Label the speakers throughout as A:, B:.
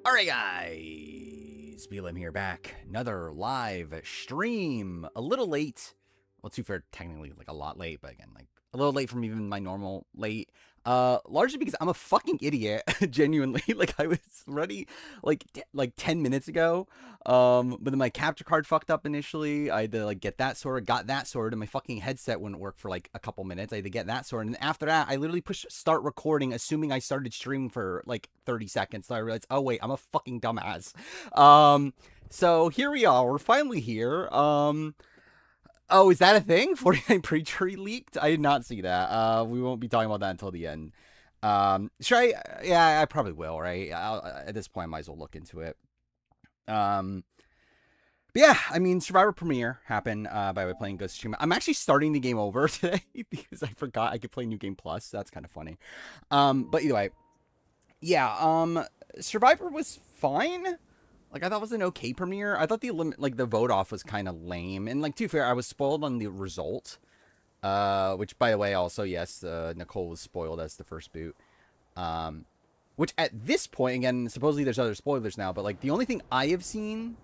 A: Alright guys, BLM here back. Another live stream. A little late. Well, too fair, technically like a lot late, but again, like a little late from even my normal late. Largely because I'm a fucking idiot, genuinely. Like I was ready like 10 minutes ago. But then my capture card fucked up initially. I had to like get that sorted, got that sorted, and my fucking headset wouldn't work for like a couple minutes. I had to get that sorted. And after that, I literally pushed start recording, assuming I started streaming for like 30 seconds. So I realized, oh wait, I'm a fucking dumbass. So here we are. We're finally here. Oh, is that a thing? 49 pre-tree leaked? I did not see that. We won't be talking about that until the end. Should I? Yeah, I probably will, right? At this point, I might as well look into it. Um, but yeah, I mean, Survivor Premiere happened by way playing Ghost of Tsushima. I'm actually starting the game over today because I forgot I could play New Game Plus. So that's kind of funny. But either way, yeah. Survivor was fine. Like I thought it was an okay premiere. I thought the vote off was kind of lame, and like to be fair, I was spoiled on the result. Which by the way, also yes, Nicole was spoiled as the first boot. Um, which at this point, again, supposedly there's other spoilers now, but like the only thing I have seen,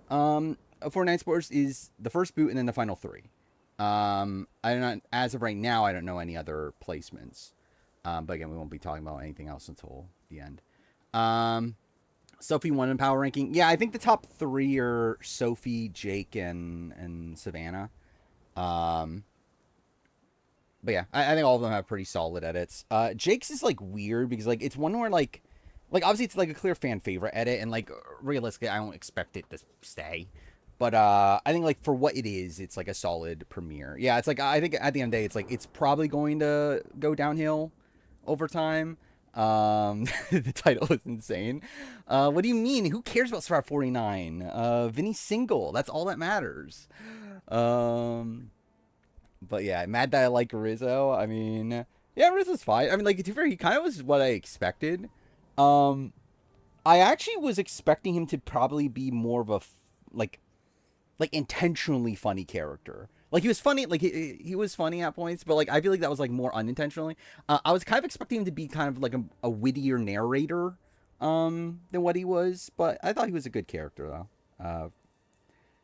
A: of Fortnite Sports is the first boot and then the final three. I don't know, as of right now, I don't know any other placements. But again, we won't be talking about anything else until the end. Sophie won in power ranking. Yeah, I think the top three are Sophie, Jake, and Savannah. Um, but yeah, I think all of them have pretty solid edits. Jake's is like weird because like it's one where like obviously it's like a clear fan favorite edit, and like realistically, I don't expect it to stay. But I think like for what it is, it's like a solid premiere. Yeah, it's like I think at the end of the day, it's like it's probably going to go downhill over time. The title is insane. What do you mean? Who cares about Survivor 49? Vinny's single. That's all that matters. Um, but yeah, mad that I like Rizzo. I mean, yeah, Rizzo's fine. I mean, like to be fair, he kind of was what I expected. Um, I actually was expecting him to probably be more of a like intentionally funny character. Like he was funny, like he was funny at points, but like I feel like that was like more unintentionally. I was kind of expecting him to be kind of like a wittier narrator, than what he was, but I thought he was a good character though.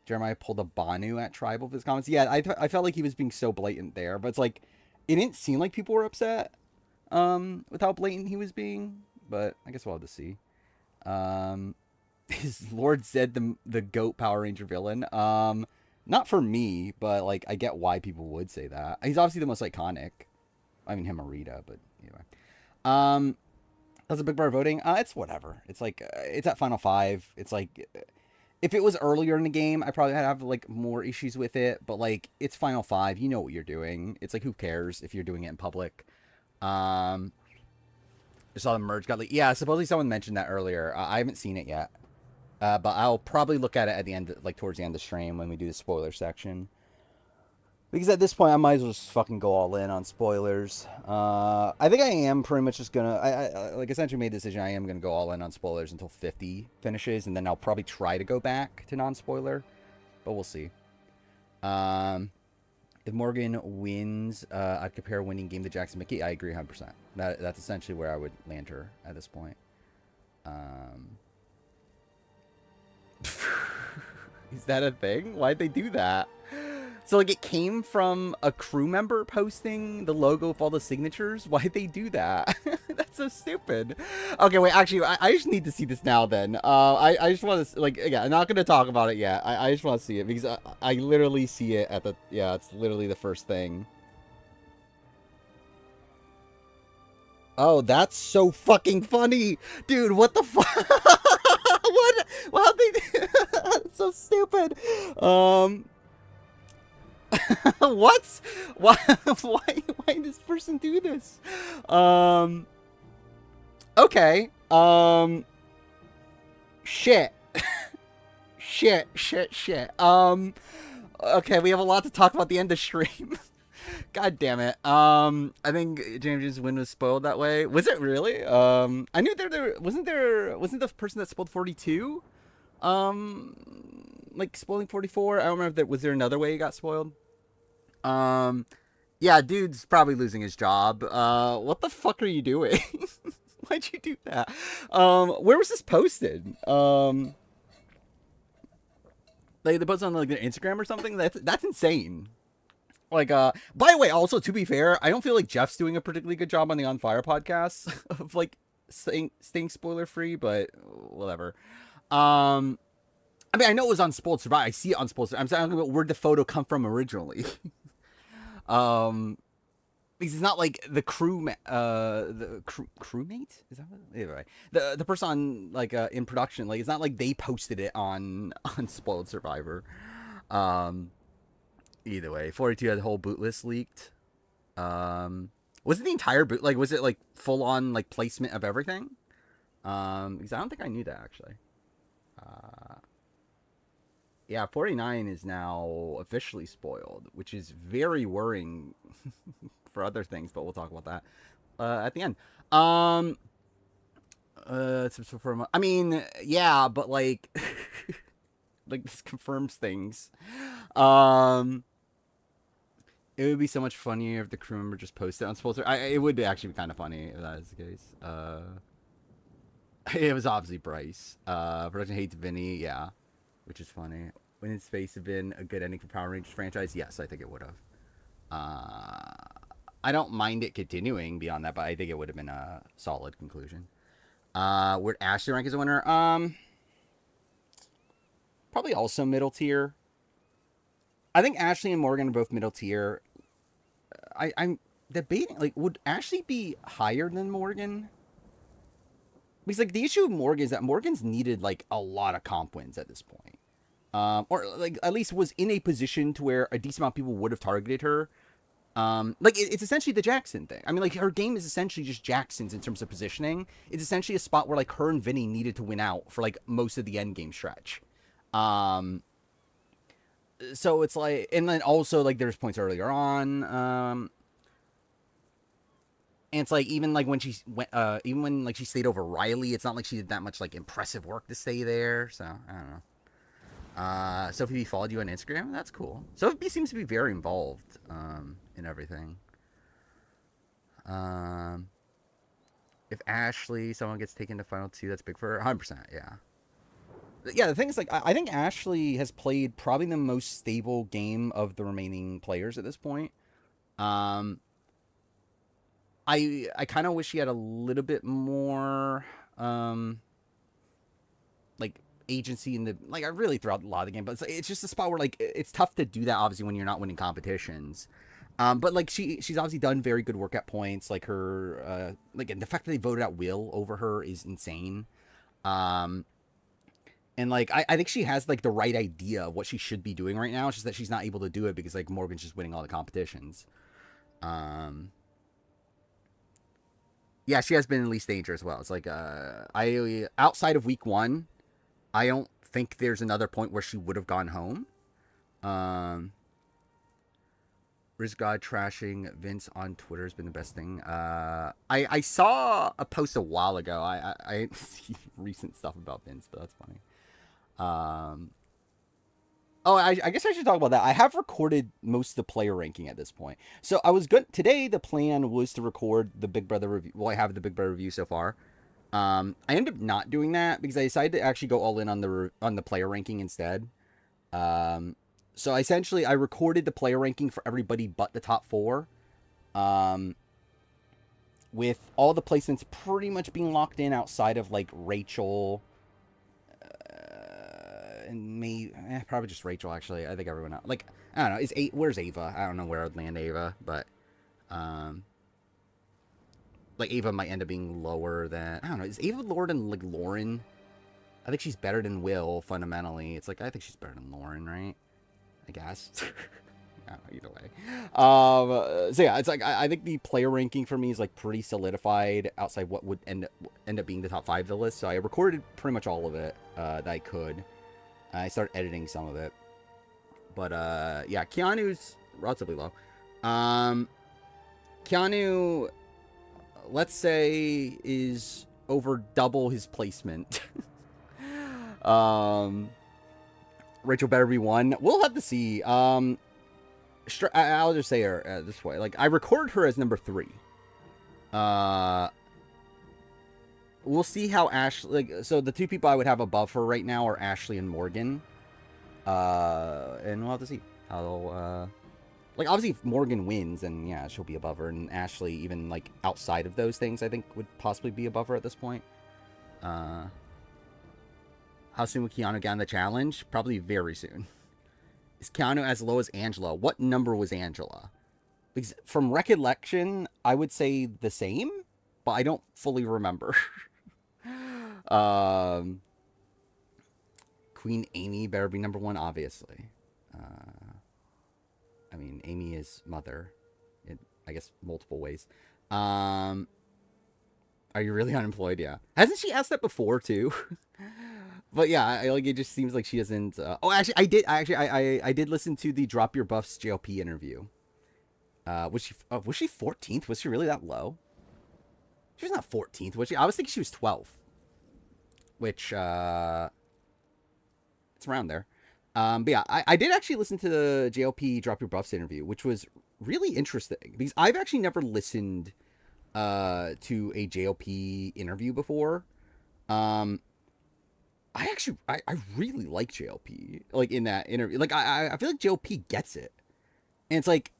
A: Jeremiah pulled a Banu at Tribal for his comments. Yeah, I felt like he was being so blatant there, but it's like it didn't seem like people were upset, with how blatant he was being. But I guess we'll have to see. Um, is Lord Zed the goat Power Ranger villain? Not for me, but like I get why people would say that. He's obviously the most iconic. I mean him or Rita, but anyway. Um, that's a big part of voting. It's whatever. It's like it's at Final Five. It's like if it was earlier in the game, I probably have like more issues with it. But like it's Final Five. You know what you're doing. It's like who cares if you're doing it in public. Um, I saw the merge got leaked. Yeah, supposedly someone mentioned that earlier. I haven't seen it yet. But I'll probably look at it at the end, like towards the end of the stream when we do the spoiler section. Because at this point, I might as well just fucking go all in on spoilers. I think I am pretty much just gonna, like essentially made the decision. I am gonna go all in on spoilers until 50 finishes, and then I'll probably try to go back to non-spoiler, but we'll see. Um, if Morgan wins, I'd compare a winning game to Jackson Mickey. I agree 100%. That's essentially where I would land her at this point. Is that a thing? Why'd they do that? So like it came from a crew member posting the logo of all the signatures. Why'd they do that? That's so stupid. Okay, wait. Actually, I just need to see this now. Then, I just want to like again. I'm not gonna talk about it yet. I just want to see it because I literally see it at the It's literally the first thing. Oh, that's so fucking funny, dude. What the fuck? What? How they? That's so stupid. What? Why? Why did this person do this? Um. Okay. Shit. Shit. Okay, we have a lot to talk about the end of stream. God damn it. I think James' win was spoiled that way. Was it really? I knew there wasn't the person that spoiled 42. Like spoiling 44. I don't remember if was there another way he got spoiled. Yeah, dude's probably losing his job. What the fuck are you doing? Why'd you do that? Where was this posted? Like they posted on like their Instagram or something. That's insane. Like, by the way, also to be fair, I don't feel like Jeff's doing a particularly good job on the On Fire podcast of like staying spoiler free, but whatever. Um, I mean, I know it was on Spoiled Survive. I see it on Spoiled Survive. I'm talking about where'd the photo come from originally. um, because it's not like the crewmate, is that what? Anyway, the person on like in production, like it's not like they posted it on Spoiled Survivor. Um, Either way, 42 had the whole boot list leaked. Was it the entire boot? Like, was it like full on like placement of everything? Because I don't think I knew that actually. Uh, yeah, 49 is now officially spoiled, which is very worrying for other things, but we'll talk about that at the end. I mean, yeah, but like, like this confirms things. Um, it would be so much funnier if the crew member just posted on Spolster. It would actually be kind of funny if that is the case. It was obviously Bryce. Production hates Vinny, yeah, which is funny. When his face had been a good ending for Power Rangers franchise, yes, I think it would have. I don't mind it continuing beyond that, but I think it would have been a solid conclusion. Where'd Ashley rank as a winner? Probably also middle tier. I think Ashley and Morgan are both middle tier. I'm debating, like, would Ashley be higher than Morgan? Because, like, the issue with Morgan is that Morgan's needed, like, a lot of comp wins at this point. Or, like, at least was in a position to where a decent amount of people would have targeted her. Like, it's essentially the Jackson thing. I mean, like, her game is essentially just Jackson's in terms of positioning. It's essentially a spot where, like, her and Vinny needed to win out for, like, most of the end game stretch. So it's like, and then also like there's points earlier on, and it's like even like when she went, even when like she stayed over Riley, it's not like she did that much like impressive work to stay there. So I don't know. Sophie B followed you on Instagram. That's cool. Sophie B seems to be very involved in everything. If Ashley someone gets taken to final two, that's big for her. 100%. Yeah, the thing is, like, I think Ashley has played probably the most stable game of the remaining players at this point. I kind of wish she had a little bit more, like, agency in the, like, I really throughout a lot of the game, but it's just a spot where, like, it's tough to do that, obviously, when you're not winning competitions. But, like, she's obviously done very good work at points. Like, her, like, and the fact that they voted out Will over her is insane. And, like, I think she has, like, the right idea of what she should be doing right now. It's just that she's not able to do it because, like, Morgan's just winning all the competitions. Yeah, she has been in least danger as well. It's like, outside of week one, I don't think there's another point where she would have gone home. Riz God trashing Vince on Twitter has been the best thing. I saw a post a while ago. I didn't see recent stuff about Vince, but that's funny. I guess I should talk about that. I have recorded most of the player ranking at this point. So I was good today. The plan was to record the Big Brother review. Well, I have the Big Brother review so far. I ended up not doing that because I decided to actually go all in on the player ranking instead. So essentially, I recorded the player ranking for everybody but the top four. With all the placements pretty much being locked in outside of like Rachel. And me, probably just Rachel. Actually, I think everyone else. Like, I don't know. Where's Ava? I don't know where I'd land Ava, but like Ava might end up being lower than, I don't know. Is Ava lower than like Lauren? I think she's better than Will fundamentally. It's like I think she's better than Lauren, right? I guess. Either way. So yeah, it's like I think the player ranking for me is like pretty solidified outside what would end up being the top 5 of the list. So I recorded pretty much all of it that I could. I started editing some of it. But yeah, Keanu's relatively low. Keanu, let's say, is over double his placement. Rachel better be 1. We'll have to see. I'll just say her this way. Like, I recorded her as number 3. we'll see how Ashley. Like, so the two people I would have above her right now are Ashley and Morgan. And we'll have to see how. Like, obviously, if Morgan wins, then yeah, she'll be above her, and Ashley, even like outside of those things, I think would possibly be above her at this point. Uh, how soon will Keanu get on the challenge? Probably very soon. Is Keanu as low as Angela? What number was Angela? Because from recollection, I would say the same, but I don't fully remember. um, Queen Amy better be number one, obviously. I mean, Amy is mother in, I guess, multiple ways. Um, are you really unemployed? Yeah. Hasn't she asked that before too? But yeah, like it just seems like she doesn't. Oh, actually, I did. I did listen to the Drop Your Buffs JLP interview. Was she 14th? Was she really that low? She was not 14th, was she? I was thinking she was 12th, which it's around there. But yeah, I did actually listen to the JLP Drop Your Buffs interview, which was really interesting because I've actually never listened to a JLP interview before. Um, I really like JLP like in that interview. Like I feel like JLP gets it, and it's like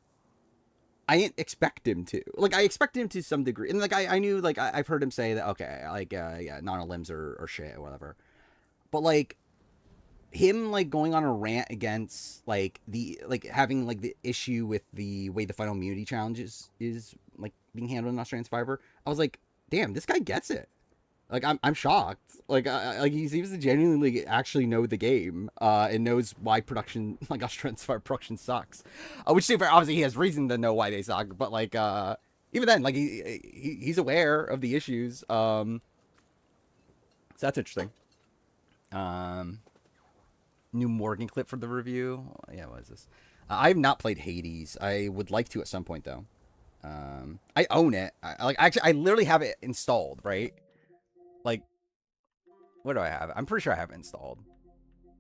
A: I didn't expect him to. Like I expected him to some degree, and like I knew like I've heard him say that okay, like yeah, non limbs are shit or whatever, but like him like going on a rant against like the like having like the issue with the way the final immunity challenge is like being handled in Australian Survivor. I was like, damn, this guy gets it. Like I'm shocked. Like he seems to genuinely actually know the game and knows why production like Australian Survivor production sucks. Which obviously he has reason to know why they suck, but like even then like he's aware of the issues. So that's interesting. Um New Morgan clip for the review. Yeah, what is this? I have not played Hades. I would like to at some point though. I own it. I literally have it installed. Right? Like, what do I have? I'm pretty sure I have it installed.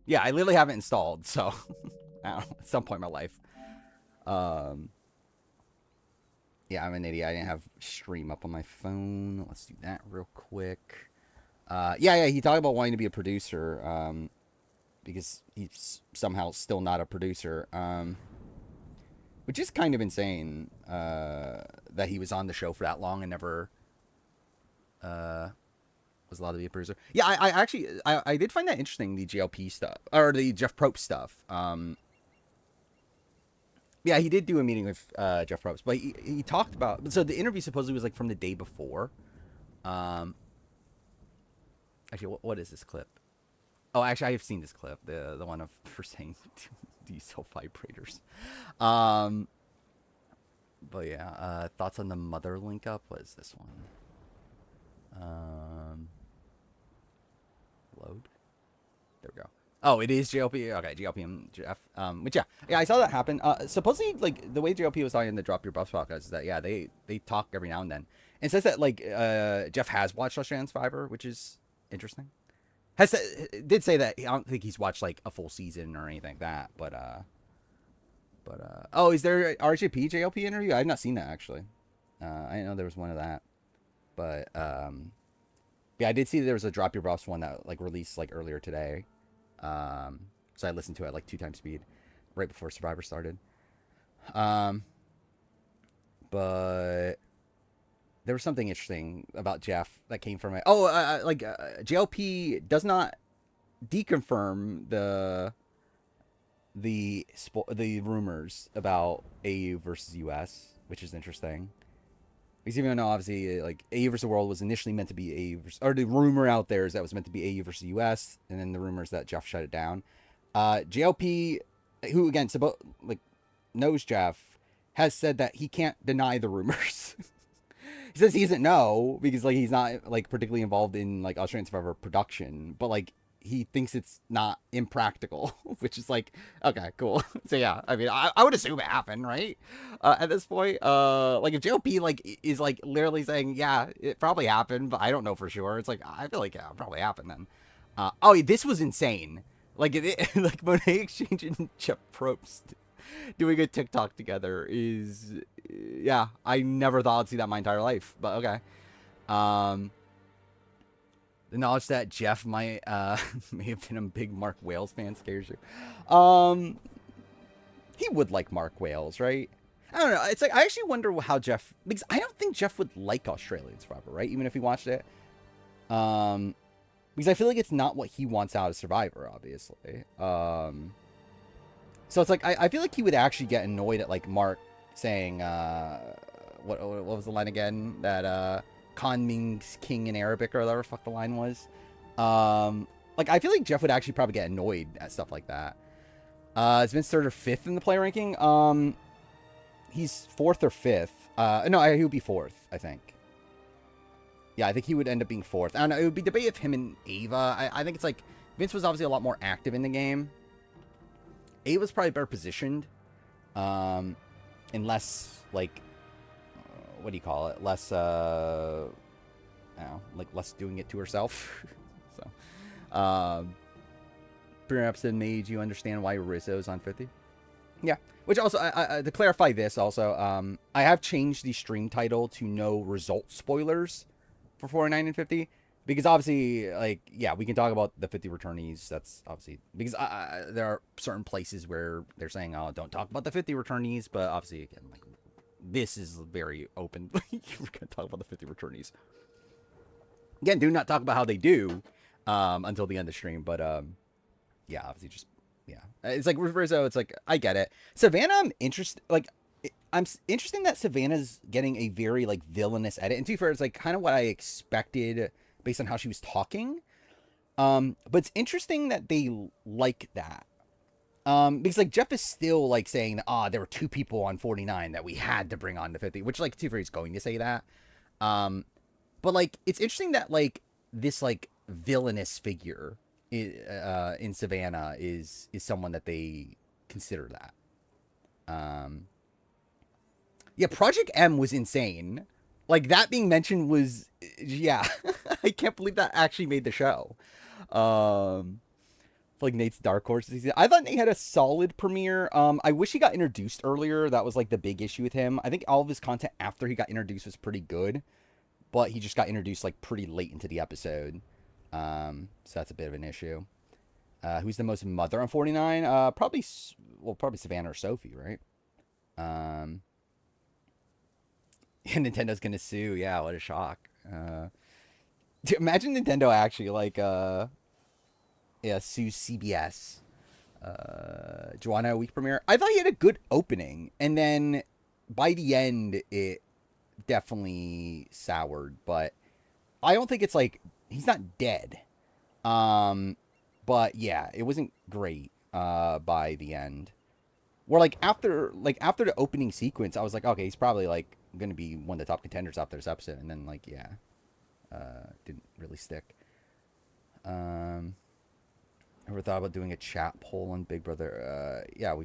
A: Yeah, I literally have it installed. So, I don't know, at some point in my life. Um, yeah, I'm an idiot. I didn't have stream up on my phone. Let's do that real quick. Yeah. He talked about wanting to be a producer. Because he's somehow still not a producer, which is kind of insane that he was on the show for that long and never was allowed to be a producer. Yeah, I actually I did find that interesting, the GLP stuff or the Jeff Probst stuff. Yeah, he did do a meeting with Jeff Probst, but he talked about so the interview supposedly was like from the day before. Actually, what is this clip? Oh, actually, I have seen this clip, the one of for saying diesel vibrators. But yeah, thoughts on the mother link up? What is this one? Load. There we go. Oh, it is JLP. Okay, JLP and Jeff. Which yeah, I saw that happen. Supposedly, like the way JLP was talking in the Drop Your Buffs podcast is that yeah, they talk every now and then. And it says that like Jeff has watched Australian Survivor, which is interesting. Did say that I don't think he's watched like a full season or anything like that, but oh, is there a RJP JLP interview? I've not seen that actually. I didn't know there was one of that, but yeah, I did see there was a Drop Your Buffs one that like released like earlier today. So I listened to it at like 2x speed right before Survivor started. But there was something interesting about Jeff that came from it. Oh, JLP does not deconfirm the rumors about AU versus US, which is interesting. Because even though obviously like AU versus the World was initially meant to be AU versus, or the rumor out there is that it was meant to be AU versus US, and then the rumors that Jeff shut it down. JLP, who again like knows Jeff, has said that he can't deny the rumors. He says he doesn't know because like he's not like particularly involved in like Australian Survivor production, but like he thinks it's not impractical, which is like okay, cool. So yeah, I mean, I would assume it happened, right? At this point, like if JLP like is like literally saying yeah, it probably happened, but I don't know for sure. It's like I feel like yeah, it probably happened then. Oh, this was insane. Like like Monet Exchange and Jeff Probst doing a TikTok together is yeah, I never thought I'd see that my entire life, but okay. The knowledge that Jeff might may have been a big Mark Wales fan scares you. He would like Mark Wales, right? I don't know. It's like I actually wonder how Jeff, because I don't think Jeff would like Australian Survivor, right? Even if he watched it. Because I feel like it's not what he wants out of Survivor, obviously. So it's like I feel like he would actually get annoyed at like Mark saying what was the line again? That Khan means king in Arabic or whatever the fuck the line was. Like I feel like Jeff would actually probably get annoyed at stuff like that. It's been third or fifth in the player ranking. He's fourth or fifth. No, he would be fourth, I think. Yeah, I think he would end up being fourth. I don't know. It would be debate of him and Ava. I think it's like Vince was obviously a lot more active in the game. Ava's probably better positioned, and less like what do you call it? Less I don't know, like less doing it to herself. So, perhaps it made you understand why Rizzo's on 50. Yeah. Which also, to clarify this, also, I have changed the stream title to no result spoilers for 49 and 50. Because obviously, like, yeah, we can talk about the 50 returnees. That's obviously, because there are certain places where they're saying, oh, don't talk about the 50 returnees. But obviously, again, like, this is very open. We're going to talk about the 50 returnees. Again, do not talk about how they do until the end of the stream. But, yeah, obviously just, yeah. It's like Rizzo, it's like, I get it. Savannah, I'm interested, like, I'm interested that Savannah's getting a very, like, villainous edit. And to be fair, it's, like, kind of what I expected based on how she was talking. But it's interesting that they like that. Because, like, Jeff is still, like, saying, there were 2 people on 49 that we had to bring on to 50, which, like, to be fair, he's going to say that. But, like, it's interesting that, like, this, like, villainous figure in Savannah is someone that they consider that. Yeah, Project M was insane. Like, that being mentioned was, yeah. I can't believe that actually made the show. Like Nate's Dark Horse season. I thought Nate had a solid premiere. I wish he got introduced earlier. That was, like, the big issue with him. I think all of his content after he got introduced was pretty good. But he just got introduced, like, pretty late into the episode. So that's a bit of an issue. Who's the most mother on 49? Probably Savannah or Sophie, right? And Nintendo's gonna sue. Yeah, what a shock. Dude, imagine Nintendo actually, like, sues CBS. Do you want a week premiere? I thought he had a good opening. And then by the end, it definitely soured. But I don't think it's like, he's not dead. But yeah, it wasn't great by the end. Where like after the opening sequence, I was like, okay, he's probably like gonna be one of the top contenders after this episode, and then like yeah, didn't really stick. Ever thought about doing a chat poll on Big Brother? Yeah,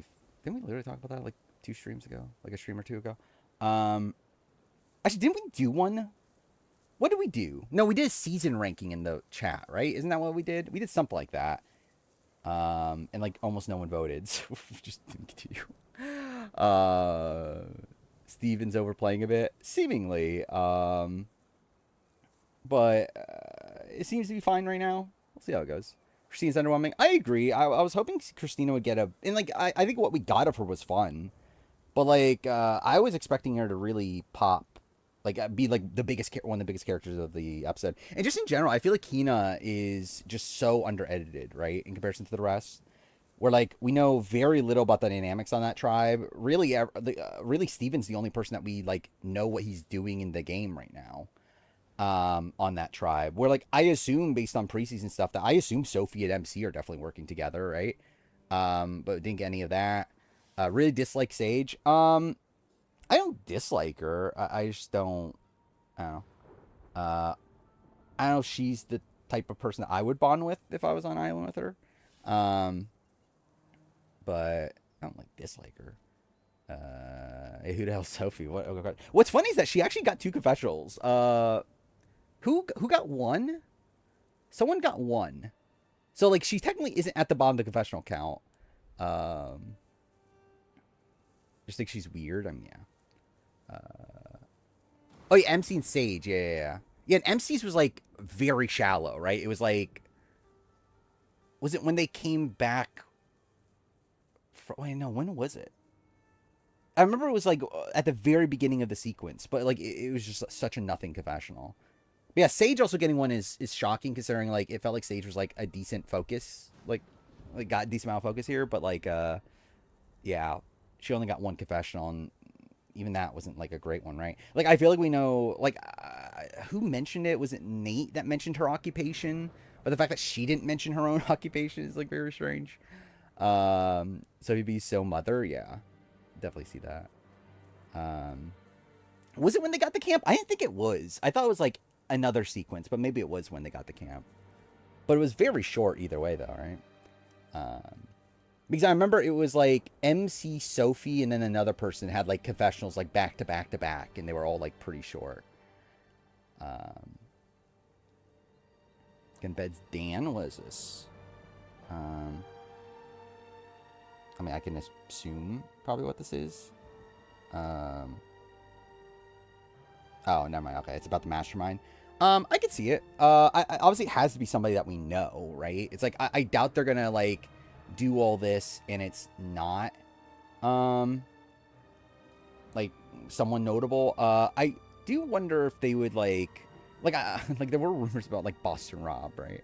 A: didn't we literally talk about that like 2 streams ago, like a stream or 2 ago? Actually, didn't we do one? What did we do? No, we did a season ranking in the chat, right? Isn't that what we did? We did something like that. And like almost no one voted, so we just didn't continue. Steven's overplaying a bit, seemingly. But it seems to be fine right now. We'll see how it goes. Christina's underwhelming. I agree. I was hoping Christina would get and like I think what we got of her was fun. But like I was expecting her to really pop. Like, be, like, one of the biggest characters of the episode. And just in general, I feel like Hina is just so under-edited, right? In comparison to the rest. Where, like, we know very little about the dynamics on that tribe. Really, really, Steven's the only person that we, like, know what he's doing in the game right now. On that tribe. Where, like, I assume, based on preseason stuff, that I assume Sophie and MC are definitely working together, right? But didn't get any of that. Really dislike Sage. I don't dislike her. I just don't. I don't know. I don't know if she's the type of person that I would bond with if I was on island with her. But I don't like dislike her. Hey, who the hell's Sophie? What? Oh God. What's funny is that she actually got 2 confessionals. Who got 1? Someone got 1. So like she technically isn't at the bottom of the confessional count. Just think she's weird. I mean, yeah. Oh yeah, MC and Sage. Yeah. Yeah, and MC's was like very shallow, right? It was like, was it when they came back? Wait, no, when was it? I remember it was like at the very beginning of the sequence, but like it was just such a nothing confessional. But yeah, Sage also getting one is shocking considering like it felt like Sage was like a decent focus, like got a decent amount of focus here, but like yeah, she only got one confessional, and even that wasn't like a great one, right? Like I feel like we know like who mentioned it? Was it Nate that mentioned her occupation? But the fact that she didn't mention her own occupation is like very strange. So he'd be so mother, yeah, definitely see that. Um, was it when they got the camp? I didn't think it was. I thought it was like another sequence, but maybe it was when they got the camp. But it was very short either way, though, right? Um, because I remember it was like MC Sophie and then another person had like confessionals like back to back to back, and they were all like pretty short. Um, Embeds Dan, what is this? Um, I mean, I can assume probably what this is. Um, oh, never mind. Okay, it's about the mastermind. I could see it. Obviously, it has to be somebody that we know, right? It's like I doubt they're gonna like do all this and it's not, um, like someone notable. I do wonder if they would like like there were rumors about like Boston Rob, right?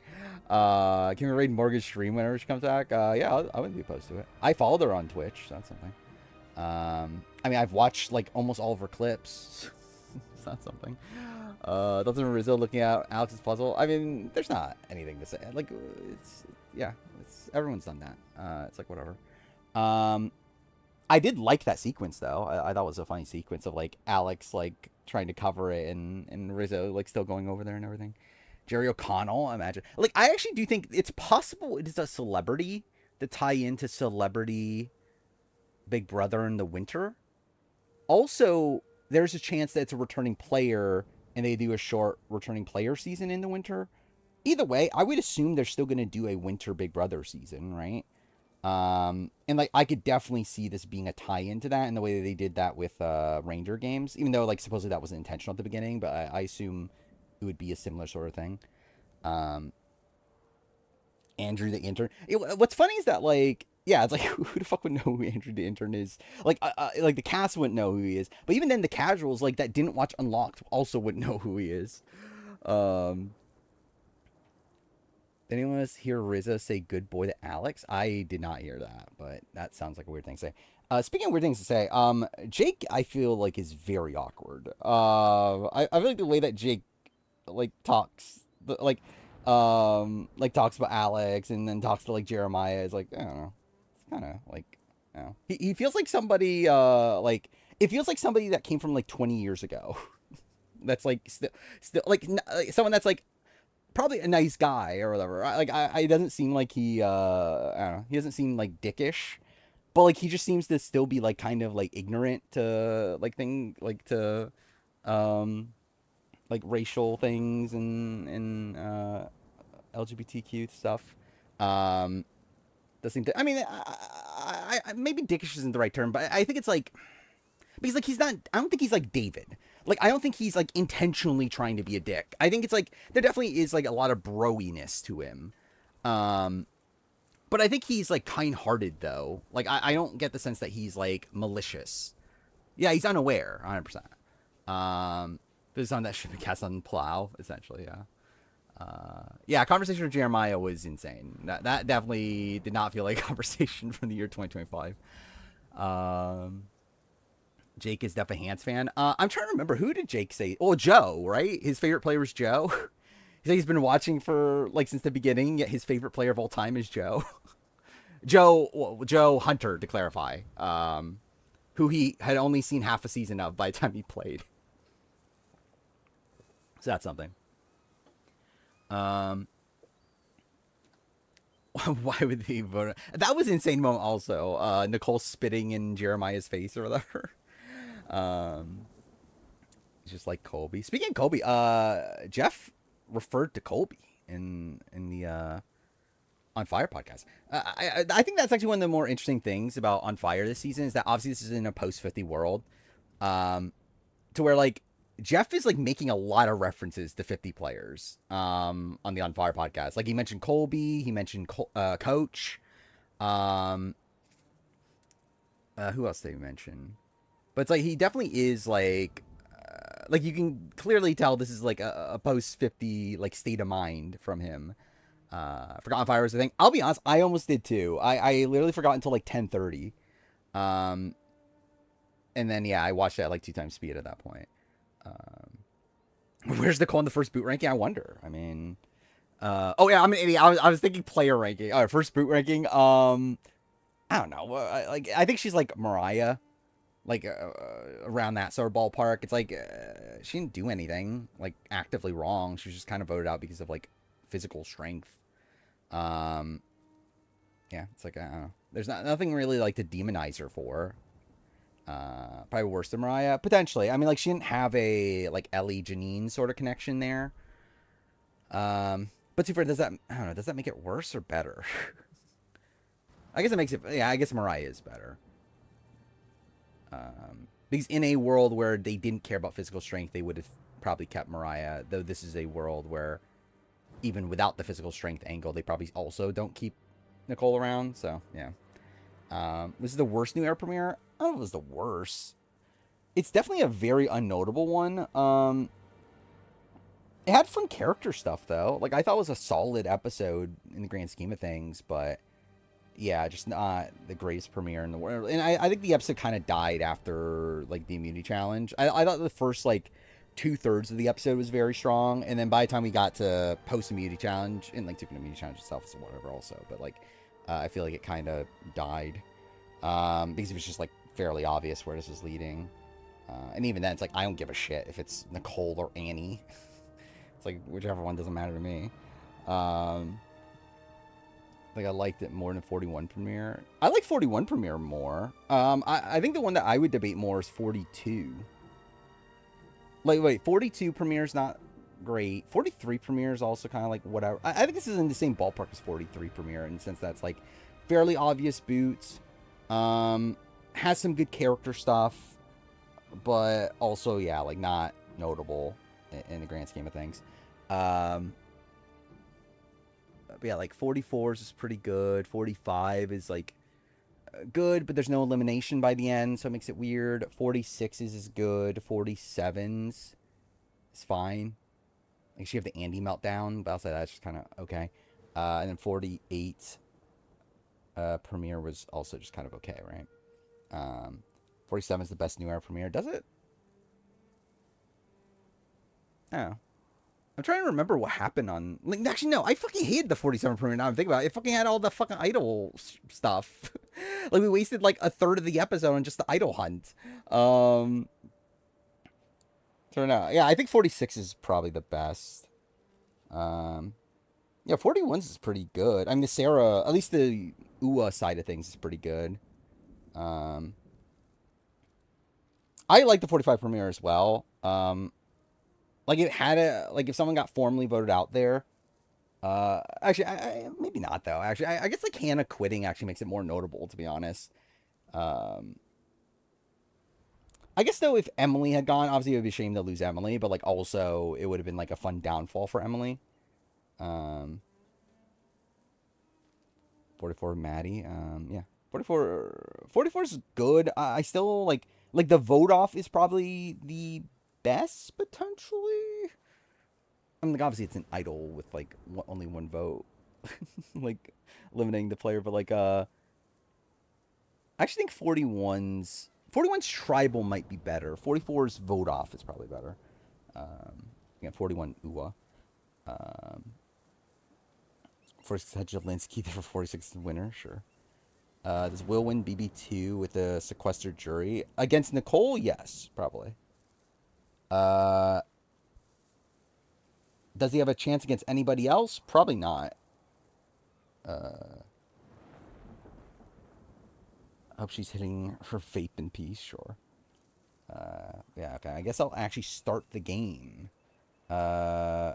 A: Can we raid Morgan's stream whenever she comes back? Yeah, I wouldn't be opposed to it. I followed her on Twitch, so that's something. I mean, I've watched like almost all of her clips. It's not something. Dalton Rizzo looking at Alex's puzzle. I mean, there's not anything to say. Like, it's yeah, it's everyone's done that. It's like whatever. Um, I did like that sequence though. I thought it was a funny sequence of like Alex like trying to cover it and Rizzo like still going over there and everything. Jerry O'Connell, imagine. Like, I actually do think it's possible it is a celebrity to tie into Celebrity Big Brother in the winter. Also, there's a chance that it's a returning player and they do a short returning player season in the winter. Either way, I would assume they're still going to do a winter Big Brother season, right? And like I could definitely see this being a tie into that in the way that they did that with Ranger games, even though like supposedly that wasn't intentional at the beginning, but I assume it would be a similar sort of thing. Um, Andrew the intern. What's funny is that like yeah, it's like who the fuck would know who Andrew the intern is? Like the cast wouldn't know who he is, but even then the casuals like that didn't watch Unlocked also wouldn't know who he is. Um, did anyone else hear Rizzo say "good boy" to Alex? I did not hear that, but that sounds like a weird thing to say. Speaking of weird things to say, Jake, I feel like is very awkward. I feel like the way that Jake like talks, like talks about Alex and then talks to like Jeremiah is like I don't know, it's kind of like, you know, he feels like somebody like it feels like somebody that came from like 20 years ago. That's like still like someone that's like probably a nice guy or whatever. It doesn't seem like he I don't know. He doesn't seem like dickish, but like he just seems to still be like kind of like ignorant to like um like racial things and LGBTQ stuff. Um, does seem to. I mean, maybe dickish isn't the right term, but I think it's like because like he's not. I don't think he's like David. Like I don't think he's like intentionally trying to be a dick. I think it's like there definitely is like a lot of broiness to him. Um, but I think he's like kind-hearted though. Like I don't get the sense that he's like malicious. Yeah, he's unaware, 100%. This is something that should be cast on plow, essentially. Yeah. Yeah, conversation with Jeremiah was insane. That definitely did not feel like a conversation from the year 2025. Um, Jake is definitely a Hans fan. I'm trying to remember who did Jake say? Oh, Joe, right? His favorite player was Joe. He said he's been watching for like since the beginning. Yet his favorite player of all time is Joe. Joe Hunter, to clarify. Who he had only seen half a season of by the time he played. So that's something. Um, why would they vote? That was an insane moment. Also, Nicole spitting in Jeremiah's face or whatever. Um, just like Colby. Speaking of Colby, Jeff referred to Colby in the On Fire podcast. I think that's actually one of the more interesting things about On Fire this season is that obviously this is in a post 50 world, um, to where like Jeff is like making a lot of references to 50 players on the On Fire podcast. Like he mentioned Colby, he mentioned Coach. Um, who else did he mention? But it's like he definitely is like you can clearly tell this is like a post 50 like state of mind from him. Forgotten Fire was the thing. I'll be honest, I almost did too. I literally forgot until like 10:30. Um, and then yeah, I watched it at like 2 times speed at that point. Where's Nicole in the first boot ranking? I wonder. I mean, oh yeah, I'm an idiot. I was thinking player ranking. All right, first boot ranking. I don't know. Like I think she's like Mariah, like around that sort of ballpark. It's like she didn't do anything like actively wrong. She was just kind of voted out because of like physical strength. Um, yeah, it's like I don't know. There's nothing really like to demonize her for. Probably worse than Mariah, potentially. I mean, like she didn't have a like Ellie Janine sort of connection there. But too far, does that I don't know? Does that make it worse or better? I guess it makes it. Yeah, I guess Mariah is better. Because in a world where they didn't care about physical strength, they would have probably kept Mariah. Though this is a world where even without the physical strength angle, they probably also don't keep Nicole around. So yeah, this is the worst new era premiere. I don't know if it was the worst. It's definitely a very unnotable one. It had fun character stuff though. Like I thought it was a solid episode in the grand scheme of things, but yeah, just not the greatest premiere in the world. And I think the episode kind of died after like the immunity challenge. I thought the first like 2/3 of the episode was very strong, and then by the time we got to post immunity challenge and like taking immunity challenge itself is whatever also, but like I feel like it kind of died because it was just like fairly obvious where this was leading. And even then, it's like I don't give a shit if it's Nicole or Annie. It's like whichever one doesn't matter to me. Like I liked it more than 41 premiere. I like 41 premiere more. I think the one that I would debate more is 42. Like wait, 42 premiere is not great. 43 premiere is also kind of like whatever. I think this is in the same ballpark as 43 premiere in the sense that's like fairly obvious boots. Has some good character stuff, but also yeah, like not notable in the grand scheme of things. But yeah, like 44s is pretty good. 45 is like good, but there's no elimination by the end, so it makes it weird. 46s is good. 47s is fine. Like she have the Andy meltdown, but outside that's just kind of okay. And then 48 premiere was also just kind of okay, right? 47 is the best new era premiere. Does it? Oh, I'm trying to remember what happened on. Like, actually, no. I fucking hated the 47 premiere. Now I'm thinking about it. It fucking had all the fucking idol stuff. Like we wasted like a third of the episode on just the idol hunt. So no, yeah, I think 46 is probably the best. Um, yeah, 41's is pretty good. I mean, the Sarah, at least the UA side of things is pretty good. Um, I like the 45 premiere as well. Like it had a like if someone got formally voted out there. Actually, maybe not though. Actually, I guess like Hannah quitting actually makes it more notable, to be honest. Um, I guess though, if Emily had gone, obviously it would be a shame to lose Emily, but like also it would have been like a fun downfall for Emily. Um, 44 Maddie. Yeah, 44 is good. I still like the vote off is probably the best potentially. I mean, like obviously it's an idol with like only one vote, like limiting the player. But like, I actually think 41's tribal might be better. 44's vote off is probably better. Yeah, 41 UA. Um, 46 had Jelinski there for 46 winner, sure. Does Will win BB2 with a sequestered jury against Nicole? Yes, probably. Uh, does he have a chance against anybody else? Probably not. I hope she's hitting her vape in peace. Sure. Yeah. Okay. I guess I'll actually start the game. Uh,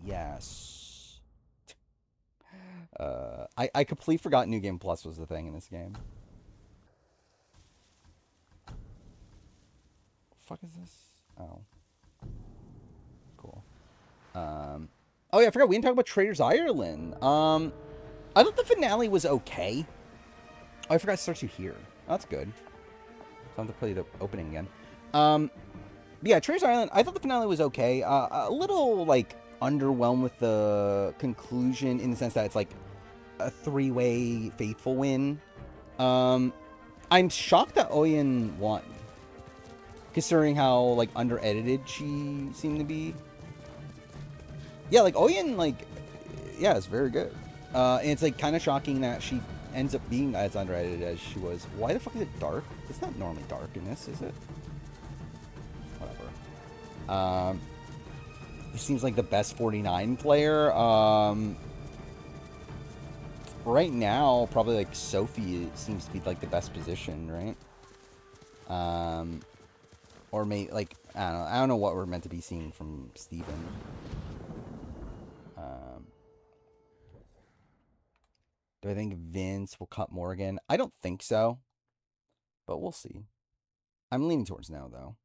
A: yes. I completely forgot New Game Plus was the thing in this game. fuck is this? Oh. Cool. Oh yeah, I forgot we didn't talk about Traders Ireland. I thought the finale was okay. Oh, I forgot to start you here. Oh, that's good. So I have to play the opening again. Yeah, Traders Island, I thought the finale was okay. A little, like, underwhelmed with the conclusion in the sense that it's, like, a three-way faithful win. I'm shocked that Oyen won, considering how, like, under-edited she seemed to be. Yeah, like, Oyen, like, yeah, it's very good. And it's, like, kind of shocking that she ends up being as under-edited as she was. Why the fuck is it dark? It's not normally dark in this, is it? Whatever. He seems like the best 49 player. Right now, probably like Sophie seems to be like the best position, right? Or maybe like I don't know what we're meant to be seeing from Steven. Do I think Vince will cut Morgan? I don't think so, but we'll see. I'm leaning towards no though.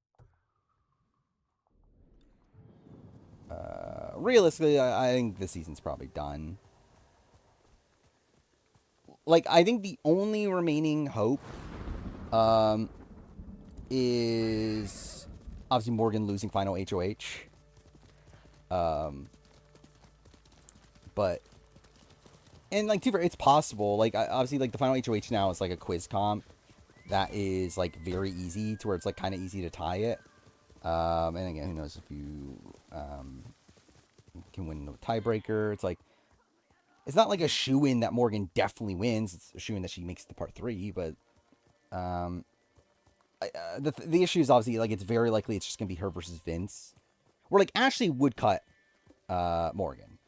A: Realistically, I think the season's probably done. Like, I think the only remaining hope is obviously Morgan losing final HOH. But, and like, it's possible. Like, obviously, like, the final HOH now is like a quiz comp that is like very easy to where it's like kind of easy to tie it. And again, who knows if you can win the tiebreaker. It's like, it's not like a shoe-in that Morgan definitely wins. It's a shoe-in that she makes the part 3, but the issue is obviously, like, it's very likely it's just going to be her versus Vince. Where, like, Ashley would cut Morgan.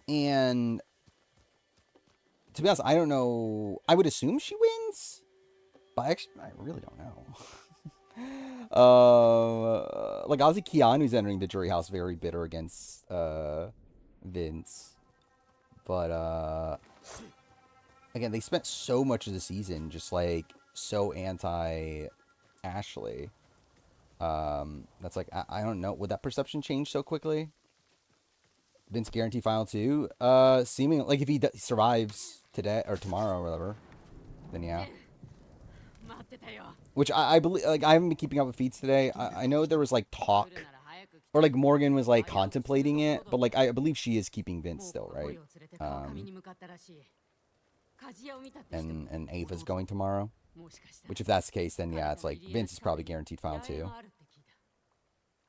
A: And to be honest, I don't know. I would assume she wins, but actually, I really don't know. Like, obviously Keanu's entering the jury house very bitter against Vince, but again, they spent so much of the season just like so anti Ashley. That's like, I don't know, would that perception change so quickly? Vince guaranteed final 2, seeming like if he survives today or tomorrow or whatever, then yeah. Which I believe, like, I haven't been keeping up with feeds today. I know there was like talk, or like Morgan was like contemplating it, but like I believe she is keeping Vince still, right? And Ava's going tomorrow. Which if that's the case, then yeah, it's like Vince is probably guaranteed final 2. Do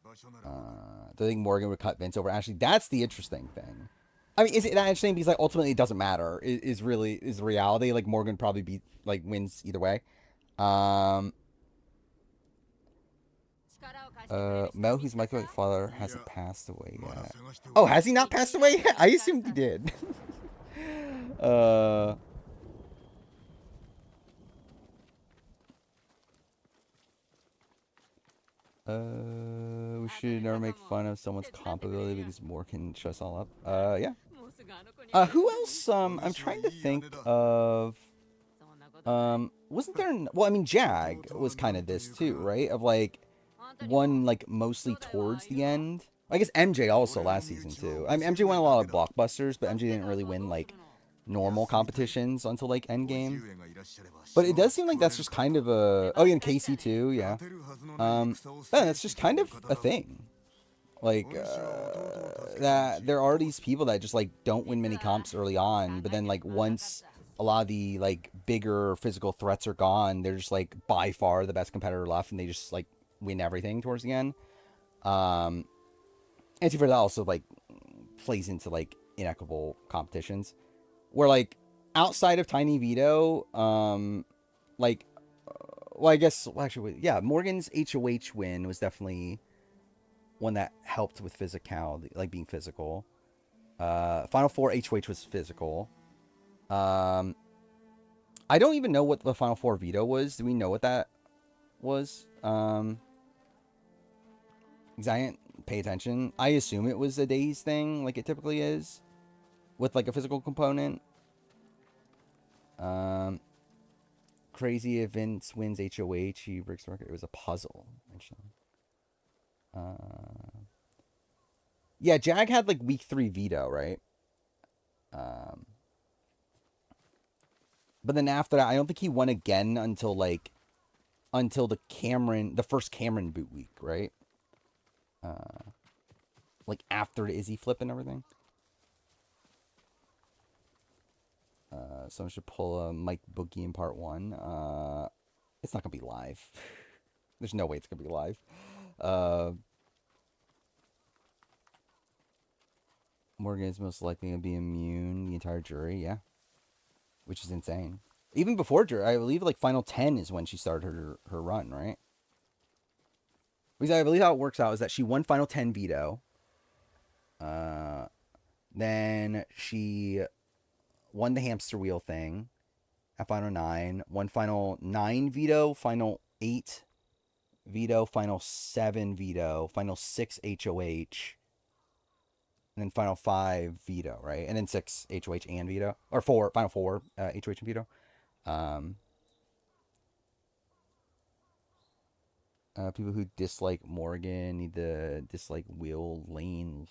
A: I think Morgan would cut Vince over Ashley? That's the interesting thing. I mean, is it that interesting? Because like ultimately it doesn't matter. Is the reality. Like Morgan probably wins either way. Mel, who's Michael's father, hasn't passed away yet. Oh, has he not passed away yet? I assumed he did. We should never make fun of someone's comp ability because more can show us all up. Yeah. Who else? I'm trying to think of. Wasn't there? Well, I mean, Jag was kind of this too, right? Of like one like mostly towards the end. I guess MJ also last season too. I mean, MJ won a lot of blockbusters, but MJ didn't really win like normal competitions until like Endgame. But it does seem like that's just kind of a. Oh, yeah, and Casey too, yeah. Yeah, that's just kind of a thing. Like that there are these people that just like don't win many comps early on, but then like once a lot of the like bigger physical threats are gone, they're just like by far the best competitor left, and they just like win everything towards the end. And for that also like plays into like inequitable competitions, where like outside of Tiny Vito, like, well, I guess well, actually, yeah, Morgan's HOH win was definitely one that helped with physicality, like being physical. Final 4 HOH was physical. I don't even know what the Final 4 veto was. Do we know what that was? Because I didn't pay attention. I assume it was a days thing, like it typically is, with like a physical component. Charisma crazy if Vince wins HOH, he breaks the record. It was a puzzle. Actually. Uh, yeah, Jag had like week 3 veto, right? Um, but then after that, I don't think he won again until the first Cameron boot week, right? Uh, like after the Izzy flip and everything. Someone should pull a Mike Boogie in part 1. It's not gonna be live. There's no way it's gonna be live. Uh, Morgan is most likely gonna be immune. The entire jury, yeah, which is insane. Even before jury, I believe like final 10 is when she started her run, right? Because I believe how it works out is that she won final 10 veto. Uh, then she won the hamster wheel thing at final 9. Won final 9 veto, final 8 veto, final 7 veto, final 6 HOH, and then final 5 veto, right? And then 6 HOH and veto, or 4 final 4 HOH and veto. Um, People who dislike Morgan need to dislike Will Lane.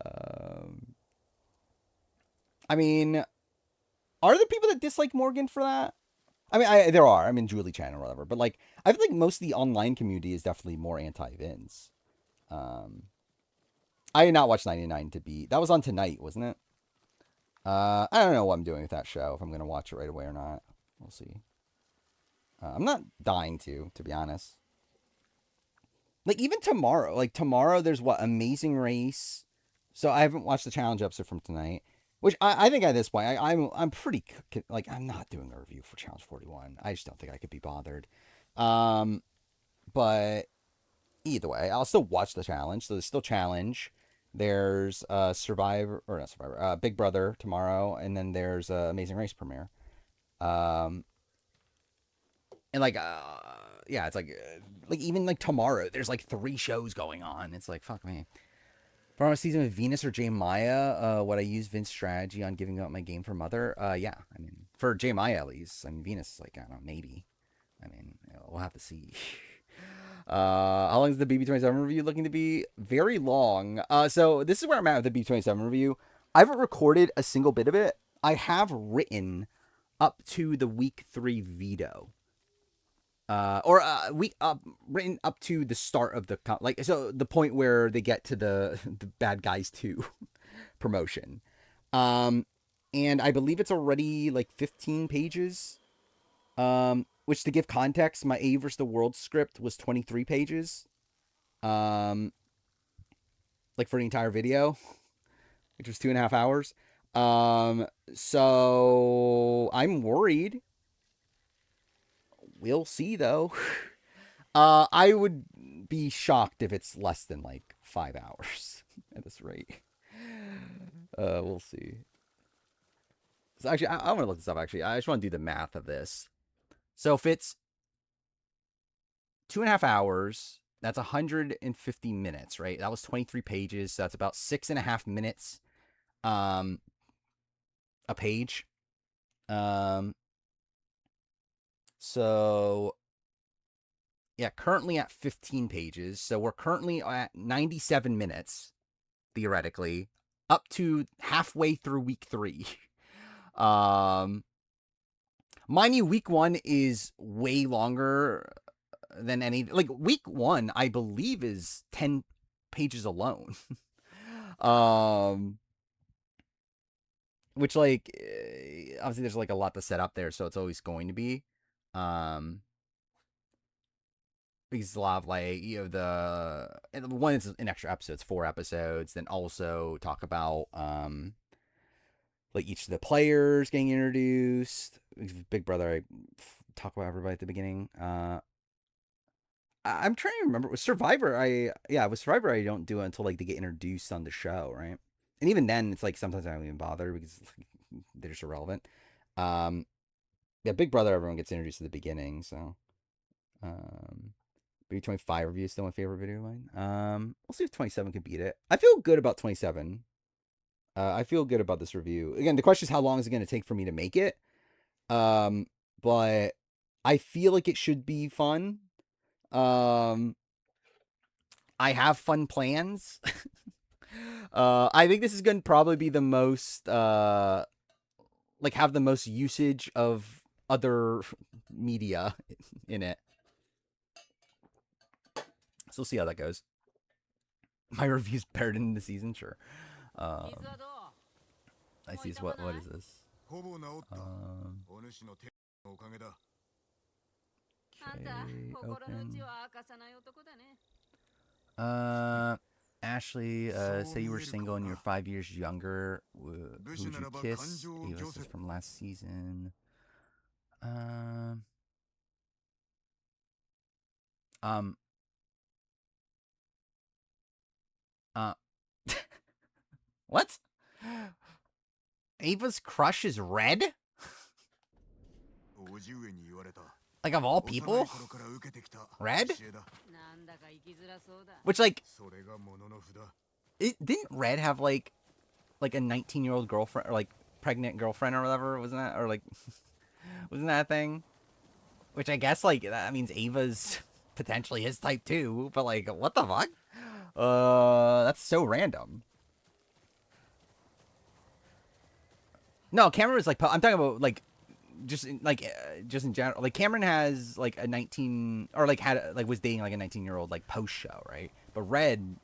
A: um, I mean, are there people that dislike Morgan for that? I mean, there are. I mean, Julie Chan or whatever. But like, I feel like most of the online community is definitely more anti-Vince. Um, I did not watch 99 to beat. That was on tonight, wasn't it? I don't know what I'm doing with that show. If I'm gonna watch it right away or not, we'll see. I'm not dying to be honest. Like even tomorrow, there's what Amazing Race. So I haven't watched the challenge episode from tonight, which I think at this point I'm pretty like I'm not doing a review for Challenge 41. I just don't think I could be bothered. Um, but either way, I'll still watch the challenge. So there's still challenge. There's Survivor or not Survivor, Big Brother tomorrow, and then there's Amazing Race premiere. And yeah, it's like even like tomorrow, there's like 3 shows going on. It's like fuck me. For a season with Venus or J Maya, would I use Vince's strategy on giving up my game for Mother? Yeah, I mean for J Maya at least. I mean Venus is like I don't know maybe. I mean we'll have to see. How long is the BB27 review looking to be? Very long. So this is where I'm at with the BB27 review. I haven't recorded a single bit of it. I have written up to the week 3 veto. Or week up written up to the start of the like so the point where they get to the the bad guys 2 promotion. Um and I believe it's already like 15 pages. Which to give context, my A vs. the World script was 23 pages. Um, like for the entire video, which was 2.5 hours. So I'm worried. We'll see though. I would be shocked if it's less than like 5 hours at this rate. We'll see. So actually, I want to look this up. Actually, I just want to do the math of this. So if it's 2.5 hours, that's 150 minutes, right? That was 23 pages. So that's about 6.5 minutes a page. So yeah, currently at 15 pages. So we're currently at 97 minutes, theoretically, up to halfway through week 3. Mind you, week 1 is way longer than any like week 1 I believe is 10 pages alone. um which like obviously there's like a lot to set up there, so it's always going to be because a lot of like the one is an extra episodes, 4 episodes, then also talk about like each of the players getting introduced. Big Brother, I talk about everybody at the beginning. I'm trying to remember. With Survivor, with Survivor, I don't do it until like they get introduced on the show, right? And even then, it's like sometimes I don't even bother because they're just irrelevant. Um, yeah, Big Brother, everyone gets introduced at the beginning, so maybe 25 review is still my favorite video of mine. We'll see if 27 can beat it. I feel good about 27. I feel good about this review. Again, the question is how long is it going to take for me to make it? but I feel like it should be fun. Um, I have fun plans. I think this is going to probably be the most like have the most usage of other media in it. So we'll see how that goes. My review's better than the season, sure. I see. What is this? Okay, open. Ashley, say you were single and you're 5 years younger. Who would you kiss? Ava says from last season. Um, um, uh, what? Ava's crush is Red? Like, of all people? Red? Which, like, didn't Red have, like a 19-year-old girlfriend, or, like, pregnant girlfriend or whatever? Wasn't that, or, like, wasn't that a thing? Which I guess, like, that means Ava's potentially his type, too. But, like, what the fuck? That's so random. No, Cameron was, like, I'm talking about, like, just in general, like Cameron has like a 19 or like had like was dating like a 19-year-old like post show, right? But Red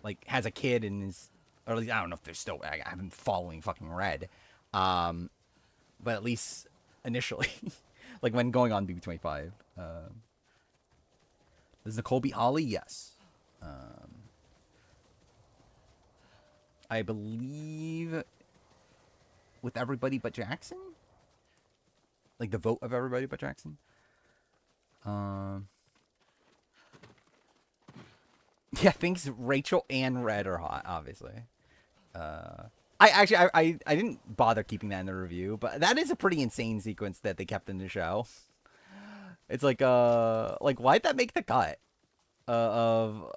A: like has a kid and is, or at least I don't know if they're still. I haven't been following fucking Red, but at least initially, like when going on BB25, does Nicole beat Holly? Yes, I believe with everybody but Jackson. Like the vote of everybody but Jackson. Yeah, thinks Rachel and Red are hot, obviously. I didn't bother keeping that in the review, but that is a pretty insane sequence that they kept in the show. It's like why'd that make the cut? Of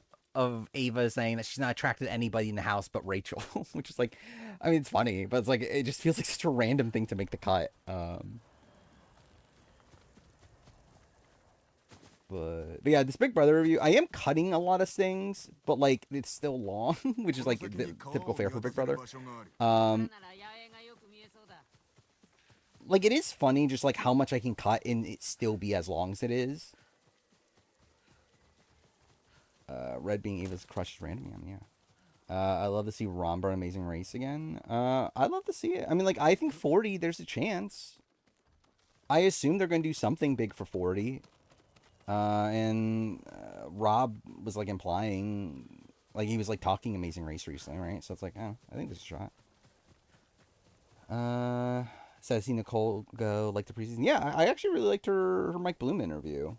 A: Ava saying that she's not attracted to anybody in the house but Rachel, which is like, I mean, it's funny, but it's like it just feels like such a random thing to make the cut. But yeah, this Big Brother review, I am cutting a lot of things, but like it's still long, which is like the typical fare for Big Brother. Like it is funny just like how much I can cut and it still be as long as it is. Red being Ava's crush is random, yeah. I love to see Romber Amazing Race again. I'd love to see it. I mean, like I think 40, there's a chance. I assume they're gonna do something big for 40. And Rob was like implying, like he was like talking Amazing Race recently, right? So it's like, oh, I think there's a shot. So I see Nicole go like the preseason. Yeah, I actually really liked her Mike Bloom interview.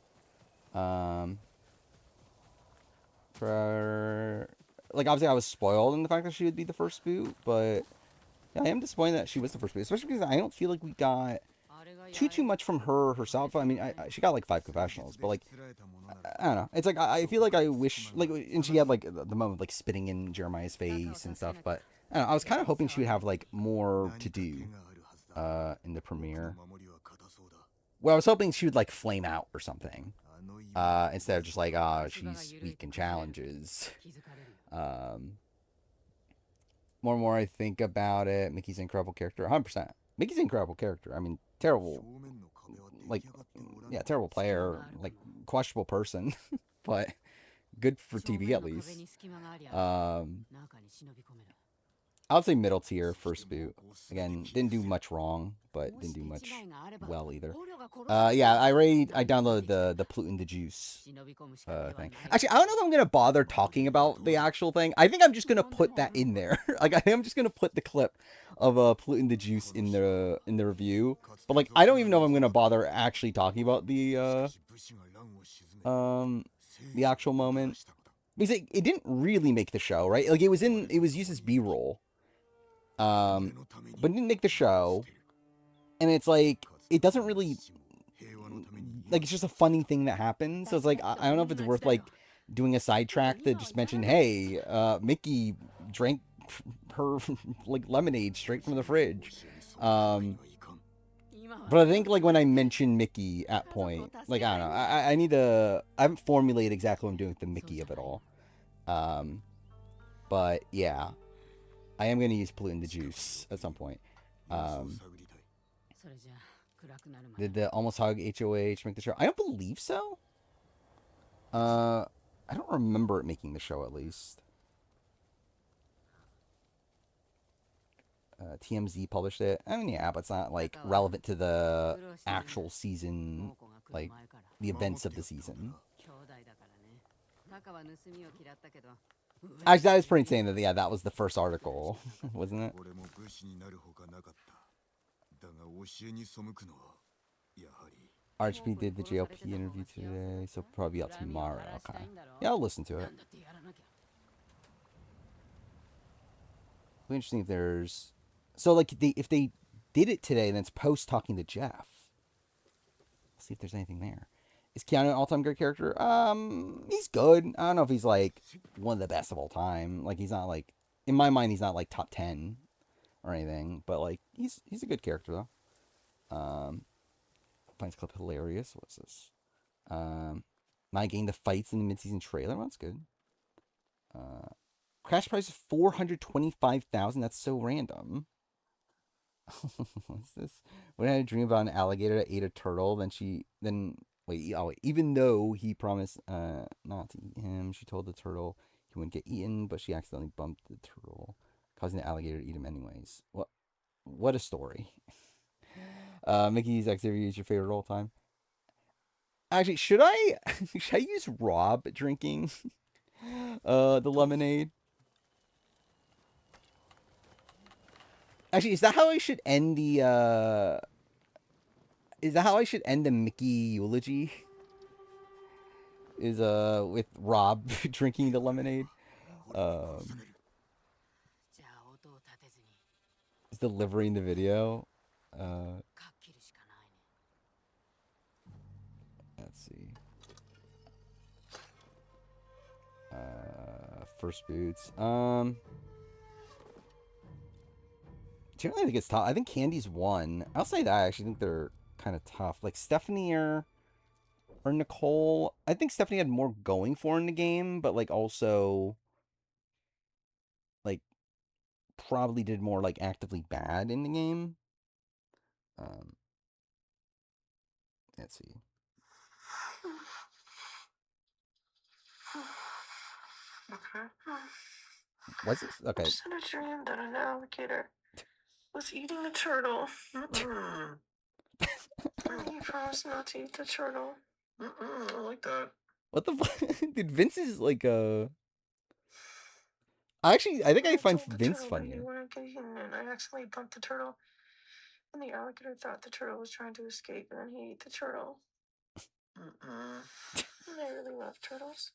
A: For like obviously I was spoiled in the fact that she would be the first boot, but yeah, I am disappointed that she was the first boot, especially because I don't feel like we got too much from herself. I mean, she got like 5 confessionals, but like I don't know. It's like I feel like I wish like, and she had like the moment of, like spitting in Jeremiah's face and stuff. But I don't know, I was kind of hoping she would have like more to do in the premiere. Well, I was hoping she would like flame out or something instead of just like she's weak in challenges. More and more I think about it, Mickey's an incredible character, 100%. Mickey's an incredible character. I mean, terrible, like, yeah, terrible player, like, questionable person, but good for TV at least. I would say middle tier, first boot. Again, didn't do much wrong, but didn't do much well either. Yeah, I downloaded the Pluton the Juice thing. Actually, I don't know if I'm gonna bother talking about the actual thing. I think I'm just gonna put that in there. Like I think I'm just gonna put the clip of Pluton the Juice in the review. But like I don't even know if I'm gonna bother actually talking about the actual moment. Because it didn't really make the show, right? Like it was used as B-roll. But it didn't make the show. And it's like it doesn't really like it's just a funny thing that happened. So it's like I don't know if it's worth like doing a sidetrack to just mention, hey, Mickey drank her like lemonade straight from the fridge. But I think like when I mention Mickey at point, like I don't know, I need to. I haven't formulated exactly what I'm doing with the Mickey of it all. Um, but yeah, I am gonna use polluting the juice at some point. Um, did the almost hug HOH make the show? I don't believe so. I don't remember it making the show at least. TMZ published it. I mean, yeah, but it's not like relevant to the actual season, like the events of the season. Actually, that was pretty insane. That yeah, that was the first article, wasn't it? RHP did the JLP interview today, so probably out tomorrow. Okay, yeah, I'll listen to it. It'll be interesting if there's so like if they did it today, then it's post talking to Jeff. Let's see if there's anything there. Is Keanu an all-time great character? He's good. I don't know if he's like one of the best of all time. Like he's not like in my mind he's not like top 10 or anything, but like he's a good character though. Finds clip hilarious. What's this? Not getting the fights in the mid-season trailer. Well, that's good. Crash price is 425,000. That's so random. What's this? When I had a dream about an alligator that ate a turtle, then wait, oh wait, even though he promised not to eat him, she told the turtle he wouldn't get eaten, but she accidentally bumped the turtle, causing the alligator to eat him anyways. What a story. Mickey's activity is your favorite all time. Actually, should I use Rob drinking the lemonade? Actually, is that how I should end the Mickey eulogy? Is with Rob drinking the lemonade? Is delivering the video. Let's see. First boots. Generally, I think it's tough. I think Candy's one. I'll say that. I actually think they're kind of tough. Like Stephanie or Nicole. I think Stephanie had more going for in the game, but like also like probably did more like actively bad in the game. Let's see.
B: Okay.
A: What's this? Okay.
B: I just had a dream that an alligator was eating a turtle. He promised not to eat the turtle. I like that.
A: What the fuck? Dude, Vince is like I think I find Vince funnier.
B: You weren't getting eaten, and I accidentally bumped the turtle, and the alligator thought the turtle was trying to escape, and then he ate the turtle. And I really love turtles.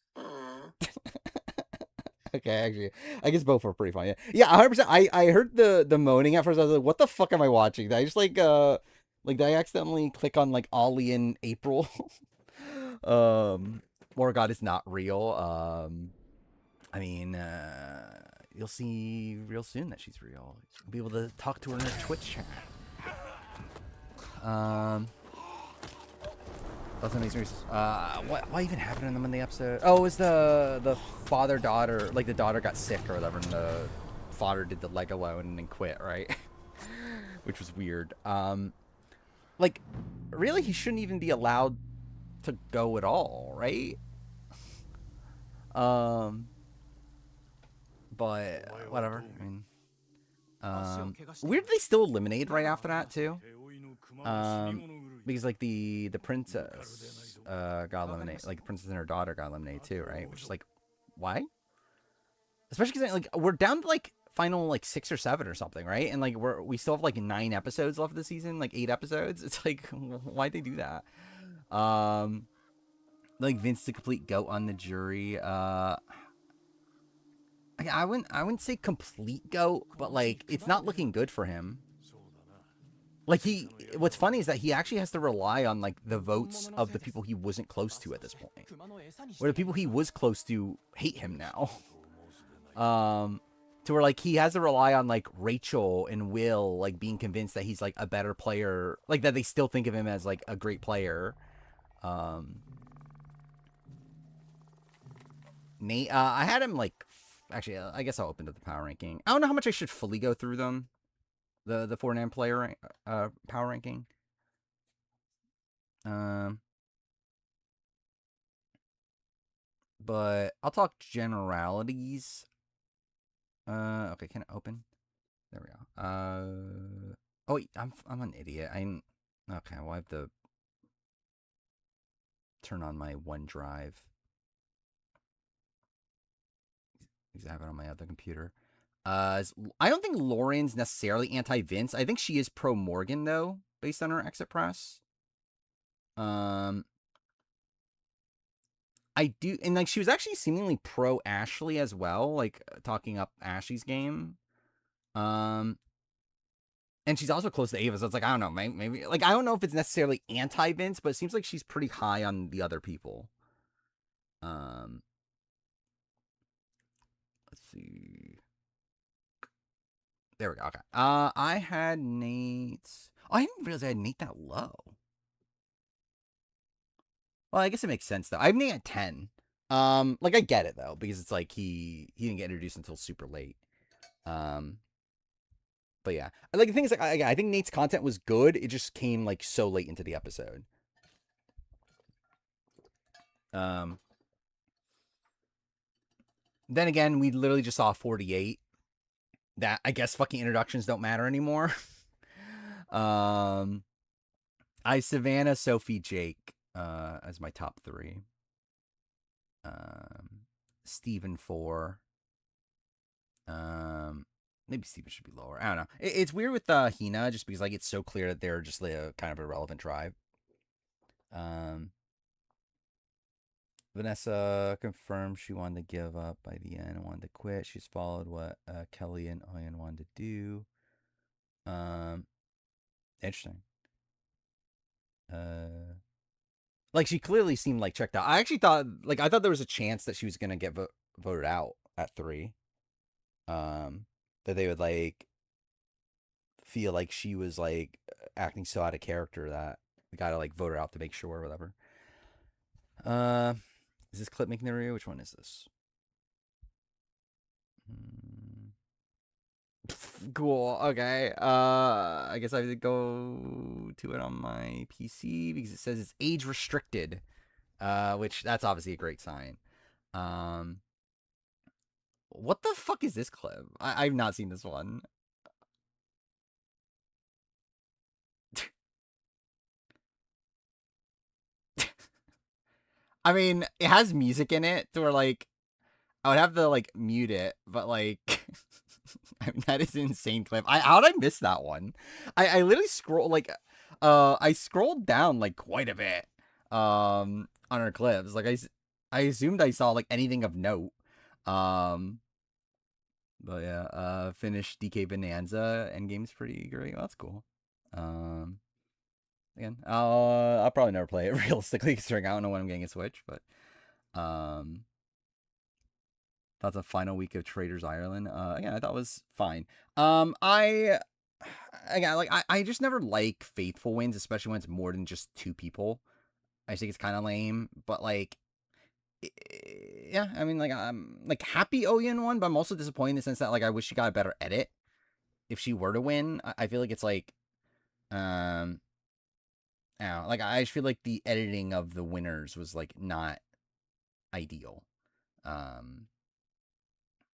A: Okay, actually, I guess both were pretty funny. Yeah, 100%. I heard the moaning at first. I was like, "What the fuck am I watching?" I just like did I accidentally click on like Ollie and April? Or God is not real. I mean, you'll see real soon that she's real. You'll be able to talk to her in her Twitch chat. That's amazing. What even happened in the Monday episode? Oh, it was the father-daughter, like the daughter got sick or whatever, and the father did the leg alone and then quit, right? Which was weird. Like, really, he shouldn't even be allowed to go at all, right? But whatever. I mean, weird they still eliminated right after that too. Because like the princess got eliminated, like the princess and her daughter got eliminated too, right? Which is like, why? Especially because like we're down to like final like 6 or 7 or something, right? And like we still have like 9 episodes left of the season, like 8 episodes. It's like, why'd they do that? Like Vince the complete goat on the jury. I wouldn't say complete goat, but like it's not looking good for him. Like what's funny is that he actually has to rely on like the votes of the people he wasn't close to at this point, where the people he was close to hate him now. to where like he has to rely on like Rachel and Will like being convinced that he's like a better player, like that they still think of him as like a great player. Um, Nate, I had him like actually. I guess I'll open to the power ranking. I don't know how much I should fully go through them. The 4 man player power ranking. Um, but I'll talk generalities. Okay, can I open? There we go. Oh, wait, I'm an idiot. Okay. Well, I have to turn on my OneDrive because I have it on my other computer. I don't think Lauren's necessarily anti Vince. I think she is pro Morgan though, based on her exit press. Um, I do, and like she was actually seemingly pro Ashley as well, like talking up Ashley's game. Um, and she's also close to Ava, so it's like I don't know, maybe like I don't know if it's necessarily anti Vince, but it seems like she's pretty high on the other people. Um, let's see. There we go. Okay. I had Nate. Oh, I didn't realize I had Nate that low. Well, I guess it makes sense though. I have Nate at 10. Like I get it though because it's like he didn't get introduced until super late. Um, but yeah, like the thing is like I think Nate's content was good. It just came like so late into the episode. Um, then again, we literally just saw 48. That I guess fucking introductions don't matter anymore. um, I Savannah, Sophie, Jake, as my top three. Um, Steven 4. Um, maybe Steven should be lower. I don't know. It's weird with Hina just because like it's so clear that they're just like, a kind of irrelevant tribe. Um, Vanessa confirmed she wanted to give up by the end and wanted to quit. She's followed what Kelly and Oyen wanted to do. Um, interesting. Uh, like she clearly seemed like checked out. I thought there was a chance that she was gonna get voted out at 3. Um, that they would like feel like she was like acting so out of character that we gotta like vote her out to make sure or whatever. Uh, is this clip making the review? Which one is this? Hmm. Cool. Okay. I guess I have to go to it on my PC because it says it's age restricted. Which that's obviously a great sign. Um, what the fuck is this clip? I've not seen this one. I mean, it has music in it, so we're like, I would have to like mute it, but like, I mean, that is an insane clip. How did I miss that one? I literally scroll like, I scrolled down like quite a bit, on our clips. Like I assumed I saw like anything of note. Um, but yeah, finished DK Bonanza. Endgame's pretty great. Well, that's cool. Um, again, I'll probably never play it realistically considering I don't know when I'm getting a Switch, but um. That's a final week of Traders Ireland. Again, I thought it was fine. I again like I just never like faithful wins, especially when it's more than just 2 people. I think it's kind of lame, but like, yeah, I mean like I'm like happy Oyen won, but I'm also disappointed in the sense that like I wish she got a better edit if she were to win. I feel like it's like um. I don't know, like I just feel like the editing of the winners was like not ideal. Um,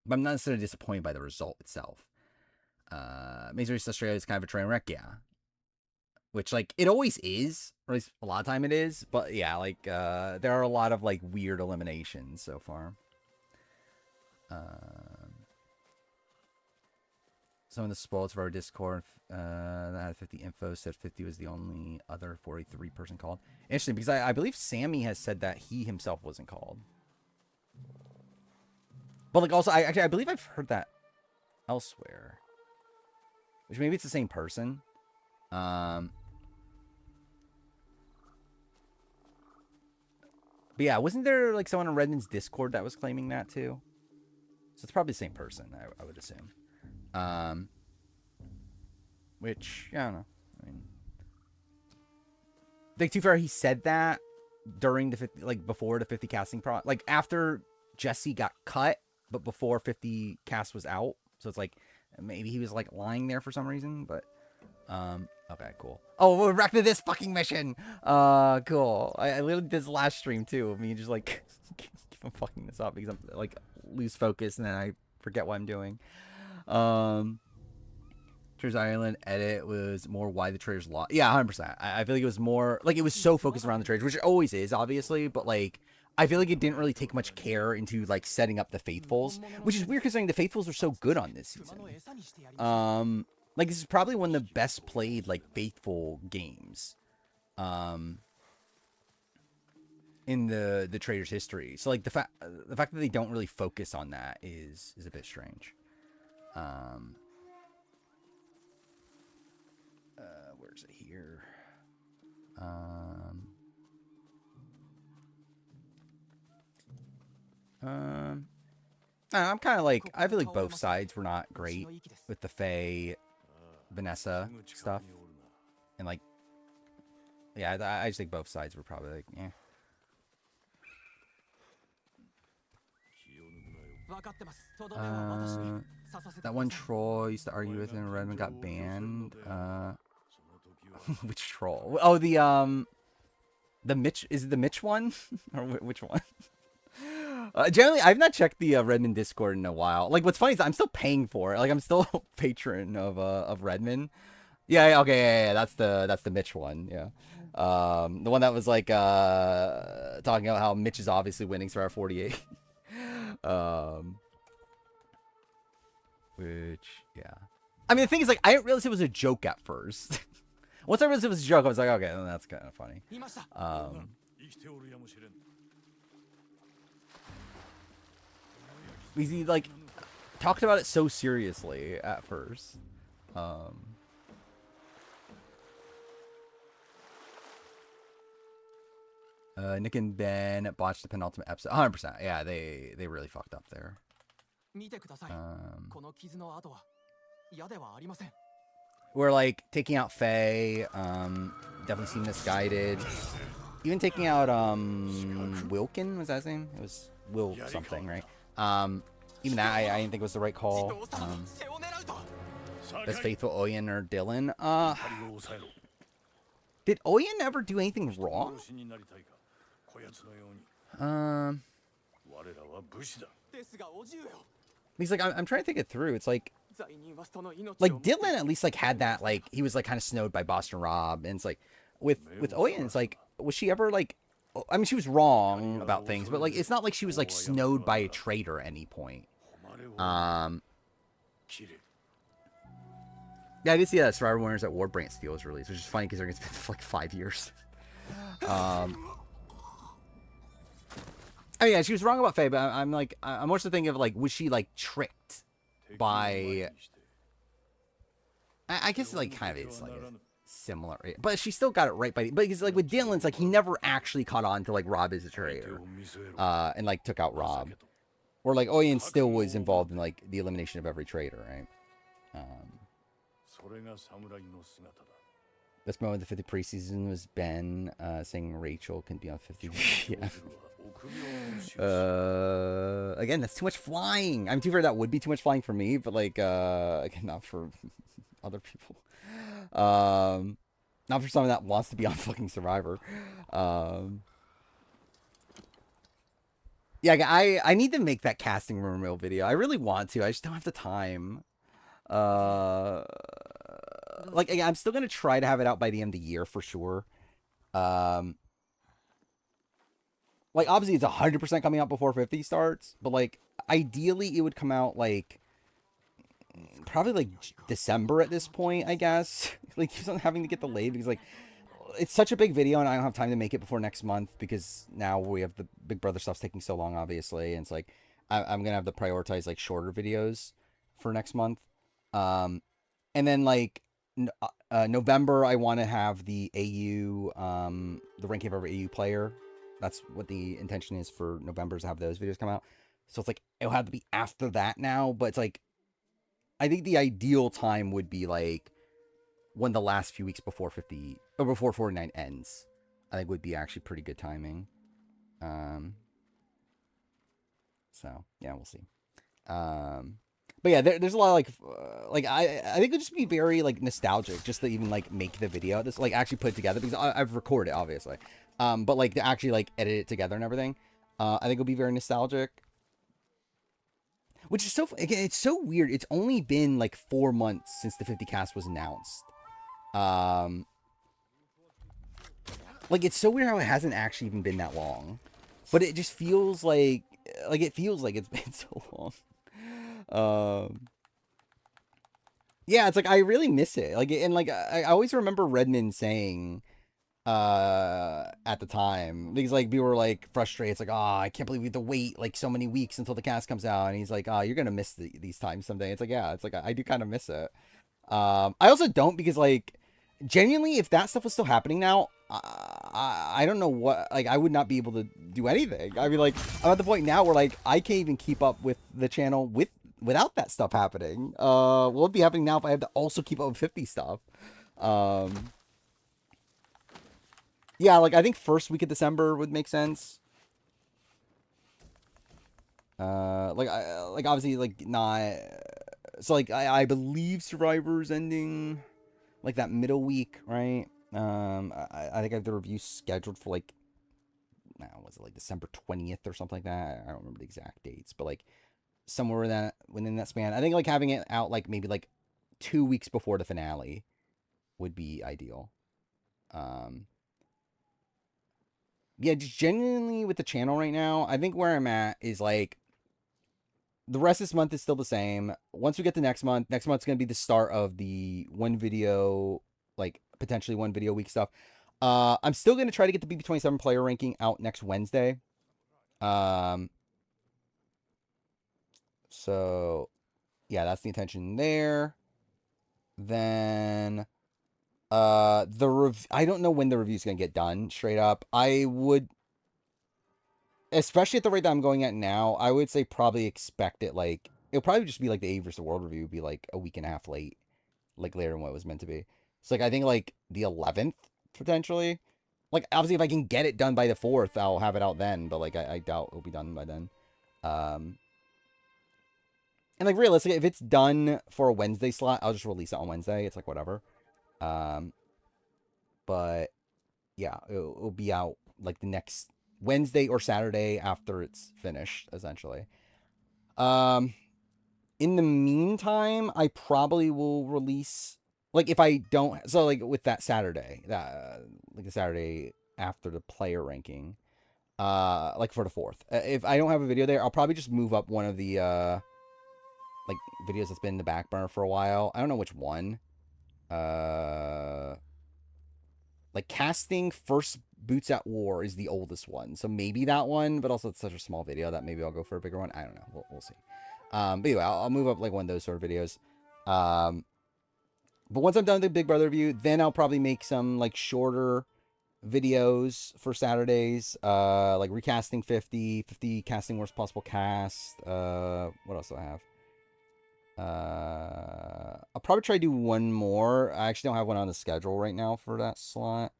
A: but I'm not necessarily disappointed by the result itself. Major Race Australia is kind of a train wreck, yeah. Which like it always is, or at least a lot of time it is. But yeah, like there are a lot of like weird eliminations so far. Some of the spoils of our Discord that had 50 info said 50 was the only other 43 person called. Interesting, because I believe Sammy has said that he himself wasn't called. But like also, I believe I've heard that elsewhere. Which maybe it's the same person. Um, but yeah, wasn't there like someone on Redman's Discord that was claiming that too? So it's probably the same person, I would assume. Um, which, yeah, I don't know. I mean, like, too far, he said that during the 50, like, before the 50 casting like, after Jesse got cut, but before 50 cast was out. So it's like, maybe he was, like, lying there for some reason, but, okay, cool. Oh, we're back to this fucking mission. Cool. I literally did this last stream, too, of me just, like, keep fucking this up because I'm, like, lose focus and then I forget what I'm doing. Treasure Island edit was more why the traders lost. Yeah, 100%. I feel like it was more like it was so focused around the traders, which it always is, obviously. But like, I feel like it didn't really take much care into like setting up the faithfuls, which is weird considering the faithfuls are so good on this season. Like this is probably one of the best played like faithful games, in the traders' history. So like the fact that they don't really focus on that is a bit strange. Where's it here? I'm kind of like, I feel like both sides were not great with the Faye, Vanessa stuff. And like, yeah, I just think both sides were probably like, eh. That one troll I used to argue with in Redmond got banned. Which troll? Oh, the Mitch, is it the Mitch one? Or which one? Generally, I've not checked the Redmond Discord in a while. Like, what's funny is I'm still paying for it. Like, I'm still a patron of Redmond. Yeah, okay, yeah, that's the Mitch one. Yeah, the one that was like talking about how Mitch is obviously winning Survivor 48. Which, yeah. I mean, the thing is, like, I didn't realize it was a joke at first. Once I realized it was a joke, I was like, okay, well, that's kind of funny. Because he, like, talked about it so seriously at first. Nick and Ben botched the penultimate episode. 100%. Yeah, they really fucked up there. We're like taking out Faye. Definitely seemed misguided. Even taking out Wilkin, was that his name? It was Will something, right? Even that I didn't think was the right call. Best faithful Oyen or Dylan. Did Oyen ever do anything wrong? He's like, I'm trying to think it through. It's like Dylan at least like had that, like he was like kind of snowed by Boston Rob, and it's like with Oyen, it's like, was she ever like, I mean, she was wrong about things, but like it's not like she was like snowed by a traitor at any point. Yeah, I did see that Survivor Winners at Warbrand Steel was released, which is funny because it's been for like 5 years. I mean, yeah, she was wrong about Faye, but I'm like, I'm also thinking of like, was she like tricked by? I guess it like kind of is like similar, but she still got it right by. But because like with Dylan, it's like he never actually caught on to like Rob is a traitor, and like took out Rob, or like Oyen still was involved in like the elimination of every traitor, right? Best moment of the 50 preseason was Ben saying Rachel can be on 50. Yeah. Again, that's too much flying. I'm too fair that would be too much flying for me, but like again, not for other people. Not for someone that wants to be on fucking Survivor. Yeah, I need to make that casting room reel video. I really want to. I just don't have the time. Like again, I'm still gonna try to have it out by the end of the year for sure. Like obviously it's 100% coming out before 50 starts, but like ideally it would come out like probably like December at this point, I guess. Like having to get delayed because like it's such a big video and I don't have time to make it before next month because now we have the Big Brother stuff's taking so long, obviously, and it's like I'm gonna have to prioritize like shorter videos for next month. And then like November I want to have the AU the ranking of every AU player. That's what the intention is for November, is to have those videos come out. So it's like it'll have to be after that now. But it's like I think the ideal time would be like when the last few weeks before 50 or before 49 ends. I think would be actually pretty good timing. Um, so yeah, we'll see. Um, but yeah, there's a lot of like I think it'll just be very like nostalgic just to even like make the video. This like actually put it together because I've recorded it obviously, but like to actually like edit it together and everything. I think it'll be very nostalgic. Which is so again, it's so weird. It's only been like 4 months since the 50 cast was announced. Um, like it's so weird how it hasn't actually even been that long, but it just feels like it feels like it's been so long. Um, yeah, it's like I really miss it. Like and like I always remember Redmond saying at the time because like people were like frustrated. It's like, oh, I can't believe we have to wait like so many weeks until the cast comes out, and he's like, oh, you're gonna miss these times someday. It's like, yeah, it's like I do kind of miss it. I also don't because like genuinely, if that stuff was still happening now, I don't know what like I would not be able to do anything. I mean, like I'm at the point now where like I can't even keep up with the channel without that stuff happening. What would be happening now if I had to also keep up with 50 stuff? Um, yeah, like I think first week of December would make sense. Like obviously like not so like I believe Survivor's ending like that middle week, right? I think I have the review scheduled for like now was it like December 20th or something like that? I don't remember the exact dates, but like somewhere in that within that span. I think like having it out like maybe like 2 weeks before the finale would be ideal. Um, yeah, just genuinely with the channel right now, I think where I'm at is like the rest of this month is still the same. Once we get to next month's gonna be the start of the one video, like potentially one video week stuff. I'm still gonna try to get the BB27 player ranking out next Wednesday. Um, so yeah, that's the intention there. Then I don't know when the review's gonna get done. Straight up, I would, especially at the rate that I'm going at now, I would say probably expect it like it'll probably just be like the A versus the World review would be like a week and a half late, like later than what it was meant to be. So like I think like the 11th potentially. Like obviously if I can get it done by the 4th, I'll have it out then. But like I doubt it'll be done by then. Um, and like realistically, if it's done for a Wednesday slot, I'll just release it on Wednesday. It's like whatever. Um, but yeah, it'll be out like the next Wednesday or Saturday after it's finished, essentially. Um, in the meantime, I probably will release like if I don't so like with that Saturday, that like the Saturday after the player ranking, like for the 4th. If I don't have a video there, I'll probably just move up one of the like videos that's been in the back burner for a while. I don't know which one. Uh like casting first boots at war is the oldest one. So maybe that one, but also it's such a small video that maybe I'll go for a bigger one. I don't know. We'll see. But anyway, I'll move up like one of those sort of videos. Um, but once I'm done with the Big Brother review, then I'll probably make some like shorter videos for Saturdays. Like recasting 50 casting worst possible cast. What else do I have? I'll probably try to do one more. I actually don't have one on the schedule right now for that slot.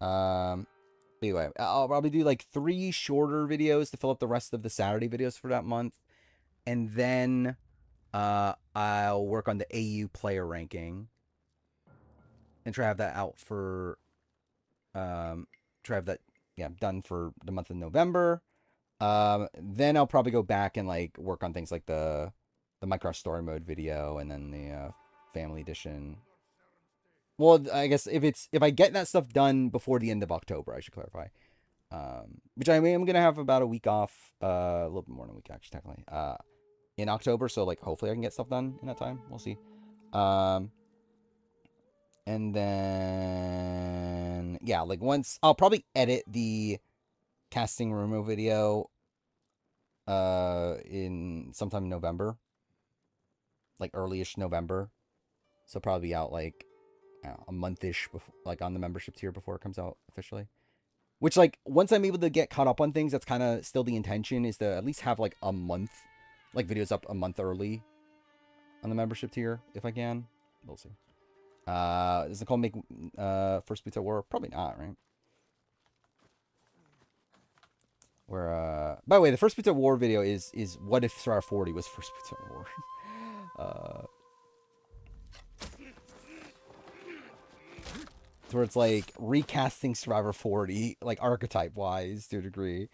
A: Um, anyway, I'll probably do like 3 shorter videos to fill up the rest of the Saturday videos for that month, and then I'll work on the AU player ranking and try to have that out for try to have that done for the month of November. Then I'll probably go back and like work on things like the Minecraft story mode video and then the family edition. Well, I guess if I get that stuff done before the end of October, I should clarify. Which I mean, I'm gonna have about a week off, a little bit more than a week actually, technically, in October. So like, hopefully, I can get stuff done in that time. We'll see. Um, and then yeah, like once I'll probably edit the casting rumor video, in sometime in November, like early-ish November. So probably be out like I don't know, a month-ish before, like on the membership tier before it comes out officially. Which, like, once I'm able to get caught up on things, that's kind of still the intention, is to at least have, like, a month, like, videos up a month early on the membership tier, if I can. We'll see. Does Nicole make First Boots at War? Probably not, right? Where, by the way, the First Boots at War video is what if Survivor 40 was First Boots at War? uh, where it's like recasting Survivor 40, like archetype wise to a degree,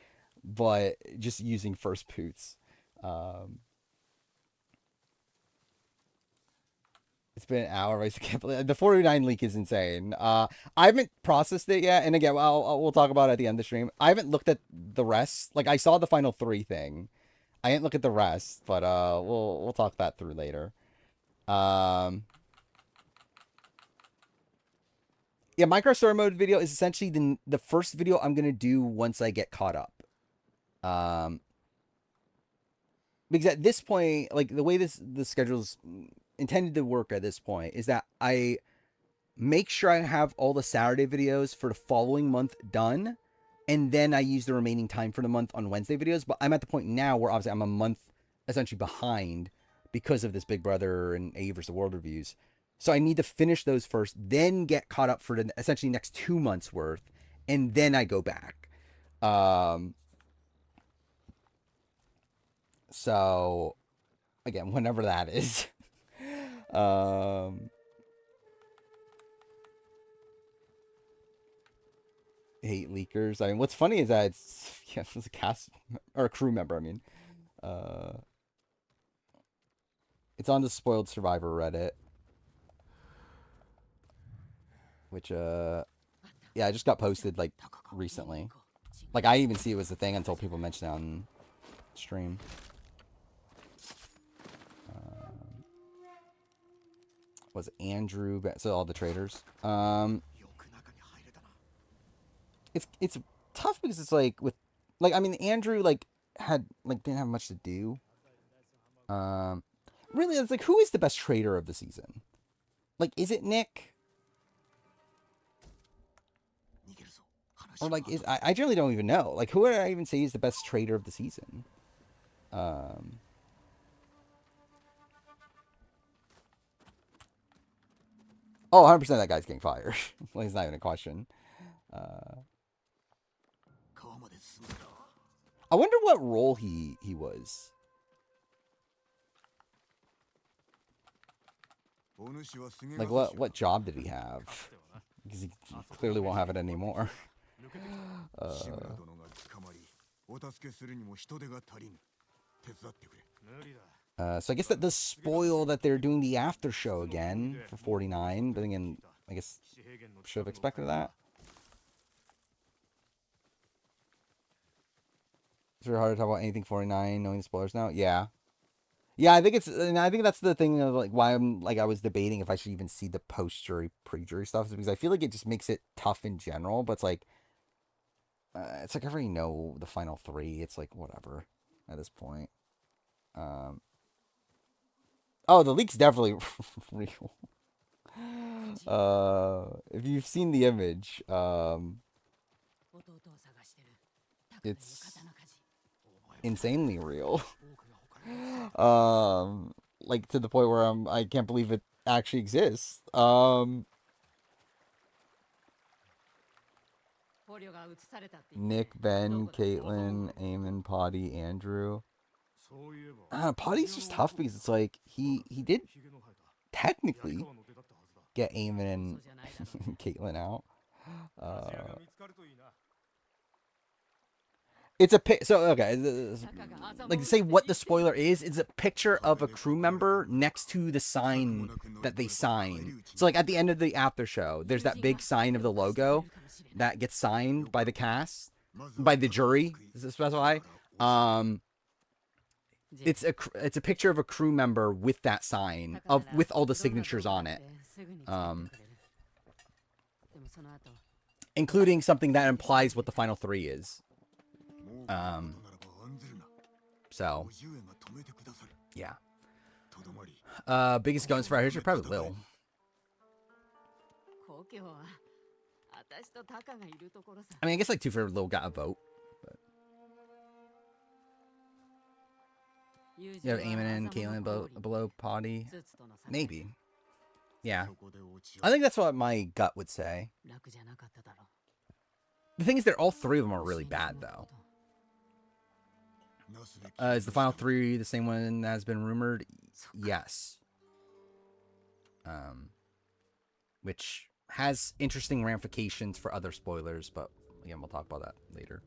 A: but just using First Boots. It's been an hour. I can't believe the 49 leak is insane. I haven't processed it yet, and again, we'll talk about it at the end of the stream. I haven't looked at the rest. Like, I saw the final 3 thing. I didn't look at the rest, but we'll talk that through later. Yeah, Minecraft Story Mode video is essentially the first video I'm gonna do once I get caught up. Because at this point, like, the way the schedule's intended to work at this point is that I make sure I have all the Saturday videos for the following month done, and then I use the remaining time for the month on Wednesday videos. But I'm at the point now where obviously I'm a month essentially behind because of this Big Brother and A vs. the World reviews. So I need to finish those first, then get caught up for the essentially next 2 months worth, and then I go back. So again, whenever that is. Hate leakers. I mean, what's funny is that it's a cast or a crew member. I mean, it's on the Spoiled Survivor Reddit, which yeah, I just got posted like recently. Like, I didn't even see it was a thing until people mentioned it on stream. Was Andrew? So all the traders. It's tough because it's like with, like, I mean, Andrew like didn't have much to do. Really, it's like, who is the best trader of the season? Like, is it Nick? Or like, I generally don't even know. Like, who would I even say is the best trader of the season? Oh, 100% that guy's getting fired. Like, it's not even a question. I wonder what role he was. Like, what job did he have? Because he clearly won't have it anymore. So I guess that does spoil that they're doing the after show again for 49. But again, I guess should have expected that. It's very hard to talk about anything 49 knowing the spoilers now. Yeah. Yeah, I think and I think that's the thing of like why I'm like, I was debating if I should even see the post jury, pre jury stuff, is because I feel like it just makes it tough in general. But it's like I already know the final 3. It's like whatever at this point. Oh, the leak's definitely real. If you've seen the image, it's insanely real. Like, to the point where I can't believe it actually exists. Nick, Ben, Caitlin, Eamon, Potty, Andrew. Potty's just tough because it's like he did technically get Eamon and Caitlin out. It's a so okay. Like, to say what the spoiler is, it's a picture of a crew member next to the sign that they sign. So like at the end of the after show, there's that big sign of the logo that gets signed by the cast, by the jury. Does it specify? It's a picture of a crew member with that sign with all the signatures on it, including something that implies what the final 3 is. So yeah. Biggest guns for our history, probably Lil. I mean, I guess like 2 for Little got a vote. But you have Eamon and Caitlyn below Potty. Maybe. Yeah. I think that's what my gut would say. The thing is that all 3 of them are really bad, though. Is the final 3 the same one that has been rumored? Yes. Which has interesting ramifications for other spoilers, but again, we'll talk about that later.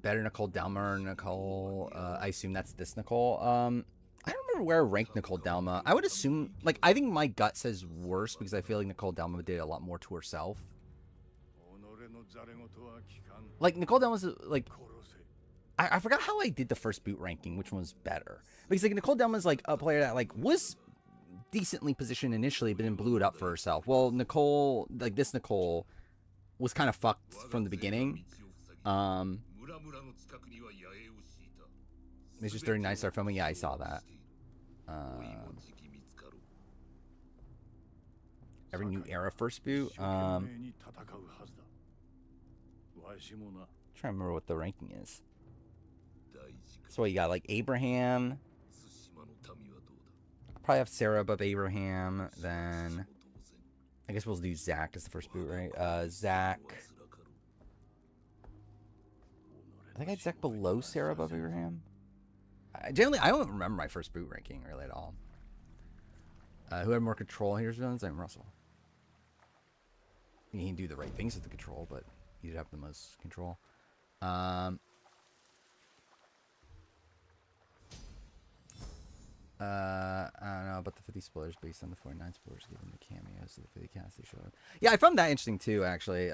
A: Better Nicole Delma or Nicole? I assume that's this Nicole. I don't remember where I ranked Nicole Delma. I would assume, like, I think my gut says worse because I feel like Nicole Delma did a lot more to herself. Like, Nicole Delma's, like, I forgot how I did the first boot ranking, which one was better. Because, like, Nicole Delma's, like, a player that, like, was decently positioned initially, but then blew it up for herself. Well, Nicole, like, this Nicole was kind of fucked from the beginning. It's just 39-star filming. Yeah, I saw that. Every new era first boot. Trying to remember what the ranking is. So you got like Abraham. Probably have Sarah above Abraham. Then I guess we'll do Zach as the first boot, right? Zach. I think I had Zach below Sarah above Abraham. Generally, I don't remember my first boot ranking really at all. Who had more control? Here's villains. I'm Russell. He can do the right things with the control, but he did have the most control. I don't know about the 50 spoilers based on the 49 spoilers given the cameos of the 50 cast they showed. Yeah, I found that interesting too, actually.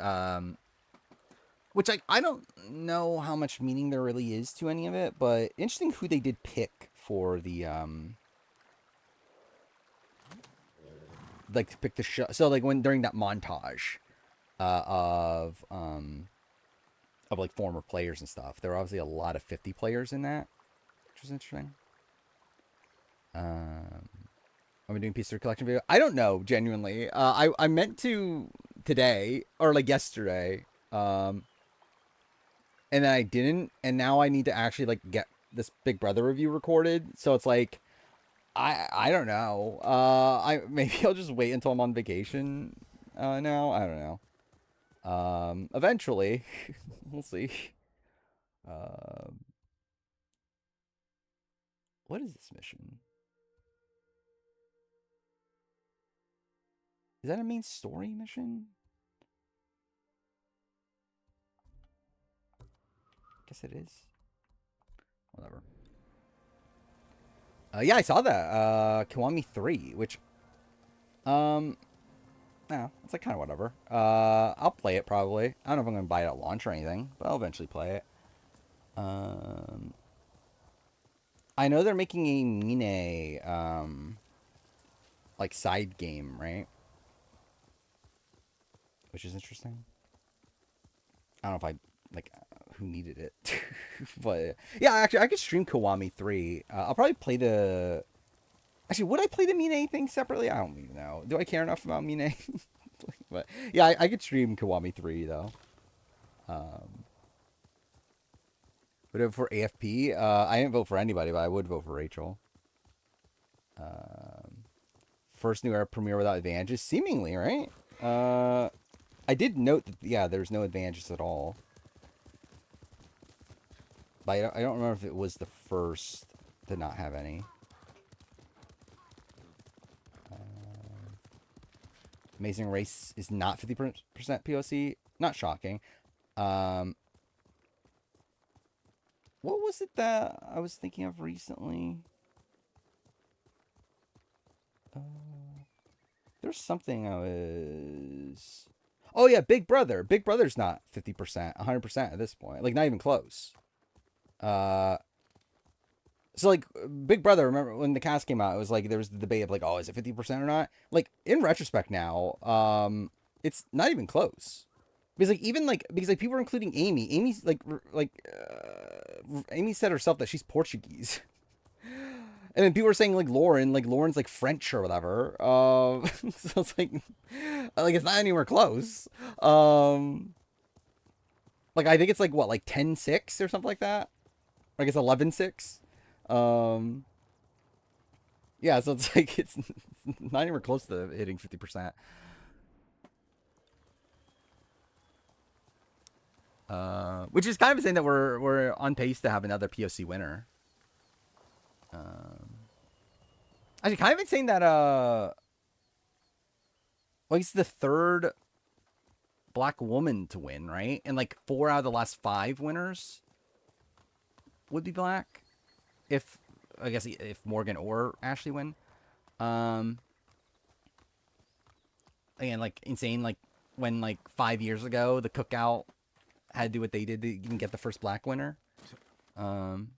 A: Which I don't know how much meaning there really is to any of it, but interesting who they did pick for the like to pick the show. So like when during that montage of like former players and stuff, there were obviously a lot of 50 players in that, which was interesting. Are we doing piece of collection video? I don't know, genuinely. I meant to today or like yesterday. And then I didn't, and now I need to actually like get this Big Brother review recorded. So it's like, I don't know. Maybe I'll just wait until I'm on vacation. Now I don't know. Eventually, we'll see. What is this mission? Is that a main story mission? Guess it is. Whatever. Yeah, I saw that. Kiwami 3, which yeah, it's like kind of whatever. I'll play it probably. I don't know if I'm gonna buy it at launch or anything, but I'll eventually play it. I know they're making a Mine like side game, right? Which is interesting. I don't know if I like who needed it. But yeah, actually I could stream Kiwami 3. I'll probably play the Actually, would I play the Mine thing separately? I don't even know. Do I care enough about Mine? But yeah, I could stream Kiwami 3 though. But for AFP, I didn't vote for anybody, but I would vote for Rachel. First new era premiere without advantages, seemingly, right? I did note that there's no advantages at all. But I don't remember if it was the first to not have any. Amazing Race is not 50% POC. Not shocking. What was it that I was thinking of recently? There's something I was... Oh, yeah, Big Brother. Big Brother's not 50%, 100% at this point. Like, not even close. So, like, Big Brother, remember when the cast came out, it was like, there was the debate of, like, oh, is it 50% or not? Like, in retrospect now, it's not even close. Because, like, even, like, people are including Amy. Amy's, Amy said herself that she's Portuguese. And then people were saying like Lauren's like French or whatever. So it's like it's not anywhere close. Um, like I think it's like what, like 10-6 or something like that. Or I guess 11-6. Um, yeah, so it's like it's not anywhere close to hitting 50%. Which is kind of saying that we're on pace to have another POC winner. Actually, kind of insane that well, he's the third black woman to win, right? And like 4 out of the last 5 winners would be black. If I guess if Morgan or Ashley win. Um, Again, like insane. Like when like 5 years ago the cookout had to do what they did to even get the first black winner. Um,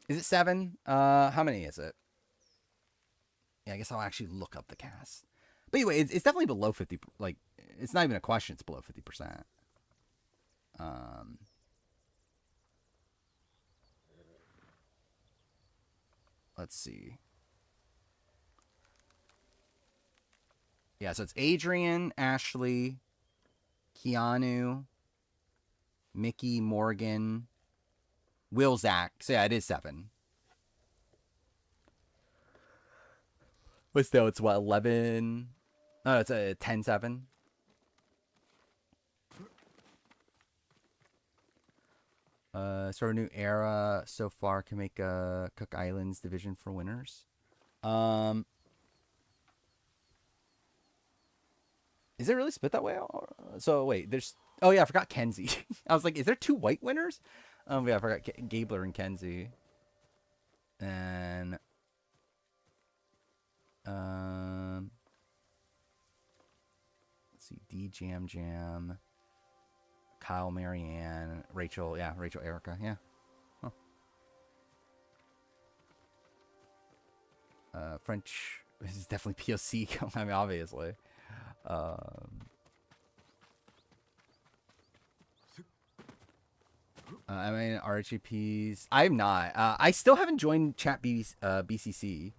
A: is it 7? How many is it? Yeah, I guess I'll actually look up the cast. But anyway, it's definitely below 50. Like, it's not even a question. It's below 50%. Um, let's see. Yeah, so it's Adrian, Ashley, Keanu, Mickey, Morgan, Will, Zach. So yeah, it is 7. But still, it's what, 11? No, it's a 10-7. Sort of new era so far can make Cook Islands division for winners. Is it really split that way? So wait, there's. Oh yeah, I forgot Kenzie. I was like, is there 2 white winners? Yeah, I forgot Gabler and Kenzie. And let's see, D Jam Jam, Kyle, Marianne, Rachel. Yeah, Rachel, Erica. Yeah. Huh. French. This is definitely POC. I mean, obviously. I mean, RHAPs. I'm not. I still haven't joined Chat BCC.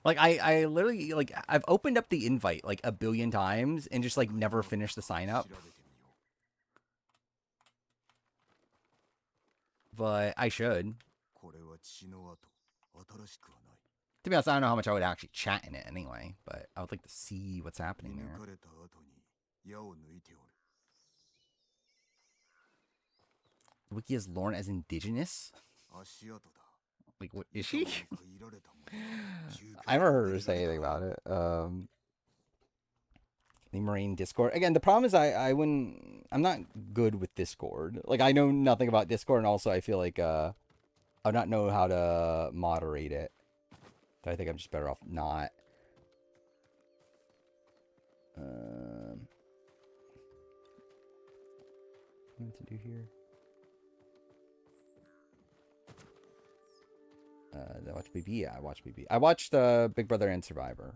A: Like, I literally, like, I've opened up the invite, like, a billion times and just, like, never finished the sign up. But I should. To be honest, I don't know how much I would actually chat in it anyway, but I would like to see what's happening there. Wiki has Lauren as indigenous? Like, what is she? I never heard her say anything about it. The Marine Discord. Again, the problem is I'm not good with Discord. Like, I know nothing about Discord, and also I feel like I would not know how to moderate it. So I think I'm just better off not. What to do here? Did I watch BB? Yeah, I watched BB. I watched Big Brother and Survivor.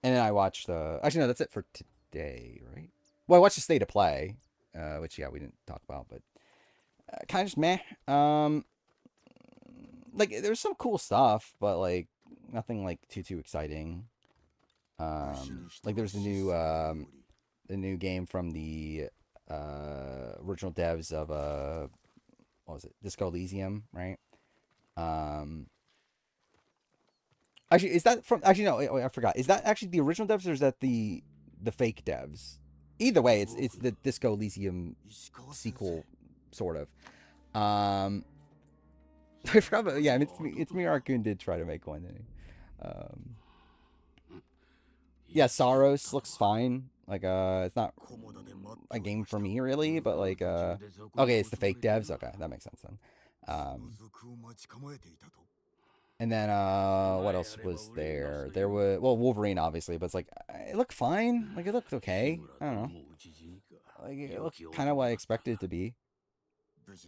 A: And then I watched actually no, that's it for today, right? Well, I watched the State of Play, which yeah, we didn't talk about, but kind of just meh. Like there's some cool stuff, but like nothing like too exciting. Like there's the new game from the original devs of what was it? Disco Elysium, right? Actually, is that from? Actually, no. Wait, I forgot. Is that actually the original devs, or is that the fake devs? Either way, it's the Disco Elysium sequel, sort of. I forgot. About, yeah, it's me. Raccoon did try to make one. Didn't he? Yeah, Saros looks fine. Like it's not a game for me really, but like okay, it's the fake devs. Okay, that makes sense then. And then what else was there? There was Wolverine obviously, but it's like it looked fine. Like it looked okay. I don't know. Like it looked kind of what I expected it to be.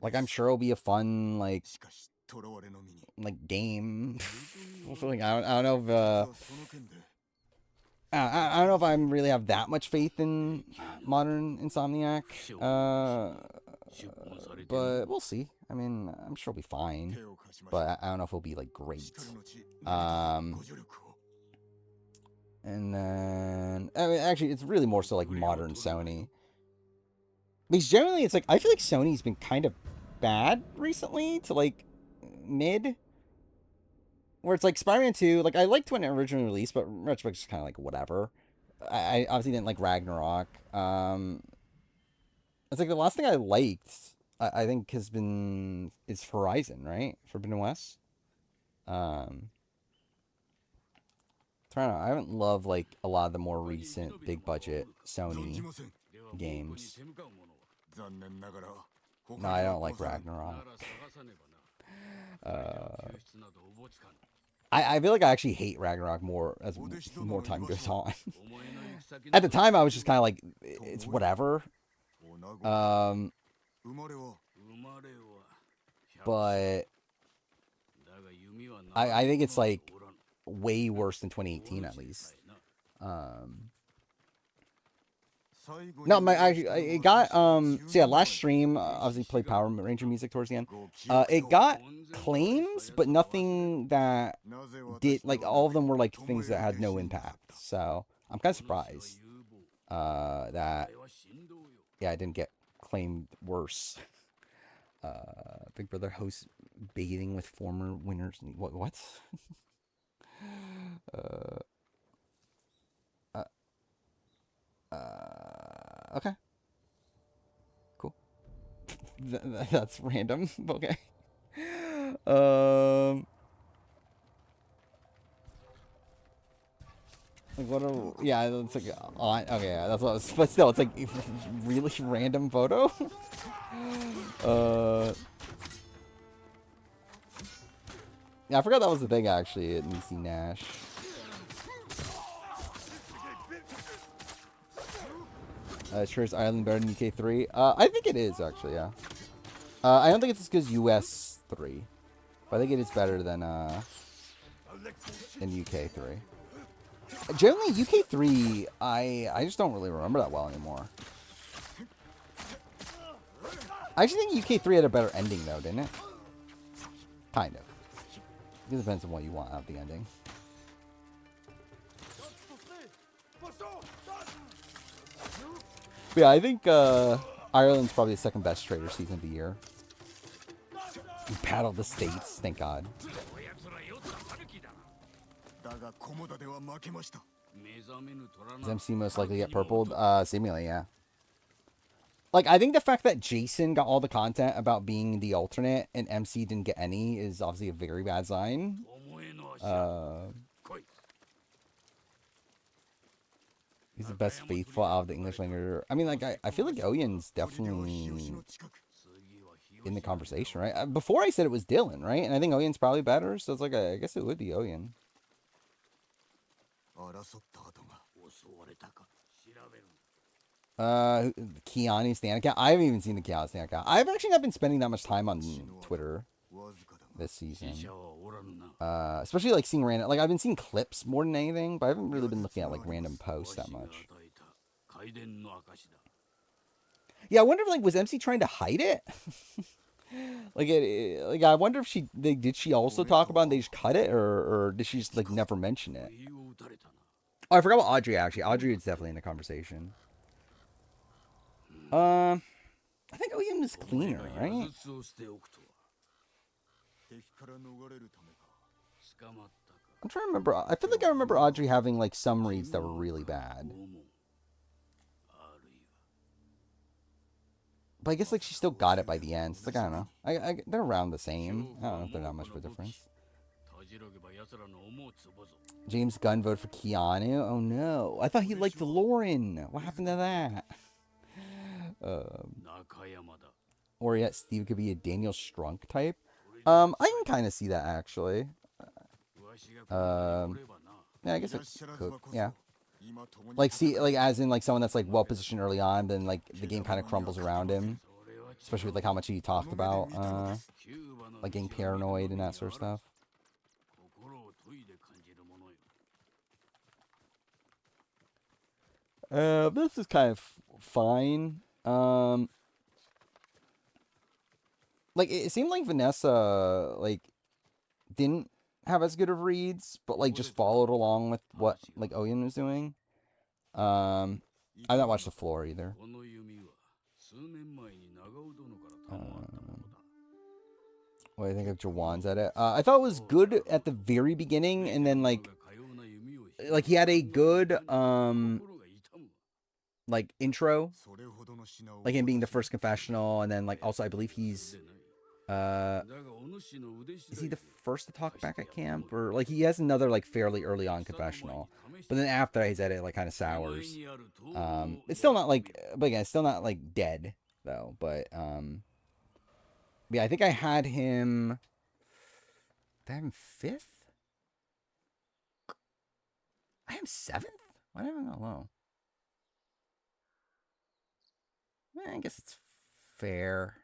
A: Like I'm sure it'll be a fun like game. Like, I don't know if I don't know if I really have that much faith in modern Insomniac. But we'll see. I mean, I'm sure it'll be fine. But I don't know if it'll be like great. And then I mean, actually, it's really more so like modern Sony. Because generally, it's like I feel like Sony's been kind of bad recently to like mid. Where it's like Spider-Man 2, like I liked when it originally released, but retrospect is kind of like whatever. I obviously didn't like Ragnarok. It's like the last thing I liked, I think, is Horizon, right? Forbidden West. Um, trying to, I haven't loved like a lot of the more recent big budget Sony games. No, I don't like Ragnarok. Uh, I feel like I actually hate Ragnarok more as more time goes on. At the time, I was just kind of like, it's whatever. Um, but I think it's like way worse than 2018 at least. No, it got so yeah, last stream obviously played Power Ranger music towards the end. It got claims, but nothing that did like all of them were like things that had no impact. So I'm kind of surprised that yeah, I didn't get claimed worse. Big Brother hosts bathing with former winners. What? uh, okay, cool. That's random. Okay. Like what a yeah, it's like on. Okay, yeah, that's what. But still, it's like really random photo. uh. Yeah, I forgot that was the thing actually at Niecy Nash. Sure is Ireland better than UK 3? I think it is actually, yeah. I don't think it's as good as US 3. But I think it is better than UK 3. Generally, UK 3, I just don't really remember that well anymore. I actually think UK 3 had a better ending though, didn't it? Kind of. It depends on what you want out of the ending. But yeah, I think Ireland's probably the second best trader season of the year. We battled the States, thank God. Is MC most likely to get purpled? Seemingly, yeah. Like, I think the fact that Jason got all the content about being the alternate and MC didn't get any is obviously a very bad sign. He's the best faithful out of the English language. I mean, like, I feel like Oyen's definitely in the conversation, right? Before I said it was Dylan, right? And I think Oyen's probably better, so it's like, I guess it would be Oyen. Keanu Stan account. I haven't even seen the Keanu Stan account. I've actually not been spending that much time on Twitter this season. Especially like seeing random, like I've been seeing clips more than anything, but I haven't really been looking at like random posts that much. Yeah, I wonder if like was MC trying to hide it? Like I wonder if did she also talk about it and they just cut it, or did she just like never mention it? Oh, I forgot about Audrey actually. Audrey is definitely in the conversation. I think Oyen is cleaner, right? I'm trying to remember. I feel like I remember Audrey having like some reads that were really bad. But I guess like she still got it by the end. It's like I don't know. They're around the same. I don't know if they're not much of a difference. James Gunn voted for Keanu. Oh no! I thought he liked Lauren. What happened to that? Or yet Steve could be a Daniel Strunk type. I can kind of see that actually. Yeah, I guess it could. Yeah. Like see, like as in like someone that's like well positioned early on, then like the game kind of crumbles around him. Especially with like how much he talked about, like getting paranoid and that sort of stuff. This is kind of fine. like it seemed like Vanessa like didn't have as good of reads, but like just followed along with what like Oyen was doing. Um, I've not watched the floor either. Um, what do you think of Jawan's edit? I thought it was good at the very beginning, and then like he had a good like intro, like him being the first confessional, and then like also I believe he's uh is he the first to talk back at camp, or like he has another like fairly early on confessional, but then after his edit like kind of sours. It's still not like, but again, it's still not like dead though. But yeah, I think I had him. Did I have him fifth? I have him seventh. Why did I have him low? I guess it's fair.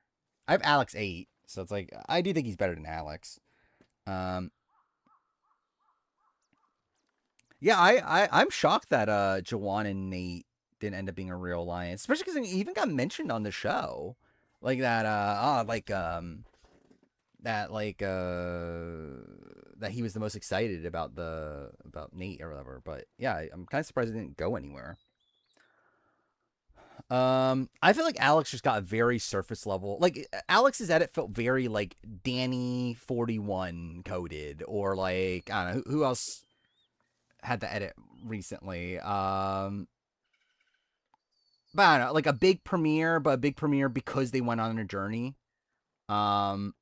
A: I have Alex 8, so it's like I do think he's better than Alex. Um, yeah, I'm shocked that Jawan and Nate didn't end up being a real alliance, especially because he even got mentioned on the show, like that. That that he was the most excited about Nate or whatever. But yeah, I'm kind of surprised it didn't go anywhere. I feel like Alex just got very surface level. Like Alex's edit felt very like Danny 41 coded, or like I don't know who else had the edit recently. But I don't know, like a big premiere, but a big premiere because they went on a journey. Um,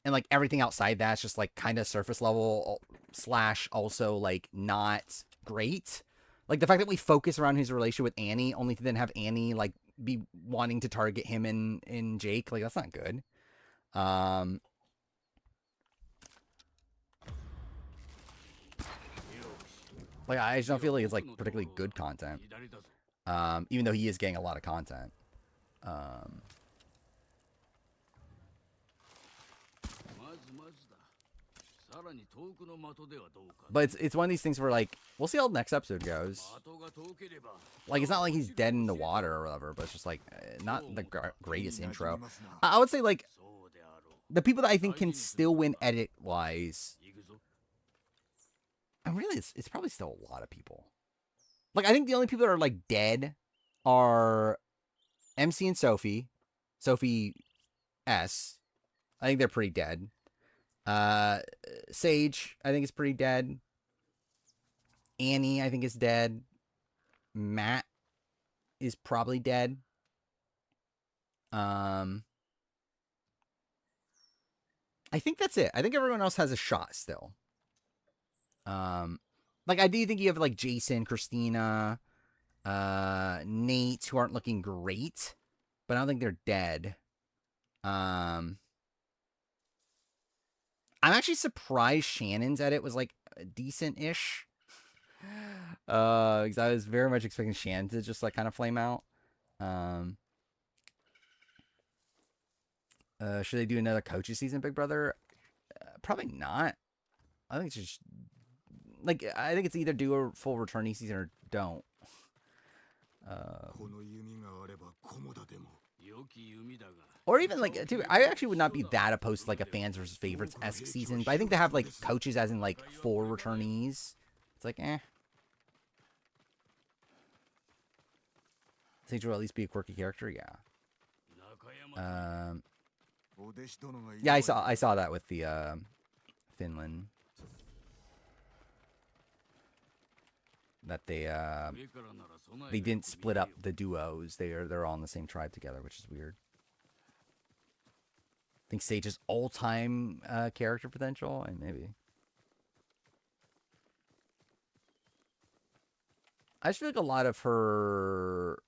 A: and like everything outside that's just like kind of surface level slash also like not great. Like the fact that we focus around his relationship with Annie, only to then have Annie like be wanting to target him and Jake, like that's not good. Um, like I just don't feel like it's like particularly good content. Even though he is getting a lot of content. Um, but it's one of these things where like we'll see how the next episode goes. Like it's not like he's dead in the water or whatever, but it's just like not the greatest intro. I would say like the people that I think can still win edit wise. And really, it's probably still a lot of people. Like I think the only people that are like dead are MC and Sophie, Sophie S. I think they're pretty dead. Uh, Sage, I think is pretty dead. Annie, I think is dead. Matt is probably dead. Um, I think that's it. I think everyone else has a shot still. Um, like I do think you have like Jason, Christina, Nate, who aren't looking great, but I don't think they're dead. Um, I'm actually surprised Shannon's edit was like decent-ish. Because I was very much expecting Shannon to just like kind of flame out. Um, should they do another coaches season, Big Brother? Probably not. I think it's just like I think it's either do a full returning season or don't. Uh, or even like, dude, I actually would not be that opposed to like a fans versus favorites esque season, but I think to have like coaches as in like 4 returnees, it's like Sage will at least be a quirky character, yeah. Um, yeah, I saw that with the Finland that they didn't split up the duos. They're all in the same tribe together, which is weird. I think Sage's all-time character potential, and maybe. I just feel like a lot of her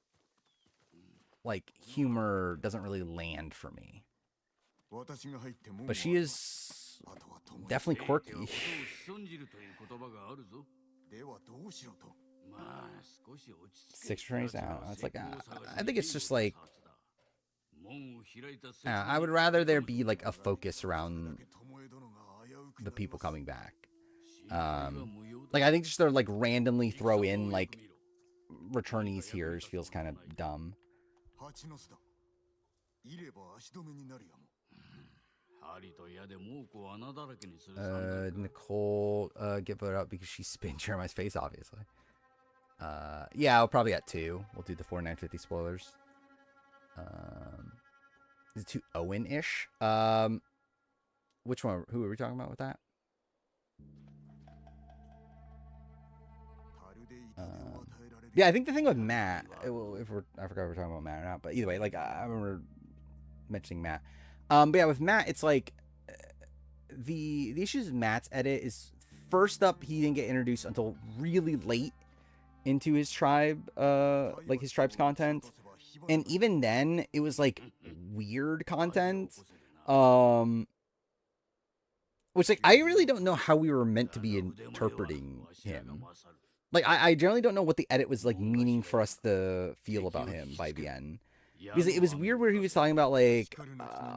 A: like humor doesn't really land for me. But she is definitely quirky. 6 trains down. It's like I think it's just like I would rather there be like a focus around the people coming back. Like I think just they're like randomly throw in like returnees here just feels kind of dumb. Nicole, give it up because she spit Jeremiah's face, obviously. Yeah, I'll probably at 2. We'll do the 4950 spoilers. Is it too Owen-ish? Which one? Who are we talking about with that? Yeah, I think the thing with Matt, I forgot if we're talking about Matt or not, but either way, like I remember mentioning Matt. But yeah, with Matt, it's like the issues with Matt's edit is first up, he didn't get introduced until really late into his tribe, like his tribe's content, and even then, it was like weird content, which like I really don't know how we were meant to be interpreting him. Like I generally don't know what the edit was like meaning for us to feel about him by the end. Because it was weird where he was talking about like,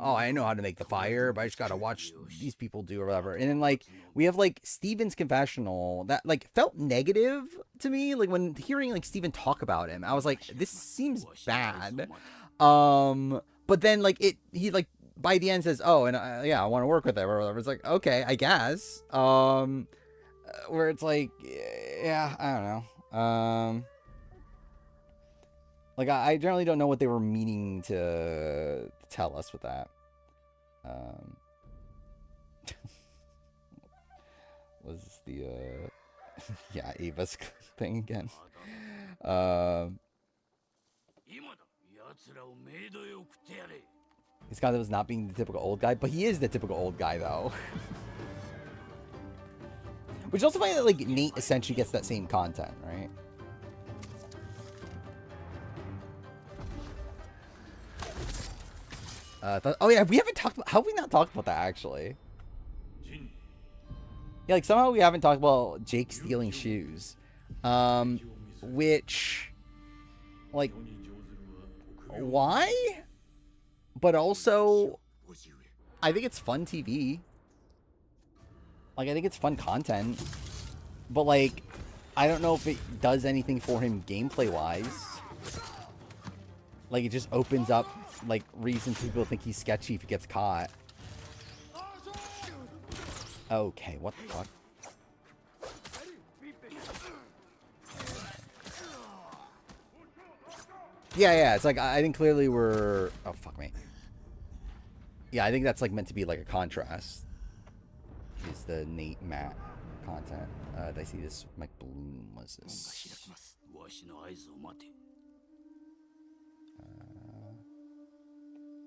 A: oh, I know how to make the fire, but I just gotta watch these people do or whatever. And then like we have like Steven's confessional that like felt negative to me. Like when hearing like Steven talk about him, I was like, this seems bad. But then like he like by the end says, oh, and yeah, I want to work with him or whatever. It's like, okay, I guess. Where it's like, yeah, I don't know. Like, I generally don't know what they were meaning to tell us with that. Was this the, yeah, Ava's thing again? This guy that was not being the typical old guy, but he is the typical old guy, though. Which is also funny that, like, Nate essentially gets that same content, right? Oh yeah, we haven't talked about, how have we not talked about that actually? Yeah, like somehow we haven't talked about Jake stealing shoes. Which, like, why? But also, I think it's fun TV. Like, I think it's fun content. But like, I don't know if it does anything for him gameplay-wise. Like, it just opens up, like, reasons people think he's sketchy if he gets caught. Okay, what the fuck? Yeah, it's like, I think clearly we're... Oh, fuck me. Yeah, I think that's, like, meant to be, like, a contrast. Is the Nate Matt content. Did I see this? Mike Bloom was this?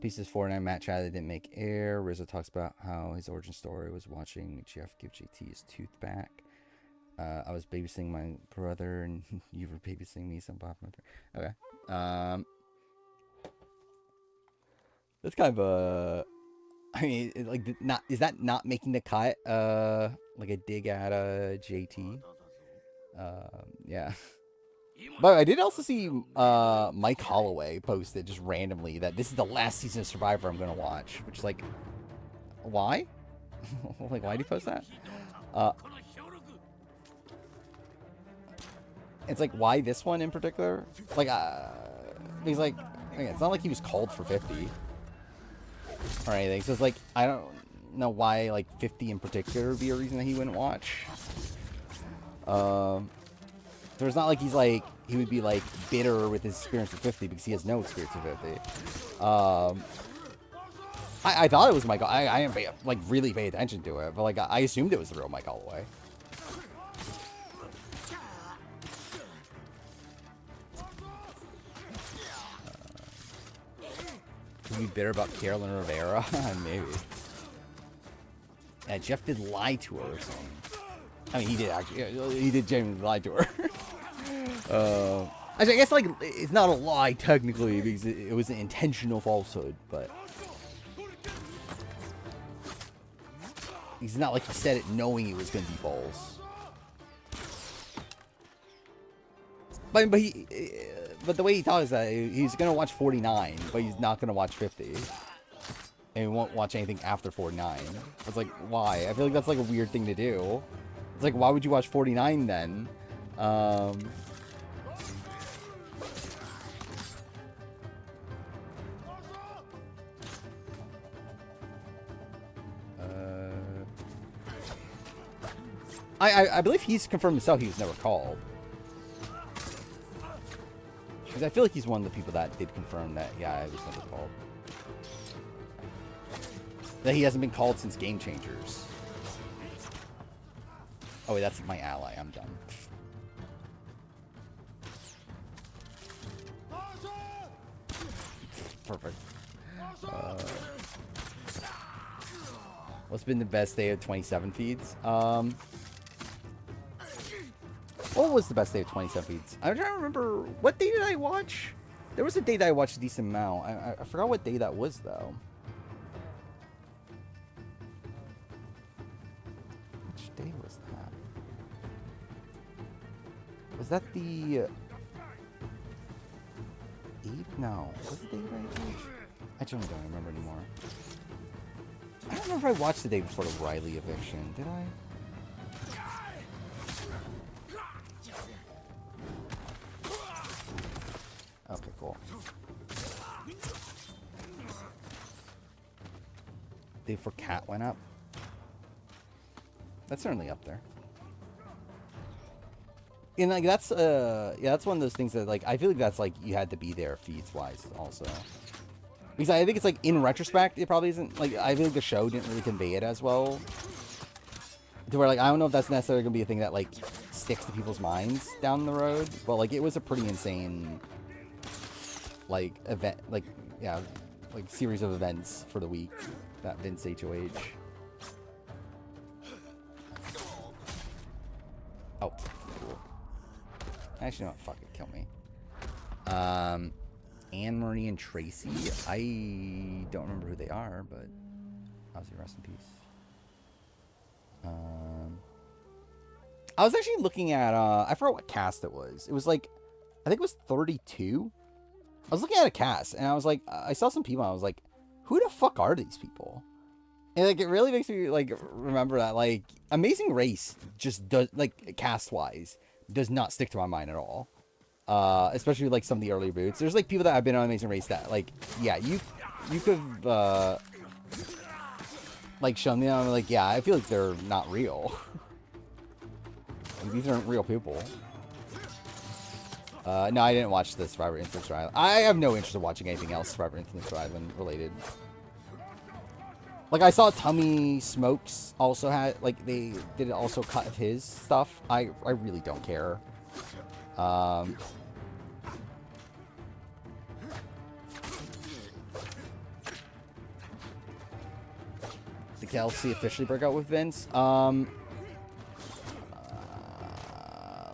A: Pieces 4-9 Matt Chad didn't make air. Rizzo talks about how his origin story was watching Jeff give JT his tooth back. I was babysitting my brother and you were babysitting me some pop. Okay. That's kind of a... I mean, like, not is that not making the cut? Like a dig at JT. Yeah. But I did also see Mike Holloway posted just randomly that this is the last season of Survivor I'm gonna watch, which is like, why? Like, why do you post that? It's like, why this one in particular? Like, he's like, it's not like he was called for 50 or anything. So it's like, I don't know why like 50 in particular would be a reason that he wouldn't watch. So it's not like he's like, he would be like bitter with his experience with 50 because he has no experience with 50. I thought it was Michael. I didn't like really pay attention to it, but like I assumed it was the real Mike Holloway. Could be bitter about Carolyn Rivera? Maybe. Yeah, Jeff did lie to her or something. I mean, he did actually. He did genuinely lie to her. I guess like it's not a lie technically because it was an intentional falsehood, but it's not like he said it knowing it was going to be false. But the way he talks that he's going to watch 49, but he's not going to watch 50. And he won't watch anything after 49. It's like, why? I feel like that's like a weird thing to do. It's like, why would you watch 49 then? I believe he's confirmed himself he was never called. Because I feel like he's one of the people that did confirm that, yeah, I was never called. That he hasn't been called since Game Changers. Oh, wait, that's my ally. I'm done. Perfect. What's been the best day of 27 feeds? What was the best day of 27 feeds? I'm trying to remember. What day did I watch? There was a day that I watched a decent amount. I forgot what day that was, though. Which day was that? Was that the 8th? No. Was it the 8th? I don't remember anymore. I don't remember if I watched the day before the Riley eviction. Did I? Okay, cool. Day before Cat went up. That's certainly up there. And like that's yeah, that's one of those things that like I feel like that's like you had to be there feeds wise also. Because I think it's like in retrospect it probably isn't like I feel like the show didn't really convey it as well. To where like I don't know if that's necessarily gonna be a thing that like sticks to people's minds down the road. But like it was a pretty insane like event like yeah, like series of events for the week that Vince HOH. Oh, cool. Actually, no, fuck it, kill me. Anne Marie and Tracy. I don't remember who they are, but obviously rest in peace. I was actually looking at I forgot what cast it was. It was like I think it was 32. I was looking at a cast and I was like I saw some people and I was like, who the fuck are these people? And like it really makes me like remember that like Amazing Race just does like cast wise does not stick to my mind at all. Especially like some of the early boots. There's like people that have been on Amazing Race that like yeah you could like show me I'm like yeah I feel like they're not real. Like, these aren't real people. No, I didn't watch the Survivor Influence Island. I have no interest in watching anything else Survivor Influence Island related. Like I saw Tummy Smokes also had like they did also cut of his stuff. I really don't care. Did Kelsey officially break out with Vince?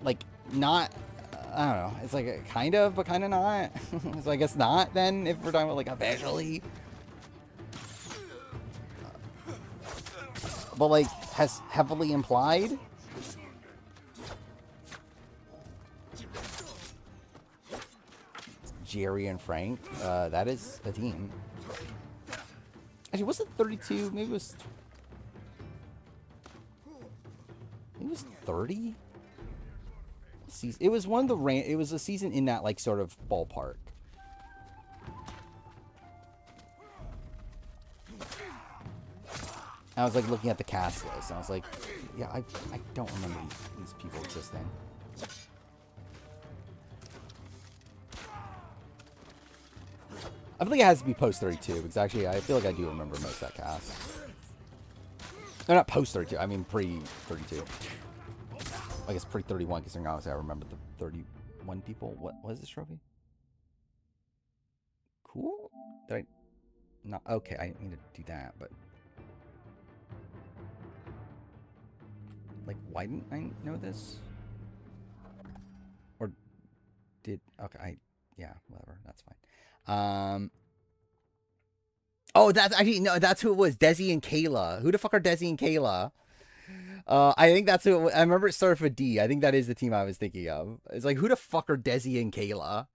A: Like not. I don't know. It's like a kind of, but kind of not. So I guess not. Then if we're talking about like officially. But like has heavily implied. Jerry and Frank, that is a team. Actually, was it 32? Maybe it was 30. It was one of the it was a season in that like sort of ballpark. I was like looking at the cast list, and I was like, yeah, I don't remember these people existing. I feel like it has to be post 32 because actually I feel like I do remember most of that cast. No, not post 32. I mean pre 32. I guess pre 31 because obviously I remember the 31 people. What was this trophy? Cool. Did I not? Okay, I need to do that, but like, why didn't I know this? Or did? Okay, yeah, whatever. That's fine. Oh, that's actually no. That's who it was. Desi and Kayla. Who the fuck are Desi and Kayla? I think that's who. I remember it started with D. I think that is the team I was thinking of. It's like who the fuck are Desi and Kayla?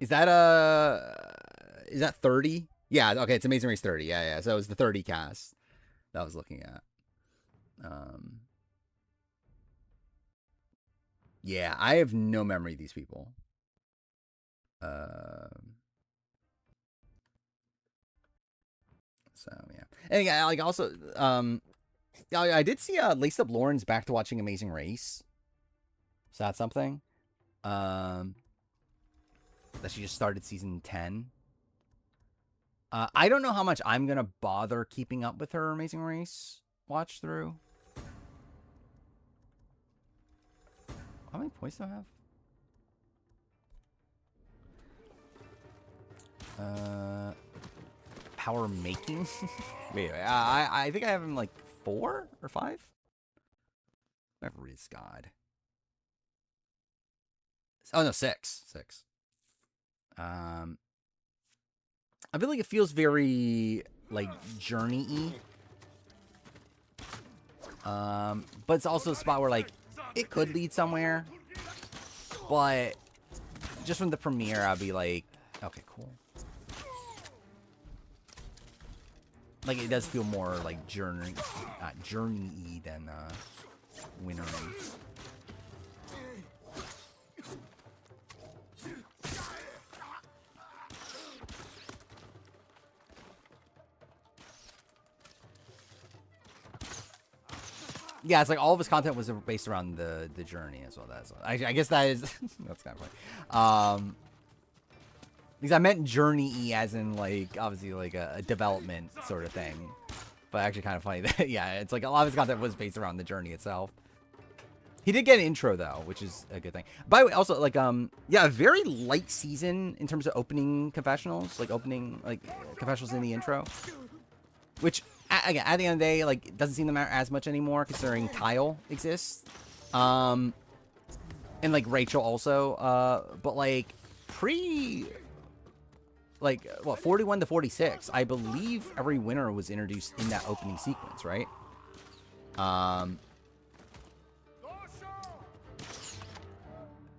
A: Is that 30? Yeah. Okay, it's Amazing Race 30. Yeah, yeah. So it was the 30 cast that I was looking at. Yeah, I have no memory of these people. So yeah, and like also I did see Laced Up Lauren's back to watching Amazing Race. Is that something? Um, that she just started season 10. I don't know how much I'm gonna bother keeping up with her Amazing Race watch through. How many points do I have? Power making. Wait, I think I have him like 4 or 5. I have Riz God. Oh no, 6. 6. I feel like it feels very like journey-y. But it's also a spot where like it could lead somewhere. But just from the premiere, I'll be like, okay, cool. Like it does feel more like journey-y than Winter Race. Yeah, it's like all of his content was based around the journey as well. I guess that is that's kind of funny. Because I meant journey as in like obviously like a development sort of thing, but actually kind of funny that yeah, it's like a lot of his content was based around the journey itself. He did get an intro though, which is a good thing. By the way, also like yeah, a very light season in terms of opening confessionals, like opening like confessionals in the intro, which again at the end of the day like it doesn't seem to matter as much anymore considering Kyle exists, and like Rachel also, but like pre. Like, what, 41 to 46, I believe every winner was introduced in that opening sequence, right?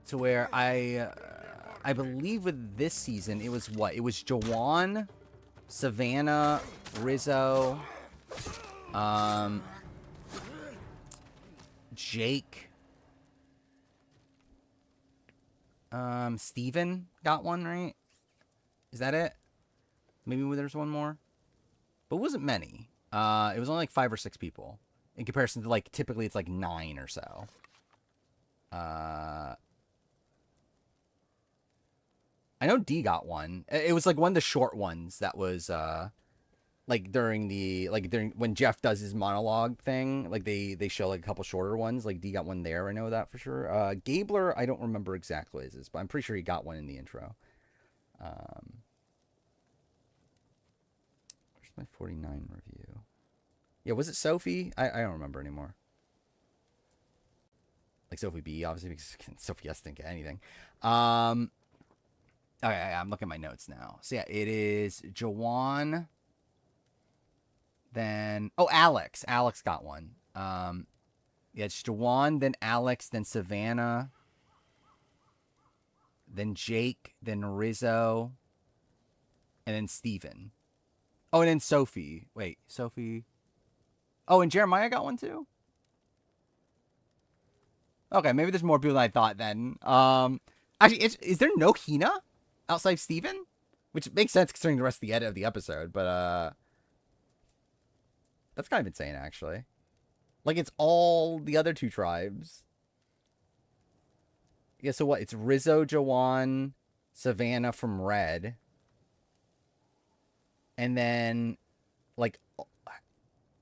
A: To where I believe with this season, it was what? It was Jawan, Savannah, Rizzo, Jake, Steven got one, right? Is that it? Maybe there's one more. But it wasn't many. It was only like 5 or 6 people. In comparison to like, typically it's like 9 or so. I know D got one. It was like one of the short ones that was, like during when Jeff does his monologue thing, like they show like a couple shorter ones. Like D got one there. I know that for sure. Gabler, I don't remember exactly what it is, but I'm pretty sure he got one in the intro. Where's my 49 review? Yeah, was it Sophie? I don't remember anymore. Like Sophie B, obviously, because Sophie S didn't get anything. Okay, I'm looking at my notes now. So yeah, it is Jawan. Then Alex. Alex got one. Yeah, it's Jawan, then Alex, then Savannah, then Jake, then Rizzo, and then Steven. Oh, and then Sophie. Wait, Sophie. Oh, and Jeremiah got one too? Okay, maybe there's more people than I thought then. Actually, is there no Hina outside Steven? Which makes sense considering the rest of the edit of the episode, but that's kind of insane actually. Like it's all the other 2 tribes. Yeah, so what? It's Rizzo, Jawan, Savannah from Red. And then like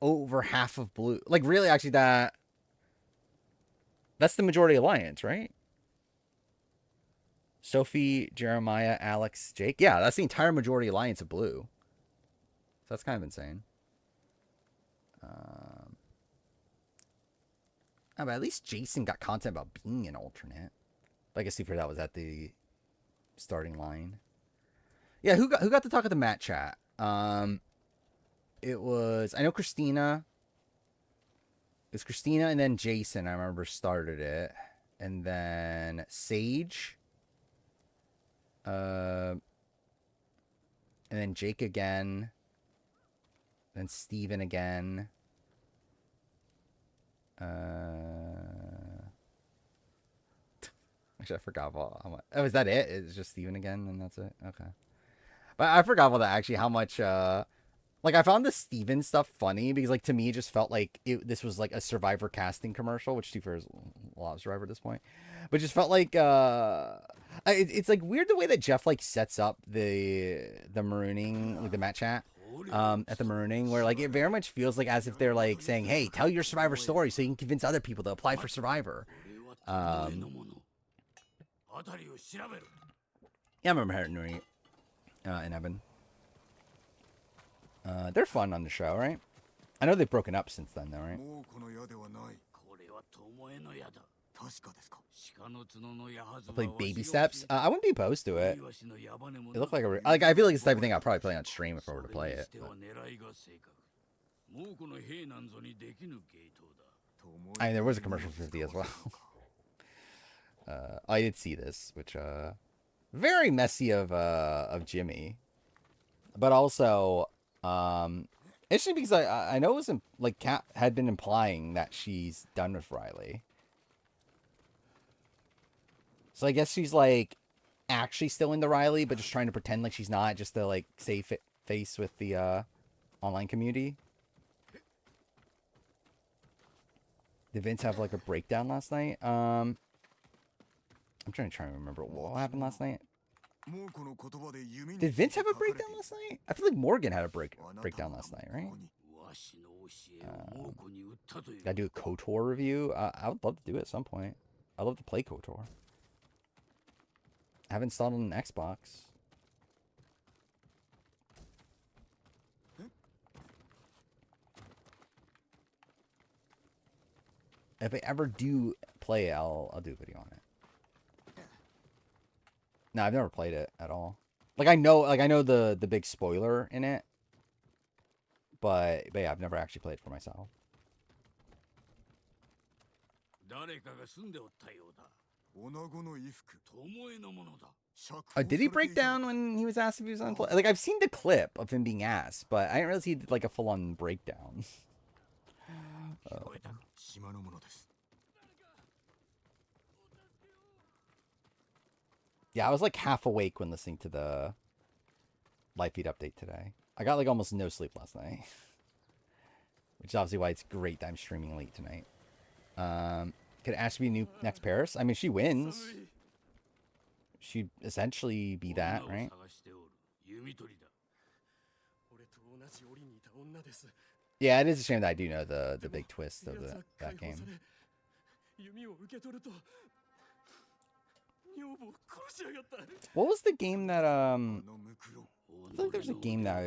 A: over half of Blue. Like really actually that's the majority alliance, right? Sophie, Jeremiah, Alex, Jake. Yeah, that's the entire majority alliance of Blue. So that's kind of insane. But at least Jason got content about being an alternate. I guess for that was at the starting line. Yeah, who got to talk at the Matt chat? It was I know Christina. It was Christina and then Jason. I remember started it, and then Sage. And then Jake again. Then Steven again. Actually, I forgot how much. Oh, is that it? It's just Steven again, and that's it. Okay. But I forgot about that. Actually, how much Like, I found the Steven stuff funny because, like, to me, it just felt like this was like a Survivor casting commercial, which to be fair is a lot of Survivor at this point, but it just felt like it's like weird the way that Jeff like sets up the marooning, like the match chat, at the marooning, where like it very much feels like as if they're like saying, "Hey, tell your Survivor story so you can convince other people to apply for Survivor." Yeah, I remember Harry and Evan. They're fun on the show, right? I know they've broken up since then, though, right? I played Baby Steps. I wouldn't be opposed to it. It looked like like I feel like it's the type of thing I'll probably play on stream if I were to play it. But... I mean, there was a commercial for 50 as well. I did see this, which very messy of Jimmy, but also interesting because I know it was like Kat had been implying that she's done with Riley. So I guess she's like actually still into Riley, but just trying to pretend like she's not, just to like save face with the online community. Did Vince have like a breakdown last night? I'm trying to remember what happened last night. Did Vince have a breakdown last night? I feel like Morgan had a breakdown last night, right? Gotta do a KOTOR review. I would love to do it at some point. I'd love to play KOTOR. I haven't installed on an Xbox. If I ever do play it, I'll do a video on it. No, I've never played it at all. Like I know the big spoiler in it, but yeah, I've never actually played it for myself. Did he break down when he was asked if he was on play? Like I've seen the clip of him being asked, but I didn't realize he did like a full-on breakdown. Yeah, I was like half awake when listening to the live feed update today. I got like almost no sleep last night, which is obviously why it's great that I'm streaming late tonight. Could Ashley be new next Paris? I mean, she wins. She'd essentially be that, right? Yeah, it is a shame that I do know the big twist of that game. What was the game that I feel like there's a game that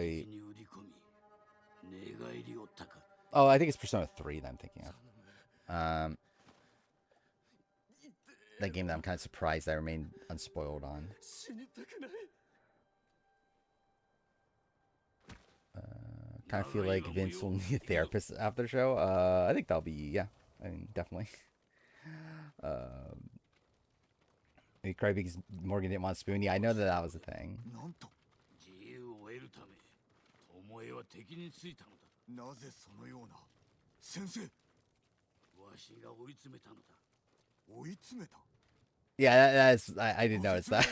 A: oh, I think it's Persona 3 that I'm thinking of. That game that I'm kind of surprised I remained unspoiled on. Kind of feel like Vince will need a therapist after the show. I think that'll be, yeah. I mean, definitely. Maybe cry because Morgan didn't want Spoon. Yeah, I know that was a thing. Yeah, that's I didn't notice that.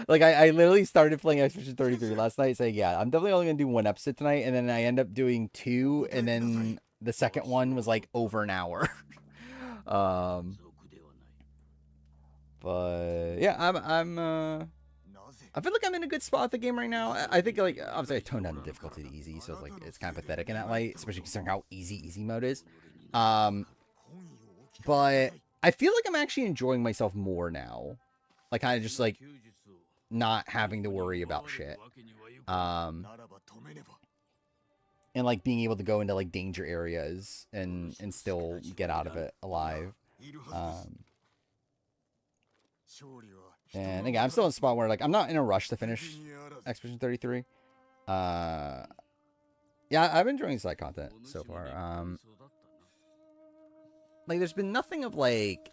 A: Like I literally started playing Expedition 33 last night, saying, yeah, I'm definitely only gonna do one episode tonight, and then I end up doing two, and then the second one was like over an hour. But yeah, I feel like I'm in a good spot at the game right now. I think like obviously I toned down the difficulty to easy, so it's like it's kind of pathetic in that light, especially considering how easy mode is. But I feel like I'm actually enjoying myself more now. Like kind of just like not having to worry about shit. And like being able to go into like danger areas and still get out of it alive. And again, I'm still in a spot where like I'm not in a rush to finish Expedition 33. Yeah, I've been enjoying side content so far. Like there's been nothing of like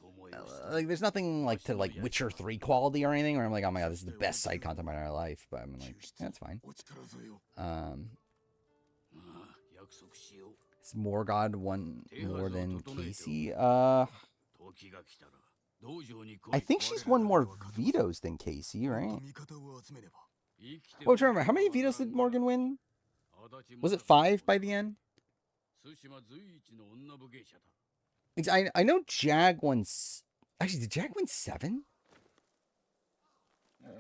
A: there's nothing like to like Witcher 3 quality or anything where I'm like, oh my god, this is the best side content of my life. But I'm like, yeah, that's fine. It's Morgod one more than Casey. I think she's won more vetoes than Casey, right? Oh, remember, how many vetoes did Morgan win? Was it 5 by the end? I know Jag won. Actually, did Jag win 7?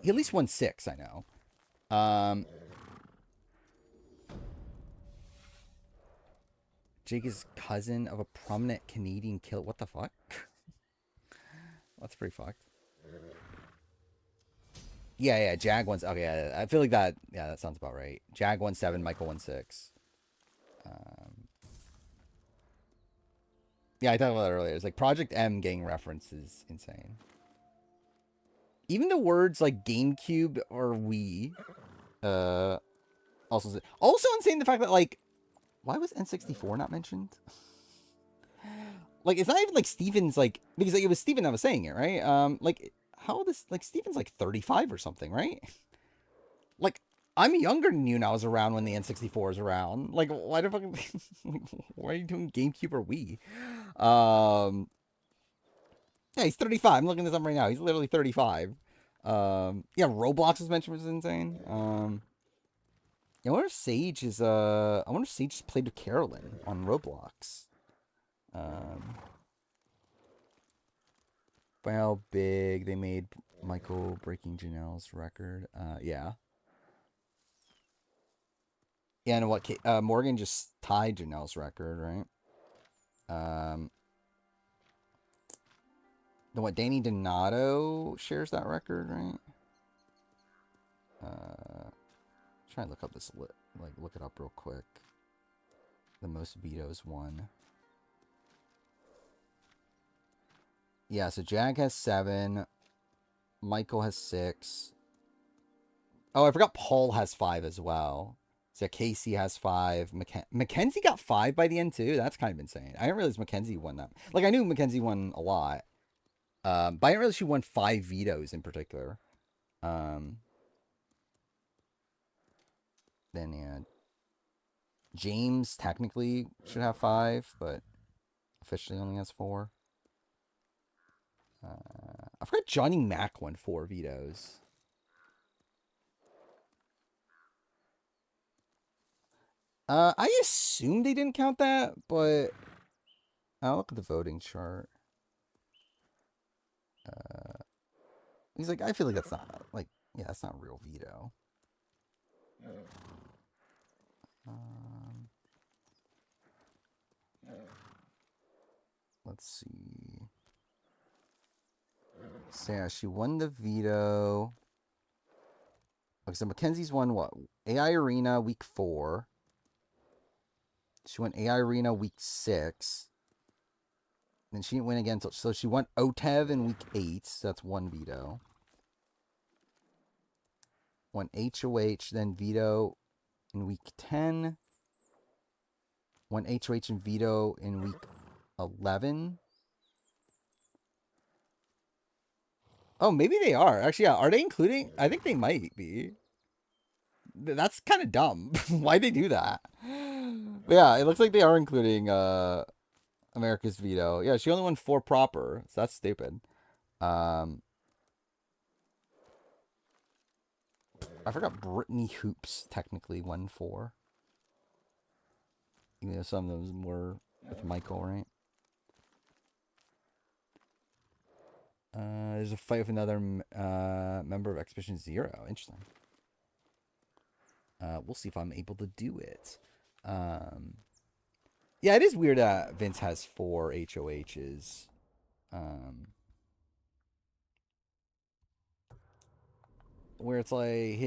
A: He at least won 6, I know. Jake is cousin of a prominent Canadian killer. What the fuck? That's pretty fucked. Yeah, Jag won. Okay, yeah, I feel like that. Yeah, that sounds about right. Jag won 7, Michael won 6. Yeah, I talked about that earlier. It's like Project M getting referenced is insane. Even the words like GameCube or Wii, also insane the fact that like, why was N64 not mentioned? Like, it's not even like Steven's like, because like, it was Steven that was saying it, right? Like, how old is like Steven's like 35 or something, right? Like, I'm younger than you, and I was around when the N64 is around. Like, why the fucking, why are you doing GameCube or Wii? Yeah, he's 35. I'm looking this up right now. He's literally 35. Yeah, Roblox was mentioned, which is insane. I wonder if Sage is I wonder if Sage just played with Carolyn on Roblox. By how big they made Michael breaking Janelle's record. Yeah. Yeah, and what Morgan just tied Janelle's record, right? Then what Danny Donato shares that record, right? Try and look up this look it up real quick. The most vetoes won. Yeah, so Jag has 7. Michael has 6. Oh, I forgot Paul has 5 as well. So Casey has 5. Mackenzie got 5 by the end too. That's kind of insane. I didn't realize Mackenzie won that. Like I knew Mackenzie won a lot, but I didn't realize she won 5 vetoes in particular. Then yeah, James technically should have 5, but officially only has 4. I forgot Johnny Mac won 4 vetoes. I assume they didn't count that, but I'll look at the voting chart. He's like, I feel like that's not like, yeah, that's not a real veto. Let's see. So yeah, she won the veto. Okay, so Mackenzie's won what? AI Arena week 4. She won AI Arena week 6. Then she didn't win again, so she won OTEV in week 8. So that's 1 veto. Won HOH, then veto in week 10. Won HOH and veto in week 11. Oh, maybe they are. Actually, yeah. Are they including? I think they might be. That's kind of dumb. Why'd they do that? But yeah, it looks like they are including America's veto. Yeah, she only won 4 proper, so that's stupid. I forgot Brittany Hoops technically won 4. Even though some of them were with Michael, right? There's a fight with another member of Expedition Zero. Interesting. We'll see if I'm able to do it. Yeah, it is weird that Vince has 4 HOHs. Where it's like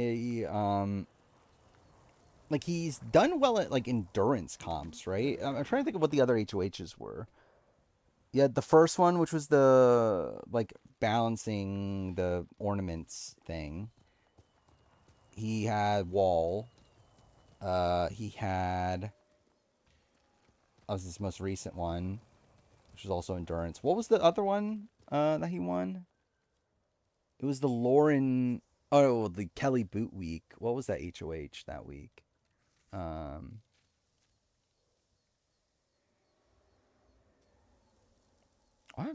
A: he's done well at like endurance comps, right? I'm trying to think of what the other HOHs were. Yeah, the first one, which was the like balancing the ornaments thing. He had wall. He had. That was his most recent one, which was also endurance. What was the other one that he won? It was the Lauren. Oh, the Kelly Boot week. What was that HOH that week? I'm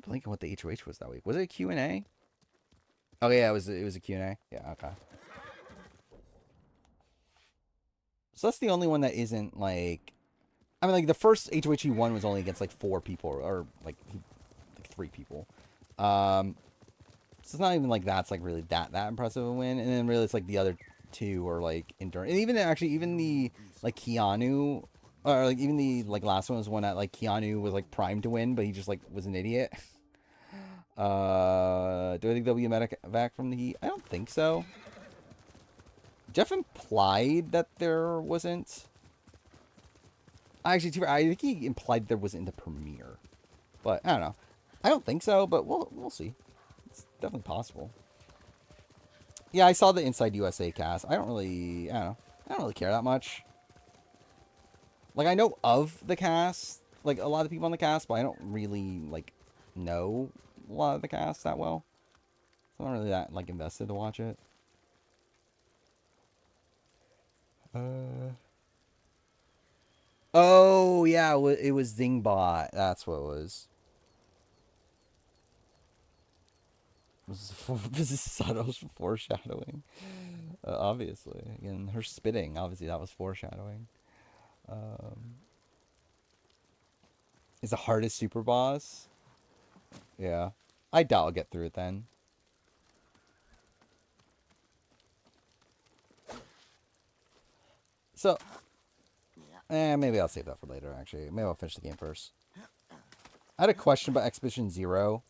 A: blanking what the HOH was that week. Was it a Q&A? Oh yeah, it was a Q&A. Yeah, okay. So that's the only one that isn't like. I mean, like the first HOH he won was only against like 4 people or like 3 people. So it's not even like that's like really that impressive a win. And then really it's like the other 2 are like endurance. And even actually even the like Keanu or like even the like last one was one that like Keanu was like primed to win, but he just like was an idiot. Do I think there'll be a medevac from the Heat? I don't think so. Jeff implied that there wasn't. Actually, I think he implied there wasn't in the premiere, but I don't know. I don't think so, but we'll see. It's definitely possible. Yeah, I saw the Inside USA cast. I don't know. I don't really care that much. Like I know of the cast, like a lot of people on the cast, but I don't really like know a lot of the cast that well. So I'm not really that like invested to watch it. Oh yeah, it was Zingbot. That's what it was. This is subtle foreshadowing. Obviously, again, her spitting. Obviously, that was foreshadowing. Is the hardest super boss? Yeah, I doubt I'll get through it then. So, maybe I'll save that for later. Actually, maybe I'll finish the game first. I had a question about Expedition Zero,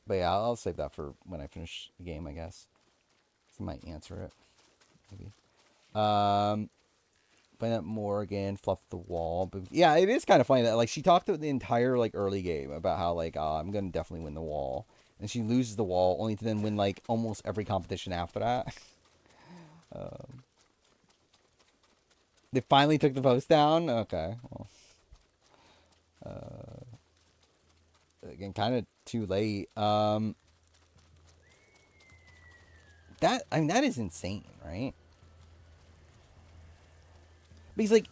A: but yeah, I'll save that for when I finish the game, I guess. So I might answer it, maybe. Find out more again, fluff the wall. But yeah, it is kind of funny that like she talked the entire like early game about how like I'm gonna definitely win the wall, and she loses the wall only to then win like almost every competition after that. They finally took the post down. Okay, well, again, kind of too late. That I mean that is insane, right? Because like,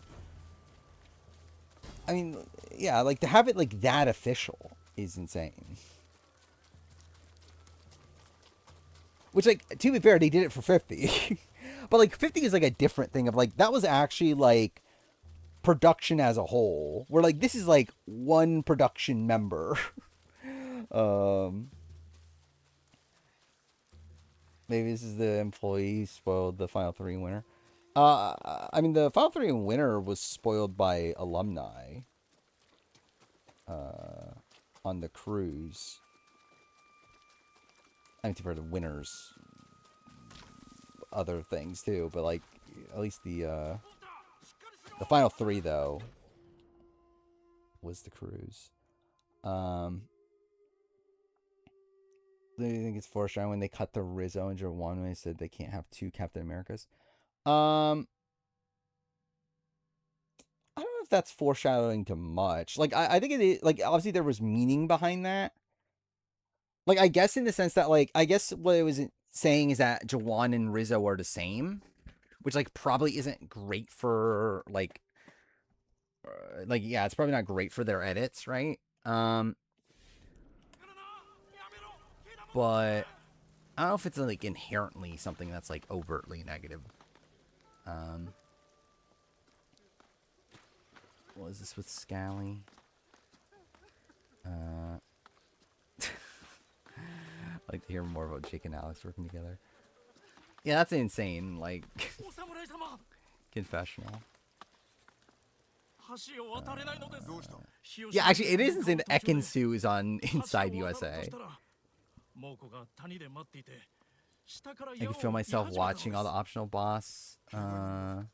A: I mean, yeah, like to have it like that official is insane. Which, like, to be fair, they did it for 50. But, like, 50 is, like, a different thing of, like, that was actually, like, production as a whole. Where, like, this is, like, one production member. Maybe this is the employee who spoiled the Final 3 winner. I mean, the Final 3 winner was spoiled by alumni. On the cruise. I mean, for the winners other things too, but like at least the final 3 though was the cruise. Do you think it's foreshadowing when they cut the Rizzo and Jawan when they said they can't have 2 Captain Americas? I don't know if that's foreshadowing too much. Like I think it is, like obviously there was meaning behind that. Like I guess in the sense that like I guess what it was saying is that Jawan and Rizzo are the same, which like probably isn't great for like yeah, it's probably not great for their edits, right? But I don't know if it's like inherently something that's like overtly negative. What is this with Scally? I'd like to hear more about Jake and Alex working together. Yeah, that's insane. Like confessional. Yeah, actually, it is insane that Ekinsu is on Inside USA. I can feel myself watching all the optional boss. Yeah,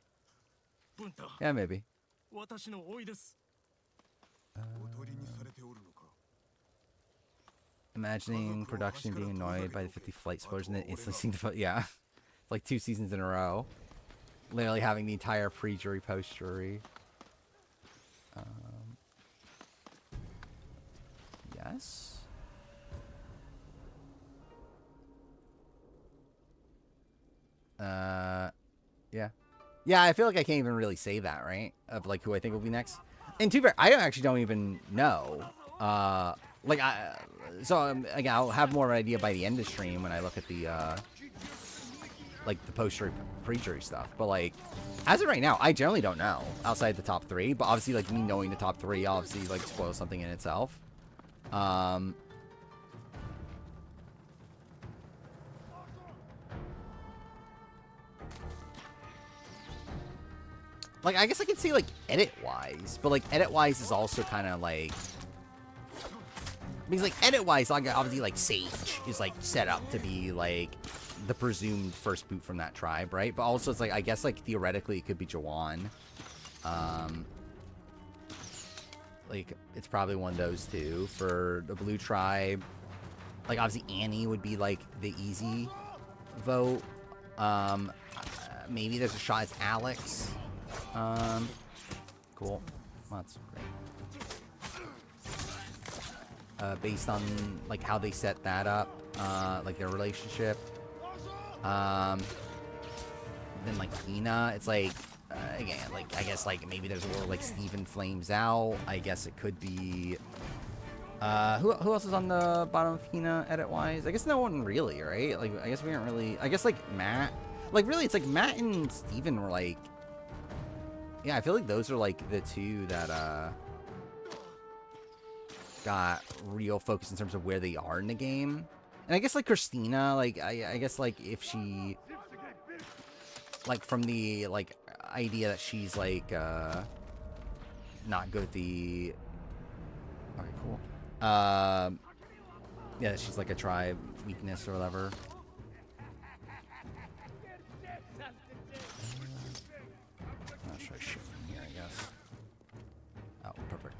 A: maybe. Imagining production being annoyed by the 50 flight spoilers and then instantly seeing the yeah, it's like 2 seasons in a row. Literally having the entire pre-jury, post-jury. Yes. Yeah. Yeah, I feel like I can't even really say that, right? Of like who I think will be next. And to be fair, I actually don't even know. So again, I'll have more of an idea by the end of stream when I look at the like the post-jury, pre-jury stuff. But like, as of right now, I generally don't know outside the top 3. But obviously, like me knowing the top 3, obviously like spoils something in itself. Like, I guess I could say, like, edit-wise. But, like, edit-wise is also kind of, like... Because, like, edit-wise, like, obviously, like, Sage is, like, set up to be, like, the presumed first boot from that tribe, right? But also, it's, like, I guess, like, theoretically, it could be Jawan. Like, it's probably one of those two. For the blue tribe, like, obviously, Annie would be, like, the easy vote. Maybe there's a shot as Alex. Cool. Well, that's great. Based on, like, how they set that up, like, their relationship. Then, like, Hina, it's like, again, like, I guess, like, maybe there's a world, like, Steven flames out. I guess it could be, who else is on the bottom of Hina, edit-wise? I guess no one really, right? Like, I guess we aren't really, I guess, like, Matt. Like, really, it's like Matt and Steven were, like, yeah, I feel like those are, like, the two that, got real focus in terms of where they are in the game. And I guess, like, Christina, like, I guess, like, if she, like, from the, like, idea that she's, like, not good at the, okay, cool. Yeah, she's, like, a tribe weakness or whatever. Try to shift from here, I guess. Oh, perfect.